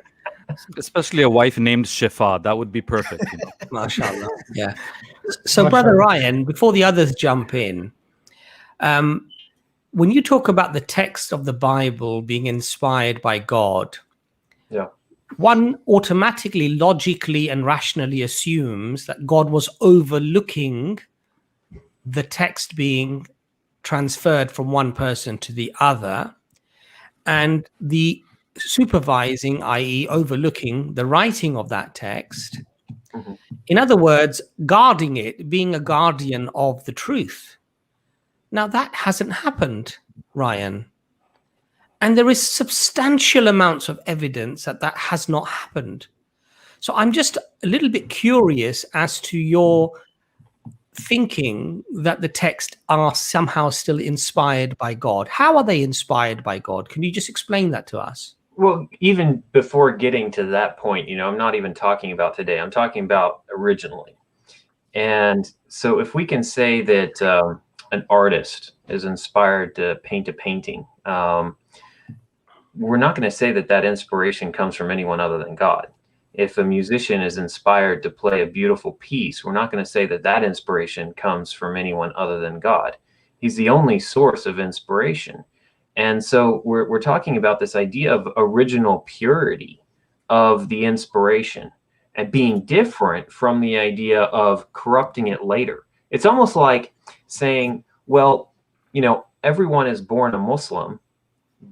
Especially a wife named Shifa. That would be perfect. MashaAllah. Yeah. So, Brother Ryan, before the others jump in, when you talk about the text of the Bible being inspired by God, one automatically, logically, and rationally assumes that God was overlooking the text being transferred from one person to the other, and the supervising, i.e., overlooking the writing of that text. In other words, guarding it, being a guardian of the truth. Now, that hasn't happened, Ryan. And there is substantial amounts of evidence that that has not happened. So I'm just a little bit curious as to your thinking that the texts are somehow still inspired by God. How are they inspired by God? Can you just explain that to us? Well, even before getting to that point, I'm not even talking about today. I'm talking about originally. And so if we can say that an artist is inspired to paint a painting, we're not going to say that that inspiration comes from anyone other than God. If a musician is inspired to play a beautiful piece, we're not going to say that that inspiration comes from anyone other than God. He's the only source of inspiration. And so we're talking about this idea of original purity of the inspiration and being different from the idea of corrupting it later. It's almost like saying, well, everyone is born a Muslim,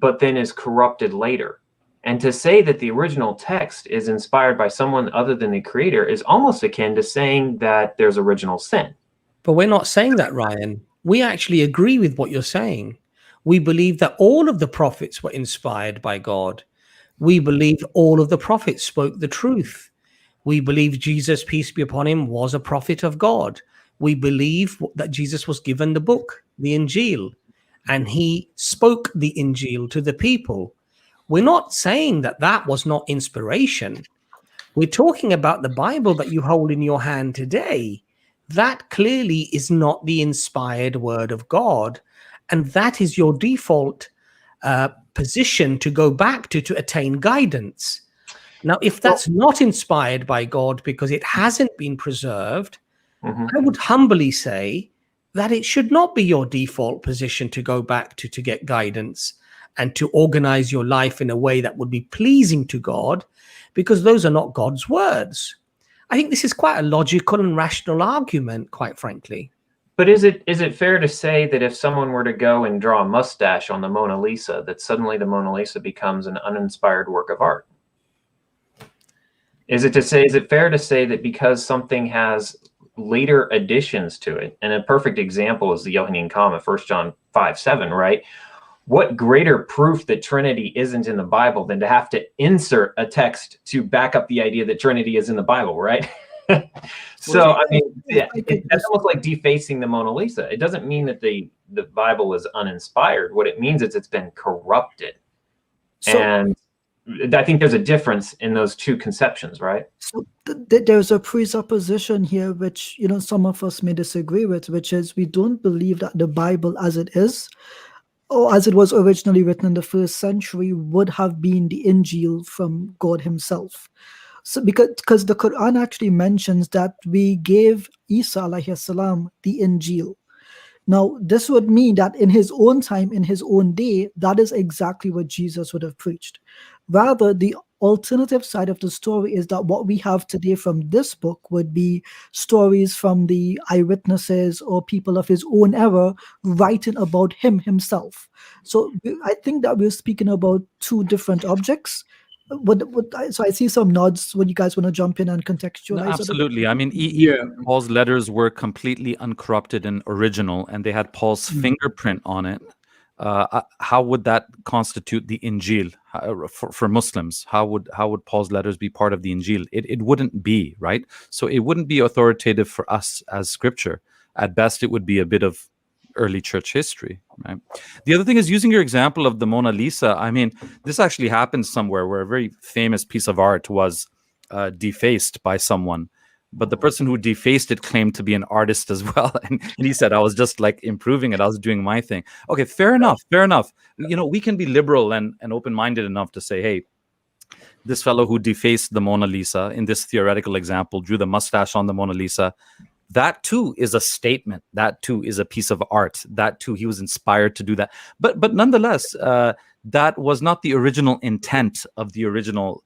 but then is corrupted later. And to say that the original text is inspired by someone other than the creator is almost akin to saying that there's original sin. But we're not saying that, Ryan. We actually agree with what you're saying. We believe that all of the prophets were inspired by God. We believe all of the prophets spoke the truth. We believe Jesus, peace be upon him, was a prophet of God. We believe that Jesus was given the book, the Injil, and he spoke the Injil to the people. We're not saying that that was not inspiration. We're talking about the Bible that you hold in your hand today. That clearly is not the inspired word of God. And that is your default position to go back to attain guidance. Now, if that's not inspired by God because it hasn't been preserved, I would humbly say that it should not be your default position to go back to get guidance and to organize your life in a way that would be pleasing to God, because those are not God's words. I think this is quite a logical and rational argument, quite frankly. But is it fair to say that if someone were to go and draw a mustache on the Mona Lisa, that suddenly the Mona Lisa becomes an uninspired work of art? Is it fair to say that because something has later additions to it, and a perfect example is the Johannine comma, 1 John 5:7, right? What greater proof that Trinity isn't in the Bible than to have to insert a text to back up the idea that Trinity is in the Bible, right? So, I mean, that's almost like defacing the Mona Lisa. It doesn't mean that the Bible is uninspired. What it means is it's been corrupted. And I think there's a difference in those two conceptions, right? So there's a presupposition here, which, some of us may disagree with, which is we don't believe that the Bible as it is, or as it was originally written in the first century, would have been the Injil from God himself. So because the Quran actually mentions that we gave Isa alayhi salam the Injil. Now, this would mean that in his own time, in his own day, that is exactly what Jesus would have preached. Rather, the alternative side of the story is that what we have today from this book would be stories from the eyewitnesses or people of his own era writing about him himself. So I think that we're speaking about two different objects. So I see some nods. Would you guys want to jump in and contextualize? No, absolutely. I mean, Paul's letters were completely uncorrupted and original, and they had Paul's fingerprint on it. how would that constitute the Injil for Muslims? How would Paul's letters be part of the Injil? It wouldn't be, right? So it wouldn't be authoritative for us as scripture. At best, it would be a bit of early church history, right? The other thing is, using your example of the Mona Lisa, I mean, this actually happened somewhere where a very famous piece of art was defaced by someone, but the person who defaced it claimed to be an artist as well, and he said, I was just like improving it, I was doing my thing. Okay, fair enough. You know, we can be liberal and open-minded enough to say, hey, this fellow who defaced the Mona Lisa in this theoretical example, drew the mustache on the Mona Lisa, that too is a statement. That too is a piece of art. That too, he was inspired to do that. But nonetheless, that was not the original intent of the original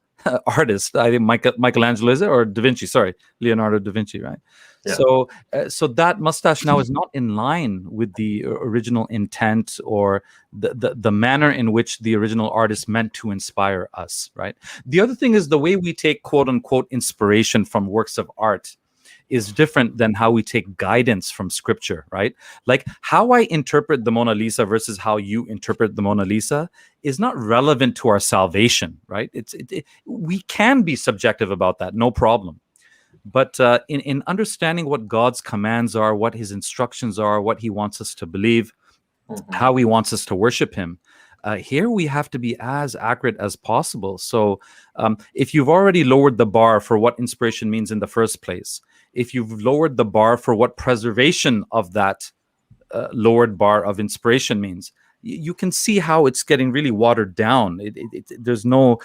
artist. I think Michelangelo, is it, or Da Vinci? Sorry, Leonardo da Vinci, right? Yeah. So that mustache now is not in line with the original intent or the manner in which the original artist meant to inspire us, right? The other thing is the way we take quote unquote inspiration from works of art is different than how we take guidance from scripture, right? Like how I interpret the Mona Lisa versus how you interpret the Mona Lisa is not relevant to our salvation, right? We can be subjective about that, no problem. But in understanding what God's commands are, what his instructions are, what he wants us to believe, how he wants us to worship him, here we have to be as accurate as possible. So if you've already lowered the bar for what inspiration means in the first place, if you've lowered the bar for what preservation of that lowered bar of inspiration means, you can see how it's getting really watered down. There's no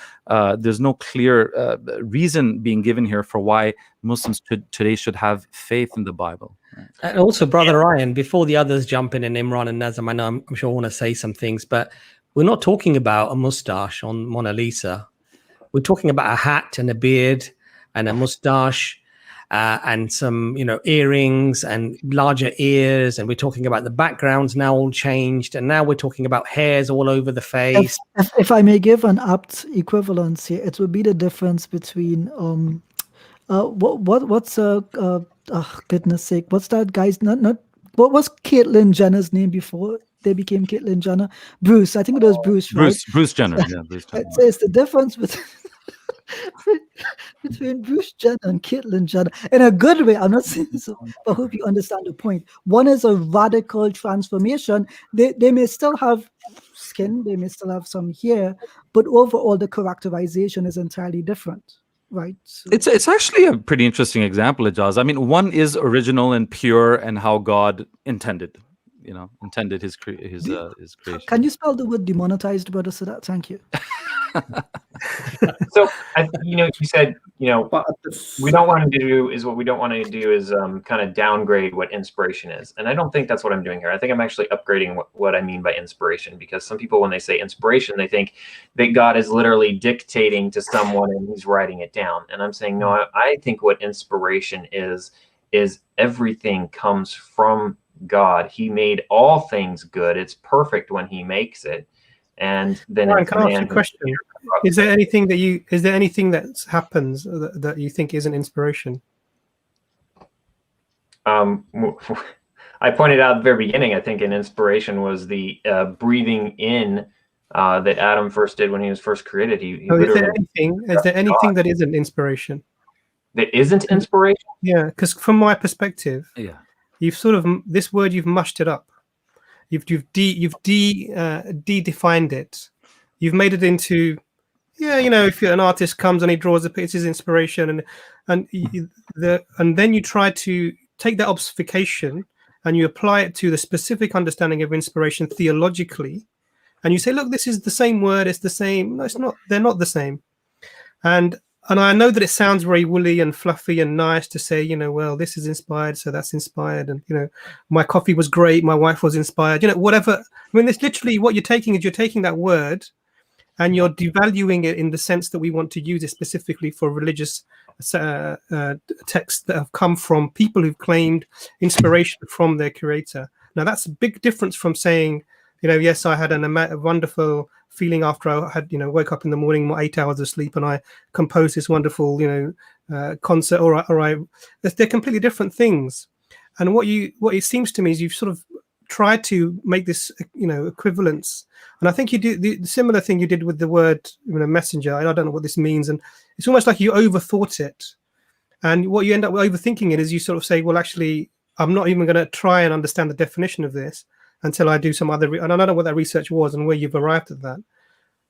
clear reason being given here for why Muslims today should have faith in the Bible. And also, Brother Ryan, before the others jump in, and Imran and Nazam, I know I'm sure I want to say some things, but we're not talking about a mustache on Mona Lisa. We're talking about a hat and a beard and a mustache and some, earrings and larger ears. And we're talking about the backgrounds now all changed. And now we're talking about hairs all over the face. If I may give an apt equivalence here, it would be the difference between what's goodness sake, what's that guy's what was Caitlyn Jenner's name before they became Caitlyn Jenner? Bruce, I think it was Bruce, right? Bruce Jenner, yeah, Bruce Jenner. It's the difference between Bruce Jenner and Caitlyn Jenner in a good way. I'm not saying so, but I hope you understand the point. One is a radical transformation. They may still have skin, they may still have some hair, but overall the characterization is entirely different. Right. So. It's actually a pretty interesting example, Ijaz. I mean, one is original and pure and how God intended his creation. Can you spell the word demonetized, Brother Sadat? Thank you. So, you said, we don't want to do is kind of downgrade what inspiration is. And I don't think that's what I'm doing here. I think I'm actually upgrading what I mean by inspiration, because some people, when they say inspiration, they think that God is literally dictating to someone and he's writing it down. And I'm saying, no, I think what inspiration is everything comes from God. He made all things good. It's perfect when he makes it. And then Ryan, can I ask you a question? Is there anything that happens that you think isn't inspiration? I pointed out at the very beginning, I think an inspiration was the breathing in that Adam first did when he was first created. Is there anything that isn't inspiration? That isn't inspiration? Yeah, because from my perspective, yeah, you've sort of this word, you've mushed it up. You've de-defined it. You've made it into, if an artist comes and he draws a picture, it's his inspiration, and then you try to take that obfuscation and you apply it to the specific understanding of inspiration theologically, and you say, look, this is the same word, it's the same. No, it's not. They're not the same. And I know that it sounds very woolly and fluffy and nice to say, well, this is inspired, so that's inspired. And, my coffee was great, my wife was inspired, whatever. I mean, it's literally what you're taking that word and you're devaluing it in the sense that we want to use it specifically for religious texts that have come from people who've claimed inspiration from their creator. Now, that's a big difference from saying, yes, I had a wonderful feeling after I had, woke up in the morning, 8 hours of sleep, and I composed this wonderful, concert. They're completely different things. And what it seems to me is you've sort of try to make this, equivalence. And I think you do the similar thing you did with the word, messenger. I don't know what this means, and it's almost like you overthought it. And what you end up overthinking it is you sort of say, well, actually, I'm not even going to try and understand the definition of this until I do some other. And I don't know what that research was and where you've arrived at that.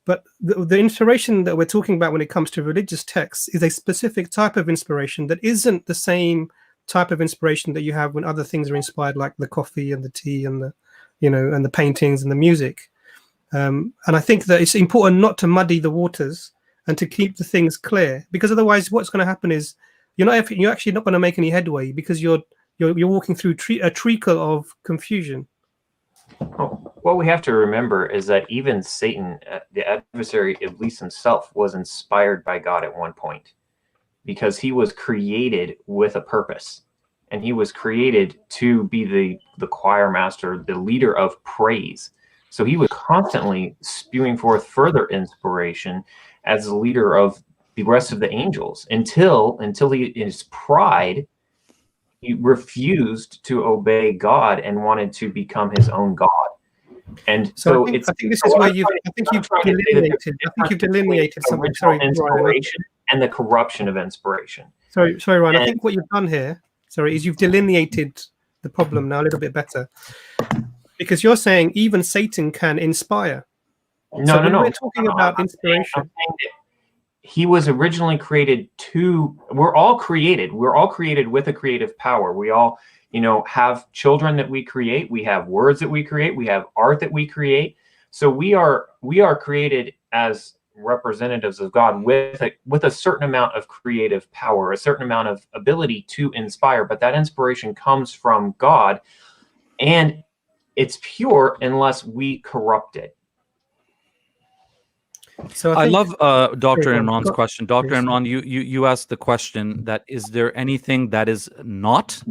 But the inspiration that we're talking about when it comes to religious texts is a specific type of inspiration that isn't the same type of inspiration that you have when other things are inspired, like the coffee and the tea and the, and the paintings and the music. And I think that it's important not to muddy the waters and to keep the things clear, because otherwise what's going to happen is you're actually not going to make any headway, because you're walking through a treacle of confusion. What we have to remember is that even Satan, the adversary, Iblis himself, was inspired by God at one point, because he was created with a purpose, and he was created to be the choir master, the leader of praise. So he was constantly spewing forth further inspiration as the leader of the rest of the angels until he, in his pride, he refused to obey God and wanted to become his own God. And so I think this is where you've delineated something. Sorry, inspiration and the corruption of inspiration. Sorry, Ryan. I think what you've done here, is you've delineated the problem now a little bit better, because you're saying even Satan can inspire. No. We're talking about inspiration. He was originally created we're all created with a creative power. We all, have children that we create. We have words that we create. We have art that we create. So we are created as representatives of God with a certain amount of creative power, a certain amount of ability to inspire. But that inspiration comes from God, and it's pure unless we corrupt it. So I love Dr. Imran's question. Dr. Imran, you asked the question that is there anything that is not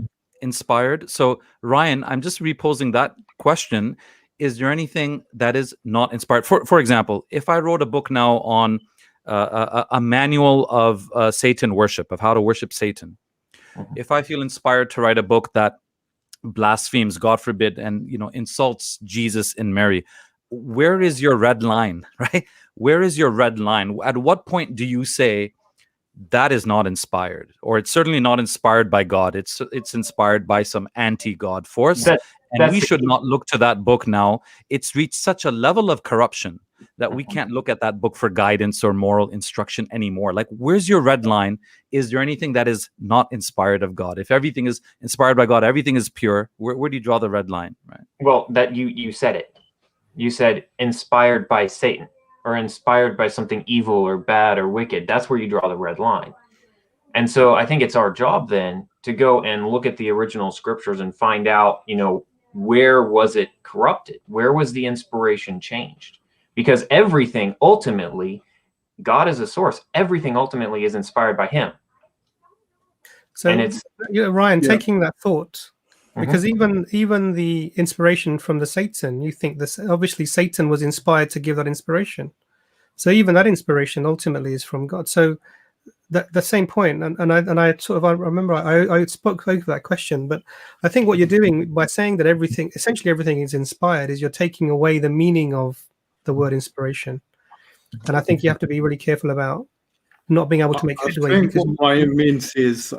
inspired? So Ryan, I'm just reposing that question. Is there anything that is not inspired? For example, if I wrote a book now on a manual of Satan worship, of how to worship Satan, if I feel inspired to write a book that blasphemes, God forbid, and insults Jesus and Mary, where is your red line, right? Where is your red line? At what point do you say that is not inspired, or it's certainly not inspired by God? It's inspired by some anti-God force, and we should not look to that book now. It's reached such a level of corruption that we can't look at that book for guidance or moral instruction anymore. Like, where's your red line? Is there anything that is not inspired of God? If everything is inspired by God, everything is pure. Where do you draw the red line? Right. Well, that you said it. You said inspired by Satan, or inspired by something evil or bad or wicked. That's where you draw the red line. And so I think it's our job then to go and look at the original scriptures and find out, where was it corrupted? Where was the inspiration changed? Because everything ultimately, God is a source. Everything ultimately is inspired by him. So, and it's Ryan, taking that thought, because even the inspiration from the Satan, you think this obviously Satan was inspired to give that inspiration. So even that inspiration ultimately is from God. So the same point, and I sort of, I remember I spoke over that question, but I think what you're doing by saying that essentially everything is inspired, is you're taking away the meaning of the word inspiration. And I think you have to be really careful about not being able to make headway. I think what Ryan means is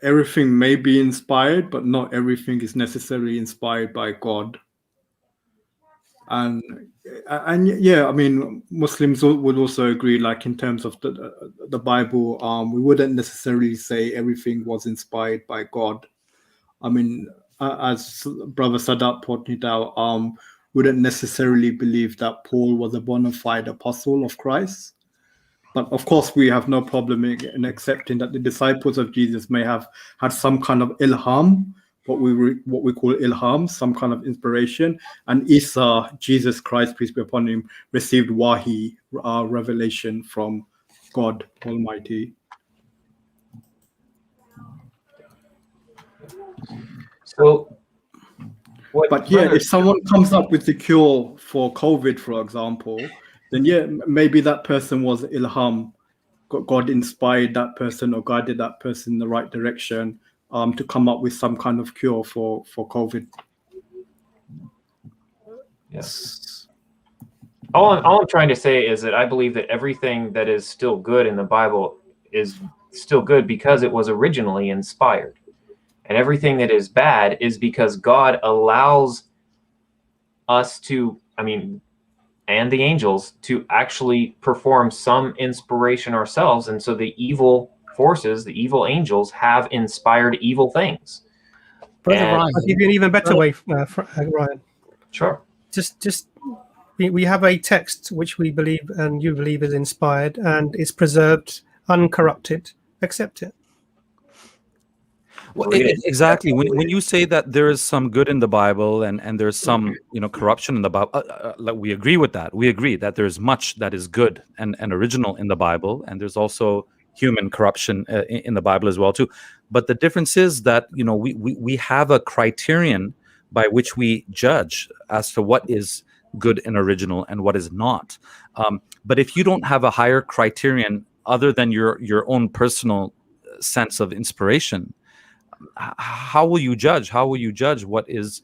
everything may be inspired, but not everything is necessarily inspired by God. And yeah, I mean, Muslims would also agree, like in terms of the Bible, we wouldn't necessarily say everything was inspired by God. I mean, as Brother Sadat pointed out, wouldn't necessarily believe that Paul was a bona fide apostle of Christ. But of course, we have no problem in accepting that the disciples of Jesus may have had some kind of ilham, what we call ilham, some kind of inspiration. And Isa, Jesus Christ, peace be upon him, received wahi, revelation from God Almighty. So, but yeah, if someone comes up with the cure for COVID, for example, then yeah, maybe that person was ilham. God inspired that person or guided that person in the right direction to come up with some kind of cure for COVID. Yes. All I'm trying to say is that I believe that everything that is still good in the Bible is still good because it was originally inspired. And everything that is bad is because God allows us to, and the angels to actually perform some inspiration ourselves. And so the evil forces, the evil angels have inspired evil things. Brother Ryan, I'll give you an even better way, Ryan. Sure. We have a text which we believe and you believe is inspired and is preserved, uncorrupted. Accept it. Well, exactly. When you say that there is some good in the Bible and there's some corruption in the Bible, we agree with that. We agree that there's much that is good and original in the Bible, and there's also human corruption in the Bible as well too. But the difference is that we have a criterion by which we judge as to what is good and original and what is not. But if you don't have a higher criterion other than your own personal sense of inspiration, how will you judge? How will you judge what is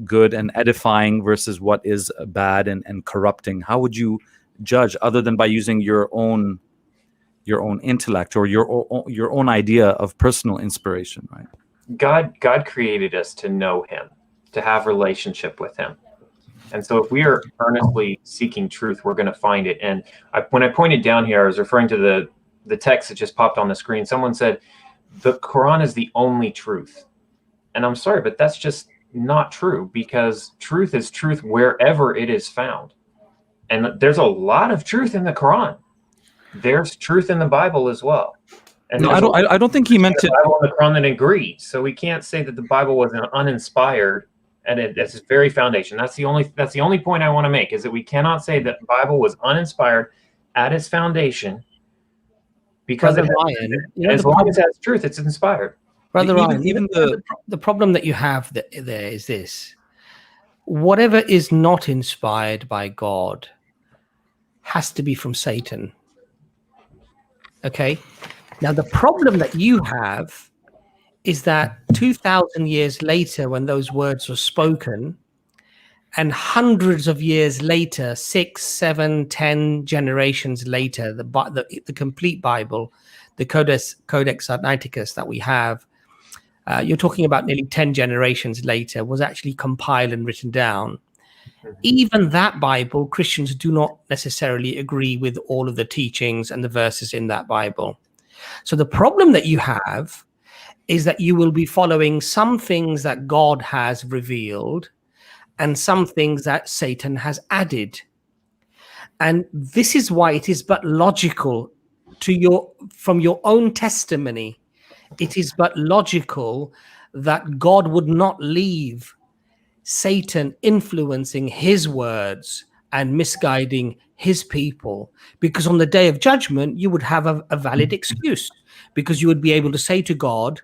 good and edifying versus what is bad and corrupting? How would you judge other than by using your own intellect or your own idea of personal inspiration, right? God created us to know Him, to have relationship with Him. And so if we are earnestly seeking truth, we're going to find it. And when I pointed down here, I was referring to the text that just popped on the screen. Someone said, the Quran is the only truth. And I'm sorry, but that's just not true, because truth is truth wherever it is found. And there's a lot of truth in the Quran. There's truth in the Bible as well. And no, I don't think he meant to. Bible and the Quran that agree. So we can't say that the Bible was uninspired. And that's its very foundation. That's the only point I want to make, is that we cannot say that the Bible was uninspired at its foundation, because Brother Ryan, as long as it has truth, it's inspired. Brother Ryan, even the problem that you have there is this: whatever is not inspired by God has to be from Satan. Okay. Now the problem that you have is that 2,000 years later, when those words were spoken, and hundreds of years later, 6, 7, 10 generations later, the complete Bible, the Codex Sinaiticus that we have, you're talking about nearly 10 generations later, was actually compiled and written down. Even that Bible, Christians do not necessarily agree with all of the teachings and the verses in that Bible. So the problem that you have is that you will be following some things that God has revealed and some things that Satan has added. And this is why it is but logical from your own testimony, it is but logical that God would not leave Satan influencing his words and misguiding his people, because on the day of judgment, you would have a valid excuse, because you would be able to say to God,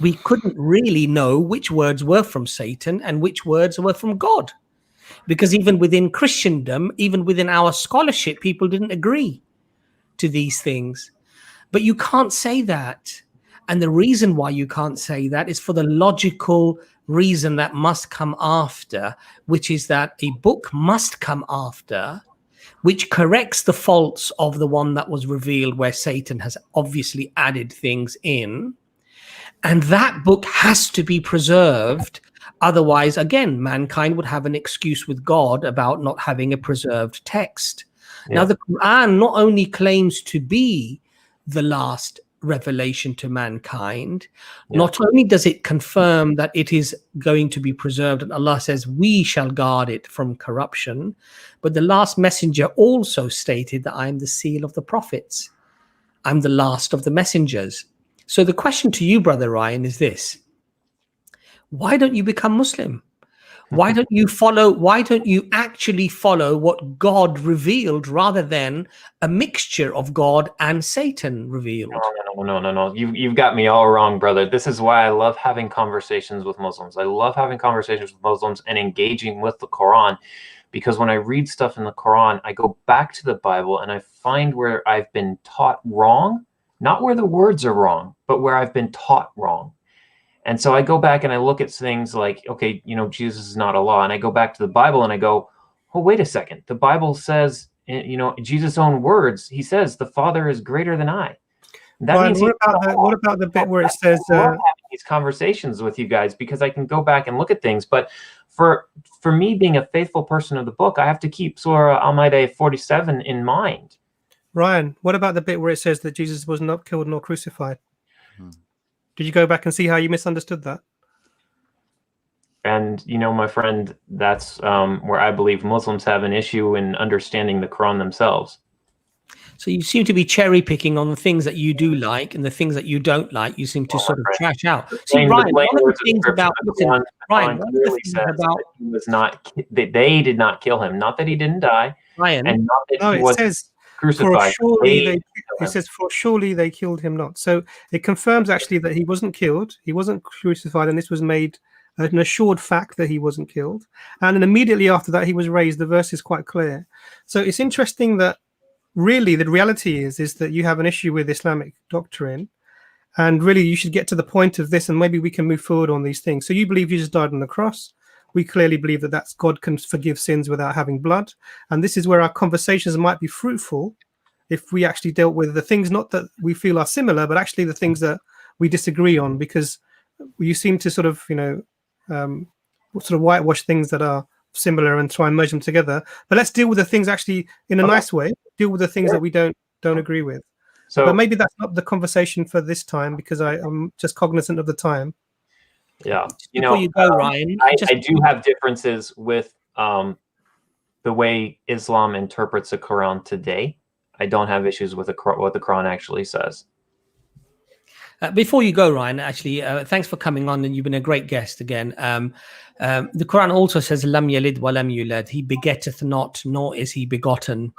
we couldn't really know which words were from Satan and which words were from God, because even within Christendom, even within our scholarship, people didn't agree to these things. But you can't say that. And the reason why you can't say that is for the logical reason that must come after, which is that a book must come after which corrects the faults of the one that was revealed, where Satan has obviously added things in. And that book has to be preserved. Otherwise, again, mankind would have an excuse with God about not having a preserved text. Yeah. Now, the Quran not only claims to be the last revelation to mankind, not only does it confirm that it is going to be preserved, and Allah says, we shall guard it from corruption, but the last messenger also stated that I am the seal of the prophets. I'm the last of the messengers. So the question to you, Brother Ryan, is this: why don't you become Muslim? Why don't you actually follow what God revealed rather than a mixture of God and Satan revealed? No. You've got me all wrong, brother. This is why I love having conversations with Muslims. I love having conversations with Muslims and engaging with the Quran, because when I read stuff in the Quran, I go back to the Bible and I find where I've been taught wrong, not where the words are wrong, but where I've been taught wrong. And so I go back and I look at things like, okay, you know, Jesus is not Allah. And I go back to the Bible and I go, oh, wait a second. The Bible says, you know, Jesus' own words, he says, the Father is greater than I. That Ryan, means what about the bit where it says having these conversations with you guys, because I can go back and look at things. But for me being a faithful person of the book, I have to keep Surah Al-Ma'idah 47 in mind. Ryan, what about the bit where it says that Jesus was not killed nor crucified? Did you go back and see how you misunderstood that? And, you know, my friend, that's where I believe Muslims have an issue in understanding the Quran themselves. So you seem to be cherry picking on the things that you do like, and the things that you don't like, you seem to sort of trash out. See, Ryan, one of the things about Ryan, one of the things about he was not, they did not kill him, not that he didn't die, Ryan, and not that he it was says, crucified. It says, for surely they killed him not. So it confirms actually that he wasn't killed, he wasn't crucified, and this was made an assured fact that he wasn't killed. And then immediately after that, he was raised. The verse is quite clear. So it's interesting that really the reality is that you have an issue with Islamic doctrine, and really you should get to the point of this, and maybe we can move forward on these things. So you believe Jesus died on the cross. We clearly believe that that's God can forgive sins without having blood. And this is where our conversations might be fruitful if we actually dealt with the things, not that we feel are similar, but actually the things that we disagree on, because you seem to sort of, you know, sort of whitewash things that are similar and try and merge them together. But let's deal with the things actually in a nice way, deal with the things that we don't agree with. So, but maybe that's not the conversation for this time, because I'm just cognizant of the time. Yeah, you Before know, you go, Ryan, I do have differences with the way Islam interprets the Quran today. I don't have issues with what the Quran actually says. Before you go, Ryan, actually, thanks for coming on, and you've been a great guest again. The Quran also says, "Lam yalid wa lam yulad." He begetteth not, nor is he begotten,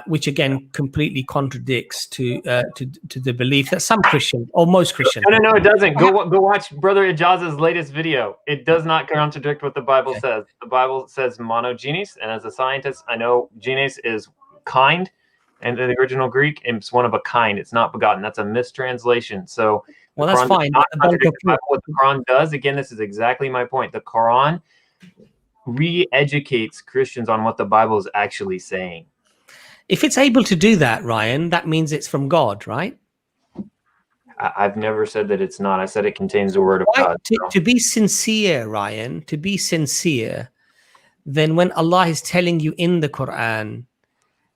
which again completely contradicts to the belief that some Christians, or most Christians, No, it doesn't. Go watch Brother Ijaz's latest video. It does not contradict what the Bible says. The Bible says monogenes, and as a scientist, I know genes is kind. And in the original Greek, it's one of a kind. It's not begotten. That's a mistranslation. So, well, that's fine. What the Quran does, again, this is exactly my point. The Quran re-educates Christians on what the Bible is actually saying. If it's able to do that, Ryan, that means it's from God, right? I've never said that it's not. I said it contains the word of God. To be sincere, Ryan, to be sincere, then when Allah is telling you in the Quran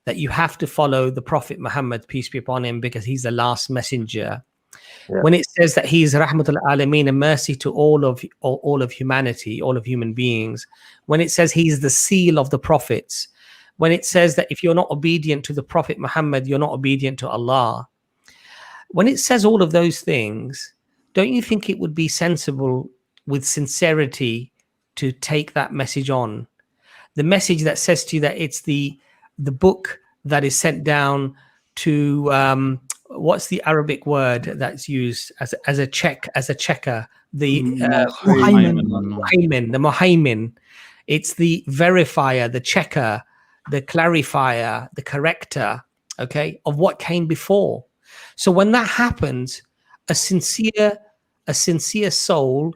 that you have to follow the Prophet Muhammad, peace be upon him, because he's the last messenger. Yeah. When it says that he is Rahmatul Alameen, a mercy to all of humanity, all of human beings. When it says he's the seal of the prophets. When it says that if you're not obedient to the Prophet Muhammad, you're not obedient to Allah. When it says all of those things, don't you think it would be sensible with sincerity to take that message on? The message that says to you that it's the book that is sent down to what's the Arabic word that's used as a checker, the Muhaymin. It's the verifier, the checker, the clarifier, the corrector, okay, of what came before. So when that happens, a sincere soul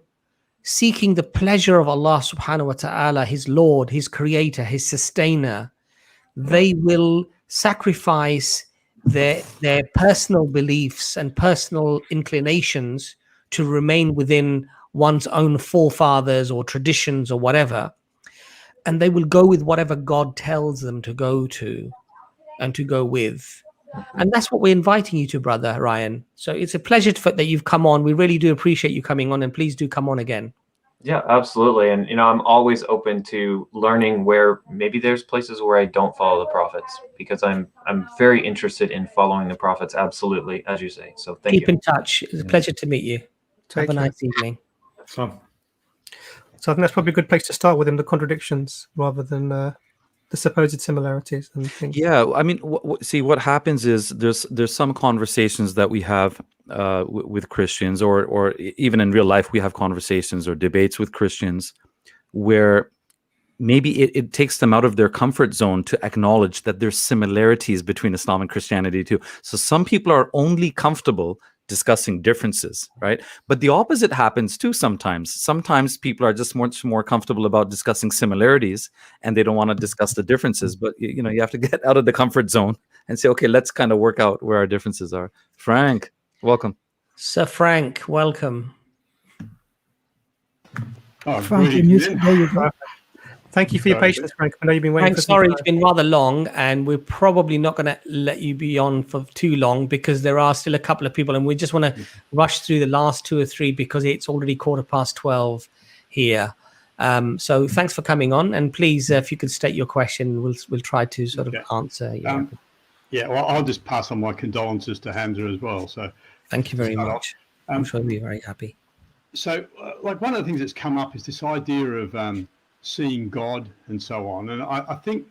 seeking the pleasure of Allah subhanahu wa ta'ala, his Lord, his creator, his sustainer, they will sacrifice their personal beliefs and personal inclinations to remain within one's own forefathers or traditions or whatever, and they will go with whatever God tells them to go to and to go with. And that's what we're inviting you to, Brother Ryan. So it's a pleasure that you've come on. We really do appreciate you coming on, and please do come on again. Yeah, absolutely. And, you know, I'm always open to learning where maybe there's places where I don't follow the prophets, because I'm very interested in following the prophets. Absolutely. As you say. So thank you. Keep in touch. It's a pleasure to meet you. Have a nice evening. So I think that's probably a good place to start with the contradictions rather than the supposed similarities and things. Yeah, I mean, see, what happens is there's some conversations that we have with Christians, or even in real life, we have conversations or debates with Christians where maybe it takes them out of their comfort zone to acknowledge that there's similarities between Islam and Christianity too. So some people are only comfortable discussing differences, right? But the opposite happens too sometimes. Sometimes people are just much more comfortable about discussing similarities and they don't want to discuss the differences. But you know, you have to get out of the comfort zone and say, okay, let's kind of work out where our differences are. Frank, welcome. Sir Frank, welcome. Oh, Frank, there you go. Thank you for your patience, Frank. I know you've been waiting. Frank, sorry, it's been rather long, and we're probably not going to let you be on for too long because there are still a couple of people, and we just want to rush through the last 2 or 3 because it's already 12:15 here. So thanks for coming on, and please, if you could state your question, we'll try to sort of answer. Yeah, well, I'll just pass on my condolences to Hamza as well. So thank you very much. I'm sure he'll be very happy. So, like one of the things that's come up is this idea of seeing God and so on, and I think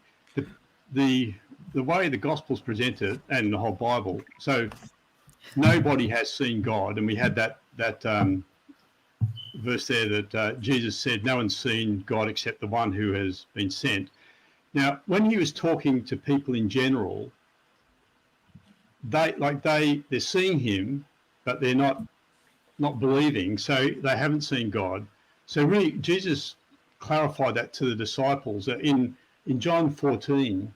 the way the Gospels present it and the whole Bible. So nobody has seen God, and we had that verse there that Jesus said, "No one's seen God except the one who has been sent." Now, when he was talking to people in general, they're seeing him, but they're not believing, so they haven't seen God. So really, Jesus clarified that to the disciples in John 14.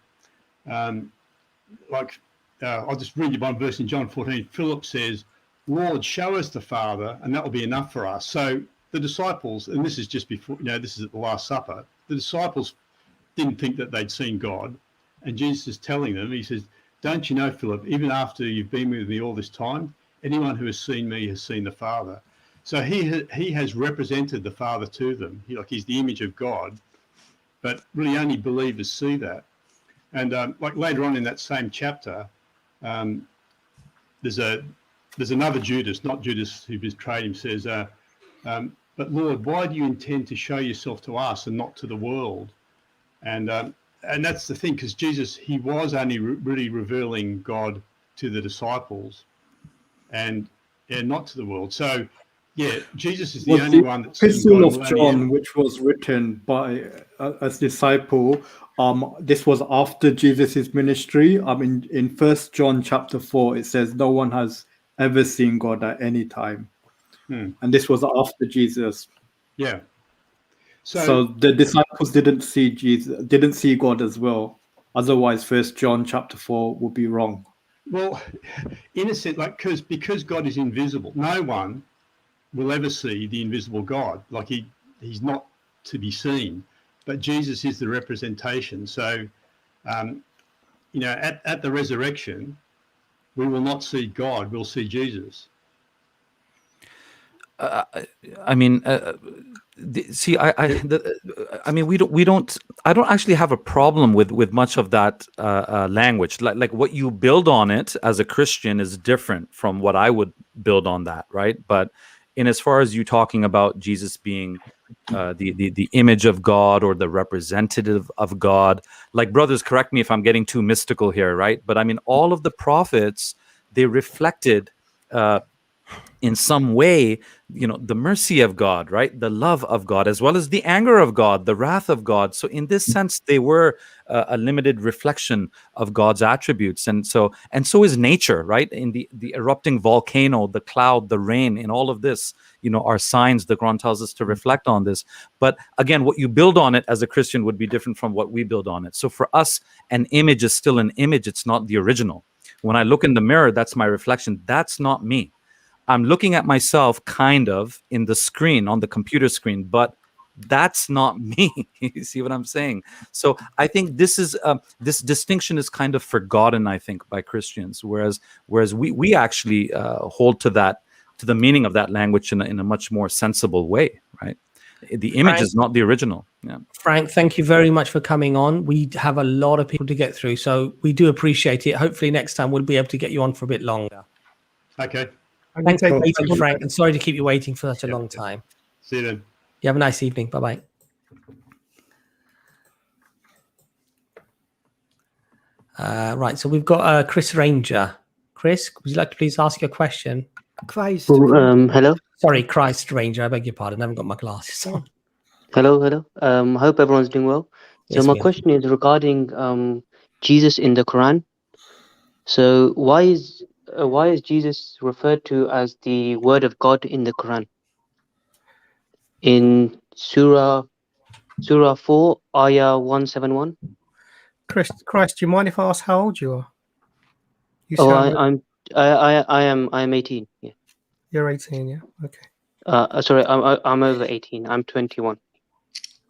I'll just read you one verse in John 14. Philip says, "Lord, show us the Father, and that will be enough for us." So the disciples, and this is just before, this is at the Last Supper, the disciples didn't think that they'd seen God, and Jesus is telling them, he says, "Don't you know, Philip, even after you've been with me all this time, anyone who has seen me has seen the Father." So he has represented the Father to them. He's the image of God, but really only believers see that. And like later on in that same chapter, there's another Judas, not Judas who betrayed him, says, "But Lord, why do you intend to show yourself to us and not to the world?" And that's the thing, because Jesus, he was only really revealing God to the disciples, and not to the world. So, yeah, Jesus is the only one that's seen God. The Epistle of John, which was written by a disciple, this was after Jesus' ministry. In 1 John chapter 4, it says, "No one has ever seen God at any time." And this was after Jesus. Yeah. So the disciples didn't see Jesus, didn't see God as well. Otherwise, 1 John chapter 4 would be wrong. Well, in a sense, because God is invisible, no one will ever see the invisible God. Like he's not to be seen, but Jesus is the representation. So, at the resurrection, we will not see God; we'll see Jesus. I don't actually have a problem with much of that language. Like what you build on it as a Christian is different from what I would build on that, right? But in as far as you talking about Jesus being the image of God or the representative of God, like, brothers, correct me if I'm getting too mystical here, right? But I mean, all of the prophets, they reflected in some way, the mercy of God, right? The love of God, as well as the anger of God, the wrath of God. So in this sense, they were a limited reflection of God's attributes. And so is nature, right? In the erupting volcano, the cloud, the rain, in all of this, are signs the Quran tells us to reflect on this. But again, what you build on it as a Christian would be different from what we build on it. So for us, an image is still an image. It's not the original. When I look in the mirror, that's my reflection. That's not me. I'm looking at myself kind of in the screen, on the computer screen, but that's not me. You see what I'm saying? So I think this distinction is kind of forgotten, I think, by Christians, whereas we actually hold to the meaning of that language in a much more sensible way, right? The image is not the original. Yeah. Frank, thank you very much for coming on. We have a lot of people to get through, so we do appreciate it. Hopefully next time we'll be able to get you on for a bit longer. Okay. Thanks for waiting, Frank, and sorry to keep you waiting for such a long time. See you then. You have a nice evening. Bye-bye. Right, so we've got Chris Ranger. Chris, would you like to please ask your question? Christ. Hello. Sorry, Christ Ranger. I beg your pardon. I haven't got my glasses on. Hello. I hope everyone's doing well. So Yes, my question is regarding Jesus in the Quran. So why is why is Jesus referred to as the word of God in the Quran? In Surah 4, Ayah 171. Christ, do you mind if I ask how old you are? You Oh, sound I'm 18. Yeah. You're 18, yeah. Okay. Sorry, I'm over 18. I'm 21.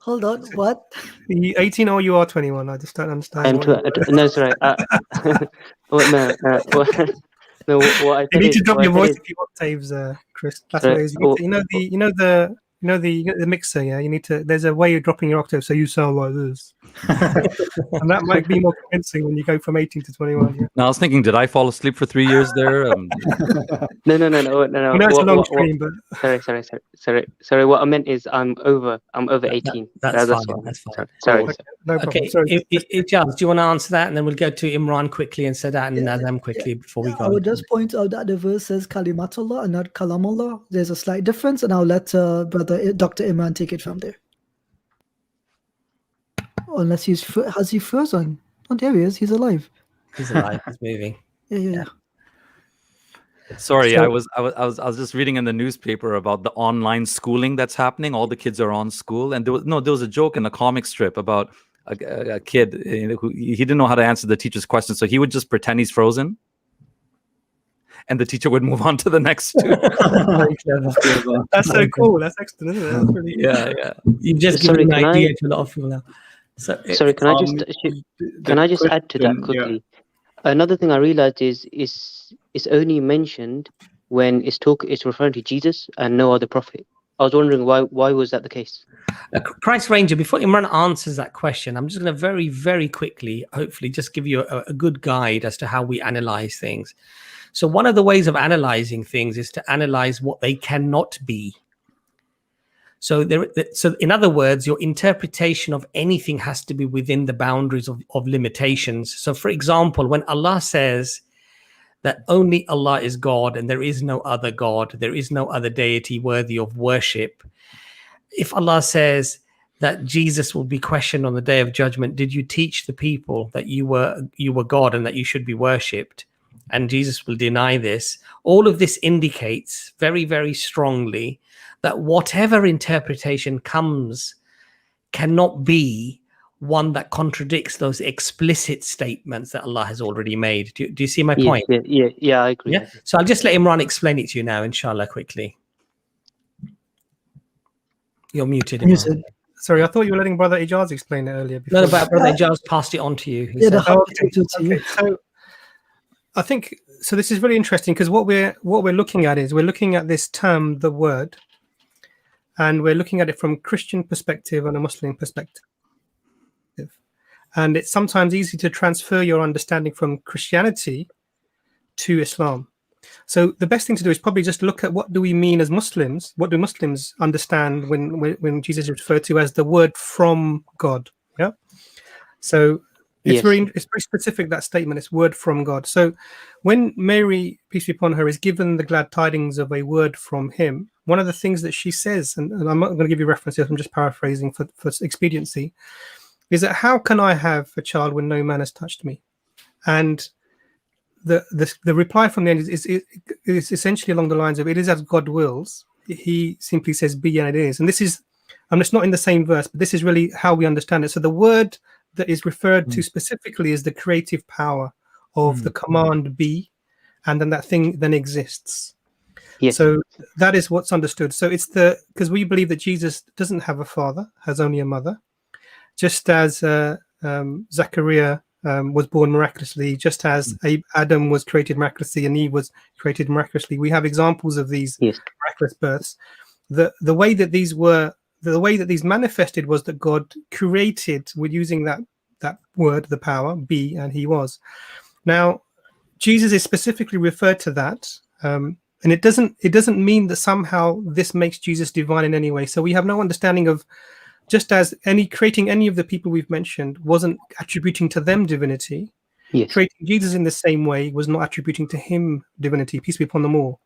Hold on, what? Are you 18 or you are 21? I just don't understand. No, sorry. Well, no, no. What I said you need is, to drop what I your said voice is, a few octaves, Chris. That's sorry, what it is. You know the mixer, yeah. You need to. There's a way of dropping your octave so you sound like this, and that might be more convincing when you go from 18 to 21. Yeah. Now I was thinking, did I fall asleep for 3 years there? No. You know it's a long stream, but sorry. What I meant is I'm over 18. That's fine. That's fine. Sorry. No problem. Okay, Ijaz, do you want to answer that, and then we'll go to Imran quickly and Sadat and Nazam quickly before we go. I would just point out that the verse says Kalimatullah and not Kalamullah. There's a slight difference, and I'll let brother Dr. Imran take it from there. Unless has he frozen? Oh, there he is. He's alive. He's alive. He's moving. Yeah. Sorry, So- I was just reading in the newspaper about the online schooling that's happening. All the kids are on school, and there was a joke in a comic strip about a kid who he didn't know how to answer the teacher's question, so he would just pretend he's frozen, and the teacher would move on to the next student. Very clever. that's so cool. That's excellent, isn't it? That's really, Yeah. You've just given an idea to a lot of people now. Sorry, can I just add to that quickly? Yeah. Another thing I realized is it's only mentioned when it's referring to Jesus and no other prophet. I was wondering why was that the case? Christ Ranger, before Imran answers that question, I'm just going to very, very quickly, hopefully, just give you a good guide as to how we analyze things. So one of the ways of analyzing things is to analyze what they cannot be. So in other words, your interpretation of anything has to be within the boundaries of limitations. So for example, when Allah says that only Allah is God and there is no other God, there is no other deity worthy of worship. If Allah says that Jesus will be questioned on the day of judgment, did you teach the people that you were God and that you should be worshipped? And Jesus will deny this. All of this indicates very, very strongly that whatever interpretation comes cannot be one that contradicts those explicit statements that Allah has already made. Do you see my point? Yeah, I agree. Yeah. So I'll just let Imran explain it to you now, inshallah, quickly. You're muted, Imran. Sorry, I thought you were letting Brother Ijaz explain it earlier. No, but Brother Ijaz passed it on to you. So I think so. This is really interesting because what we're looking at is we're looking at this term, the word, and we're looking at it from a Christian perspective and a Muslim perspective. And it's sometimes easy to transfer your understanding from Christianity to Islam. So the best thing to do is probably just look at what do we mean as Muslims? What do Muslims understand when Jesus is referred to as the word from God? Yeah. So it's very specific, that statement. It's word from God. So when Mary, peace be upon her, is given the glad tidings of a word from him, one of the things that she says, and I'm not going to give you references, I'm just paraphrasing for expediency, is that how can I have a child when no man has touched me? And the reply from the end is essentially along the lines of, it is as God wills. He simply says be, and it is. And this is, it's not in the same verse, but this is really how we understand it. So the word that is referred to specifically is the creative power of the command be, and then that thing then exists. Yes. So that is what's understood. So it's because we believe that Jesus doesn't have a father, has only a mother. Just as Zachariah was born miraculously, just as Adam was created miraculously and Eve was created miraculously, we have examples of these miraculous births. The way that these manifested was that God created with using that word, the power, be, and he was. Now, Jesus is specifically referred to that, and it doesn't mean that somehow this makes Jesus divine in any way. So we have no understanding of, just as creating any of the people we've mentioned wasn't attributing to them divinity, creating Jesus in the same way was not attributing to him divinity, peace be upon them all.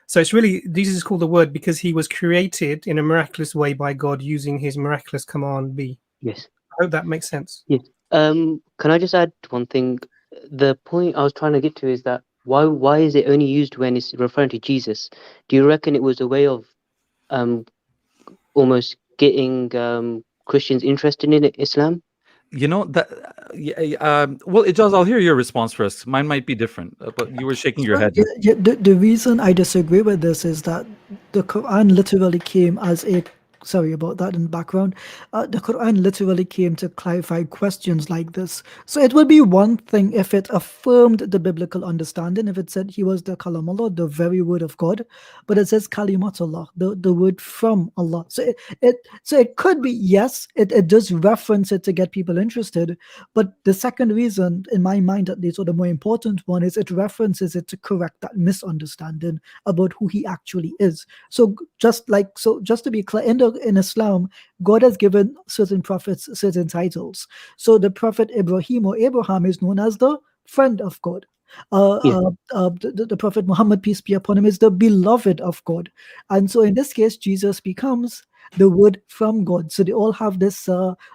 So it's really, Jesus is called the Word because he was created in a miraculous way by God using his miraculous command be. Yes. I hope that makes sense. Yes. Can I just add one thing? The point I was trying to get to is that why is it only used when it's referring to Jesus? Do you reckon it was a way of almost getting Christians interested in Islam? You know that. Well, Ijaz, I'll hear your response first. Mine might be different, but you were shaking your head. The reason I disagree with this is that the Quran literally came as a sorry about that in the background. The Quran literally came to clarify questions like this. So it would be one thing if it affirmed the biblical understanding, if it said he was the Kalamullah, the very word of God, but it says Kalimatullah, the word from Allah. So it could be, yes, it does reference it to get people interested, but the second reason, in my mind at least, or the more important one, is it references it to correct that misunderstanding about who he actually is. So just to be clear, in Islam, God has given certain prophets certain titles. So the prophet Ibrahim or Abraham is known as the friend of God. The prophet Muhammad, peace be upon him, is the beloved of God. And so in this case, Jesus becomes the word from God. So they all have this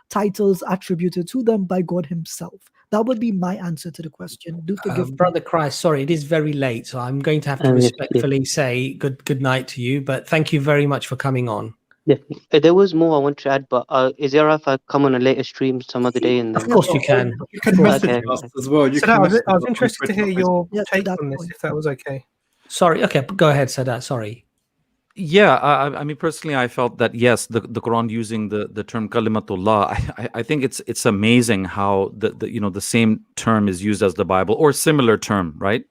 titles attributed to them by God himself. That would be my answer to the question. Do forgive Brother Christ, sorry, it is very late, so I'm going to have to respectfully say good night to you, but thank you very much for coming on. Definitely. There was more I want to add, but is it alright if I come on a later stream some other day? And of course you can. You can message us as well. I was interested to hear your take on this, if that was okay. Sorry, okay, go ahead, Sadat, sorry. Yeah, I mean, personally, I felt that, yes, the Quran using the term Kalimatullah, I think it's amazing how the same term is used as the Bible, or similar term, right?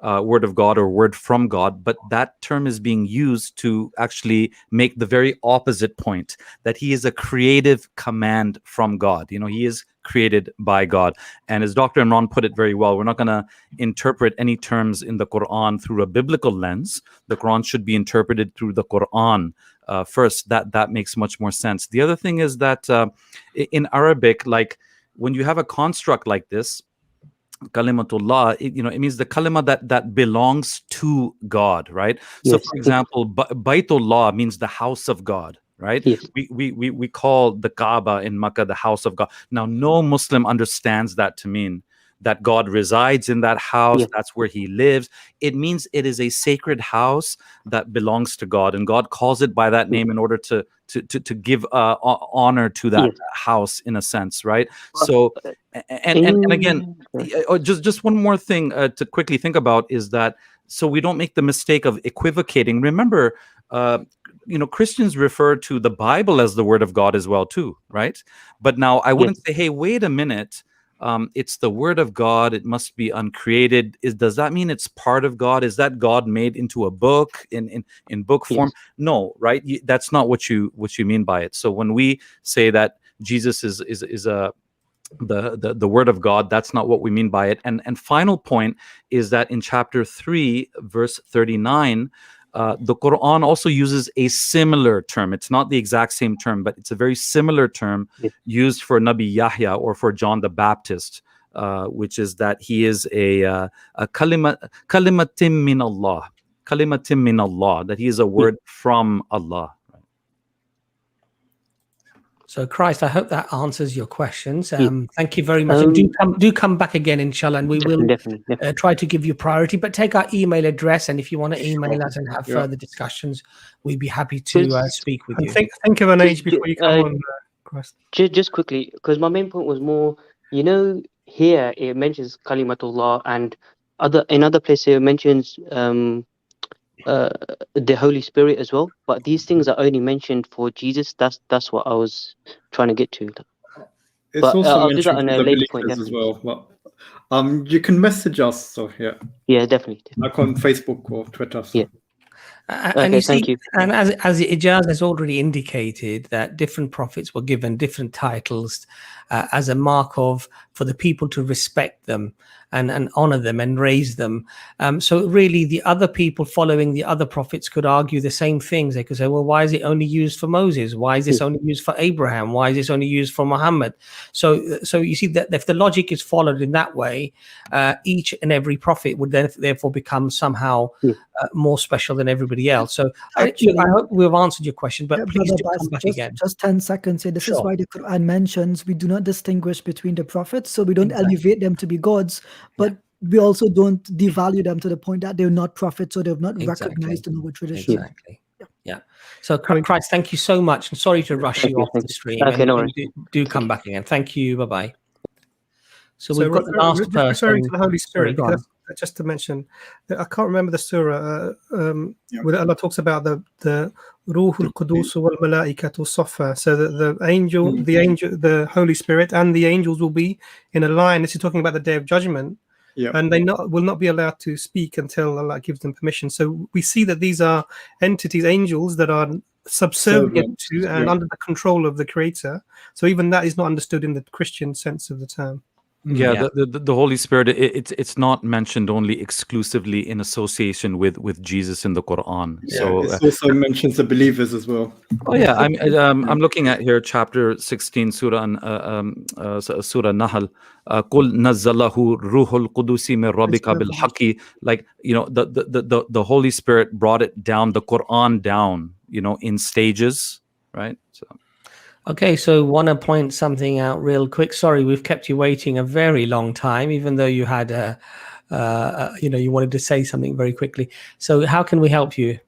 Word of God or word from God, but that term is being used to actually make the very opposite point, that he is a creative command from God. He is created by God. And as Dr. Imran put it very well, we're not going to interpret any terms in the Quran through a biblical lens. The Quran should be interpreted through the Quran first. That makes much more sense. The other thing is that in Arabic, like when you have a construct like this, Kalimatullah, it means the kalima that belongs to God, right? Yes. So, for example, Baitullah means the house of God, right? Yes. We call the Kaaba in Makkah the house of God. Now, no Muslim understands that to mean that God resides in that house. Yes. That's where he lives. It means it is a sacred house that belongs to God, and God calls it by that name in order to give honor to that house, in a sense, right? So, and again, just one more thing to quickly think about is that, so we don't make the mistake of equivocating. Remember, Christians refer to the Bible as the word of God as well too, right? But now I wouldn't say, hey, wait a minute. It's the word of God. It must be uncreated. Does that mean it's part of God? Is that God made into a book in book form? No, right? That's not what you mean by it. So when we say that Jesus is the word of God, that's not what we mean by it. And final point is that in chapter 3, verse 39. The Quran also uses a similar term. It's not the exact same term, but it's a very similar term used for Nabi Yahya or for John the Baptist, which is that he is a kalimatim min Allah, that he is a word from Allah. So, Christ, I hope that answers your questions. Thank you very much. And do come back again, inshallah, and we will try to give you priority. But take our email address, and if you want to email us and have further discussions, we'd be happy to speak with you. Think of an age before you come on, Christ. Just quickly, because my main point was more, here it mentions Kalimatullah, and in other places it mentions the Holy Spirit as well, but these things are only mentioned for Jesus. That's what I was trying to get to. It's but also I'll do that mentioned on for a the later point. believers as well. But, you can message us. So yeah, definitely. Like on Facebook or Twitter. So. Yeah. And you see, and as Ijaz has already indicated, that different prophets were given different titles as a mark for the people to respect them and honor them and raise them. So really, the other people following the other prophets could argue the same things. They could say, well, why is it only used for Moses? Why is this only used for Abraham? Why is this only used for Muhammad? So you see that if the logic is followed in that way, each and every prophet would then therefore become somehow more special than everybody else. So I hope we've answered your question, but please do come back again. Just 10 seconds here. This is why the Quran mentions we do not distinguish between the prophets, so we don't elevate them to be gods, but we also don't devalue them to the point that they're not prophets or they've not recognized in our tradition. Exactly. Yeah. So, Christ, thank you so much. And sorry to rush you off the stream. Okay, no worries. Do come back again. Thank you. Bye-bye. So we've So got the last person. Referring to the Holy Spirit, Sorry, just to mention, I can't remember the surah where Allah talks about the Ruhul Qudus wal Malaikatu Safa. So that the Holy Spirit and the angels will be in a line. This is talking about the Day of Judgment. Yeah. And they will not be allowed to speak until Allah gives them permission. So we see that these are entities, angels, that are subservient to and under the control of the Creator. So even that is not understood in the Christian sense of the term. Yeah, the Holy Spirit, it's not mentioned only exclusively in association with Jesus in the Quran. Yeah, so it also mentions the believers as well. Oh yeah, I'm looking at here chapter 16, Surah Nahl. Qul nazzalahu ruhul qudusi min rabbika bil haqqi. Like, the Holy Spirit brought it down, the Quran down, in stages, right? So. Okay, so want to point something out real quick. Sorry, we've kept you waiting a very long time, even though you had you wanted to say something very quickly. So how can we help you?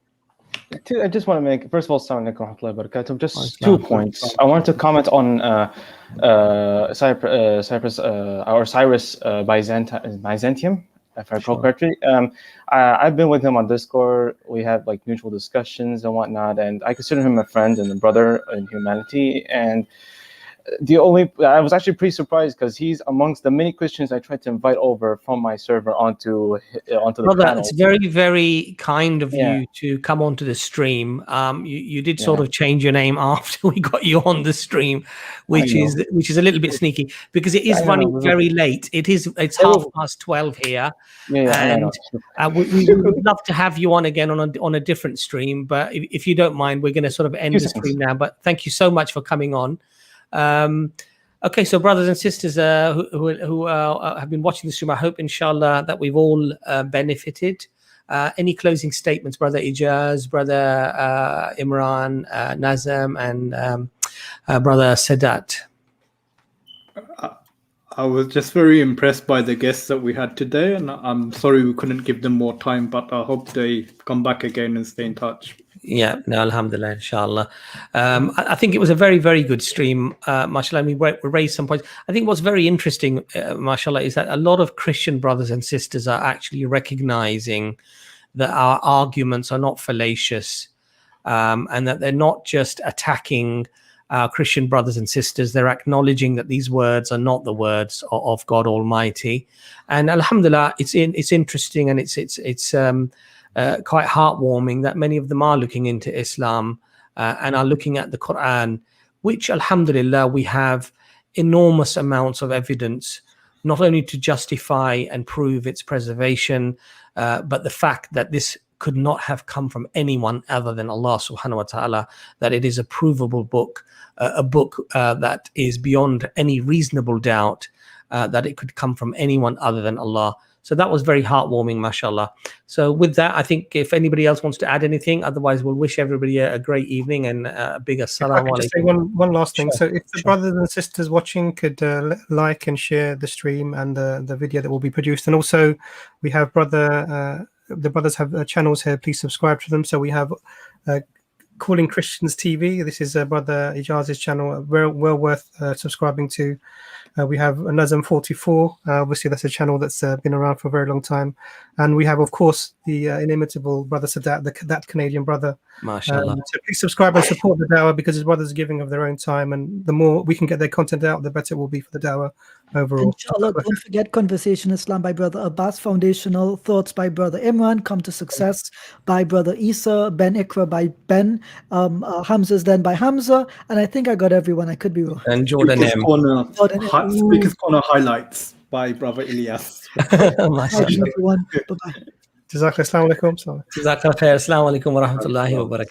I just want to make, first of all, assalamu alaikum wa rahmatullahi wa barakatuh, just 2 points. I wanted to comment on Cyrus Byzantium, if I recall correctly. I've been with him on Discord. We have like mutual discussions and whatnot, and I consider him a friend and a brother in humanity. And I was actually pretty surprised because he's amongst the many Christians I tried to invite over from my server onto the panel. It's very, very kind of you to come onto the stream. You did sort of change your name after we got you on the stream, which is a little bit sneaky because it is running very late. It's 12:30 here, and we would love to have you on again on a different stream. But if you don't mind, we're going to sort of end the stream now. But thank you so much for coming on. Okay, so brothers and sisters who have been watching the stream, I hope inshallah that we've all benefited. Any closing statements, brother Ijaz, brother Imran, Nazam, and brother Sadat? I was just very impressed by the guests that we had today, and I'm sorry we couldn't give them more time, but I hope they come back again and stay in touch. Yeah, no, alhamdulillah, inshallah. I think it was a very, very good stream, mashallah. We raised some points. I think what's very interesting, mashallah, is that a lot of Christian brothers and sisters are actually recognizing that our arguments are not fallacious, and that they're not just attacking Christian brothers and sisters. They're acknowledging that these words are not the words of God Almighty. And alhamdulillah, it's interesting, and it's quite heartwarming that many of them are looking into Islam and are looking at the Quran, which alhamdulillah we have enormous amounts of evidence, not only to justify and prove its preservation, but the fact that this could not have come from anyone other than Allah subhanahu wa ta'ala, that it is a provable book, a book that is beyond any reasonable doubt that it could come from anyone other than Allah. So that was very heartwarming, mashallah. So with that, I think if anybody else wants to add anything, otherwise we'll wish everybody a great evening and a big assalamu alaikum. Just say one last thing. So if the brothers and sisters watching could like and share the stream and the video that will be produced, and also we have the brothers have channels here. Please subscribe to them. So we have Calling Christians TV. This is brother Ijaz's channel, well worth subscribing to. We have Nazam 44. Obviously, that's a channel that's been around for a very long time. And we have, of course, the inimitable brother Sadat, that Canadian brother. MashaAllah. So please subscribe and support the Dawah, because his brothers are giving of their own time. And the more we can get their content out, the better it will be for the Dawah overall. Inshallah, don't forget Conversation Islam by brother Abbas, Foundational Thoughts by brother Imran, Come to Success by brother Isa, Ben Ikra by Ben, Hamza's Then by Hamza, and I think I got everyone. I could be wrong. And Jordan M. Speaker's Corner Highlights by brother Ilyas. Everyone. Bye-bye. Jazakallah. Assalamu alaikum. Jazakallah khair. Assalamu alaikum wa rahmatullahi wa barakatuh.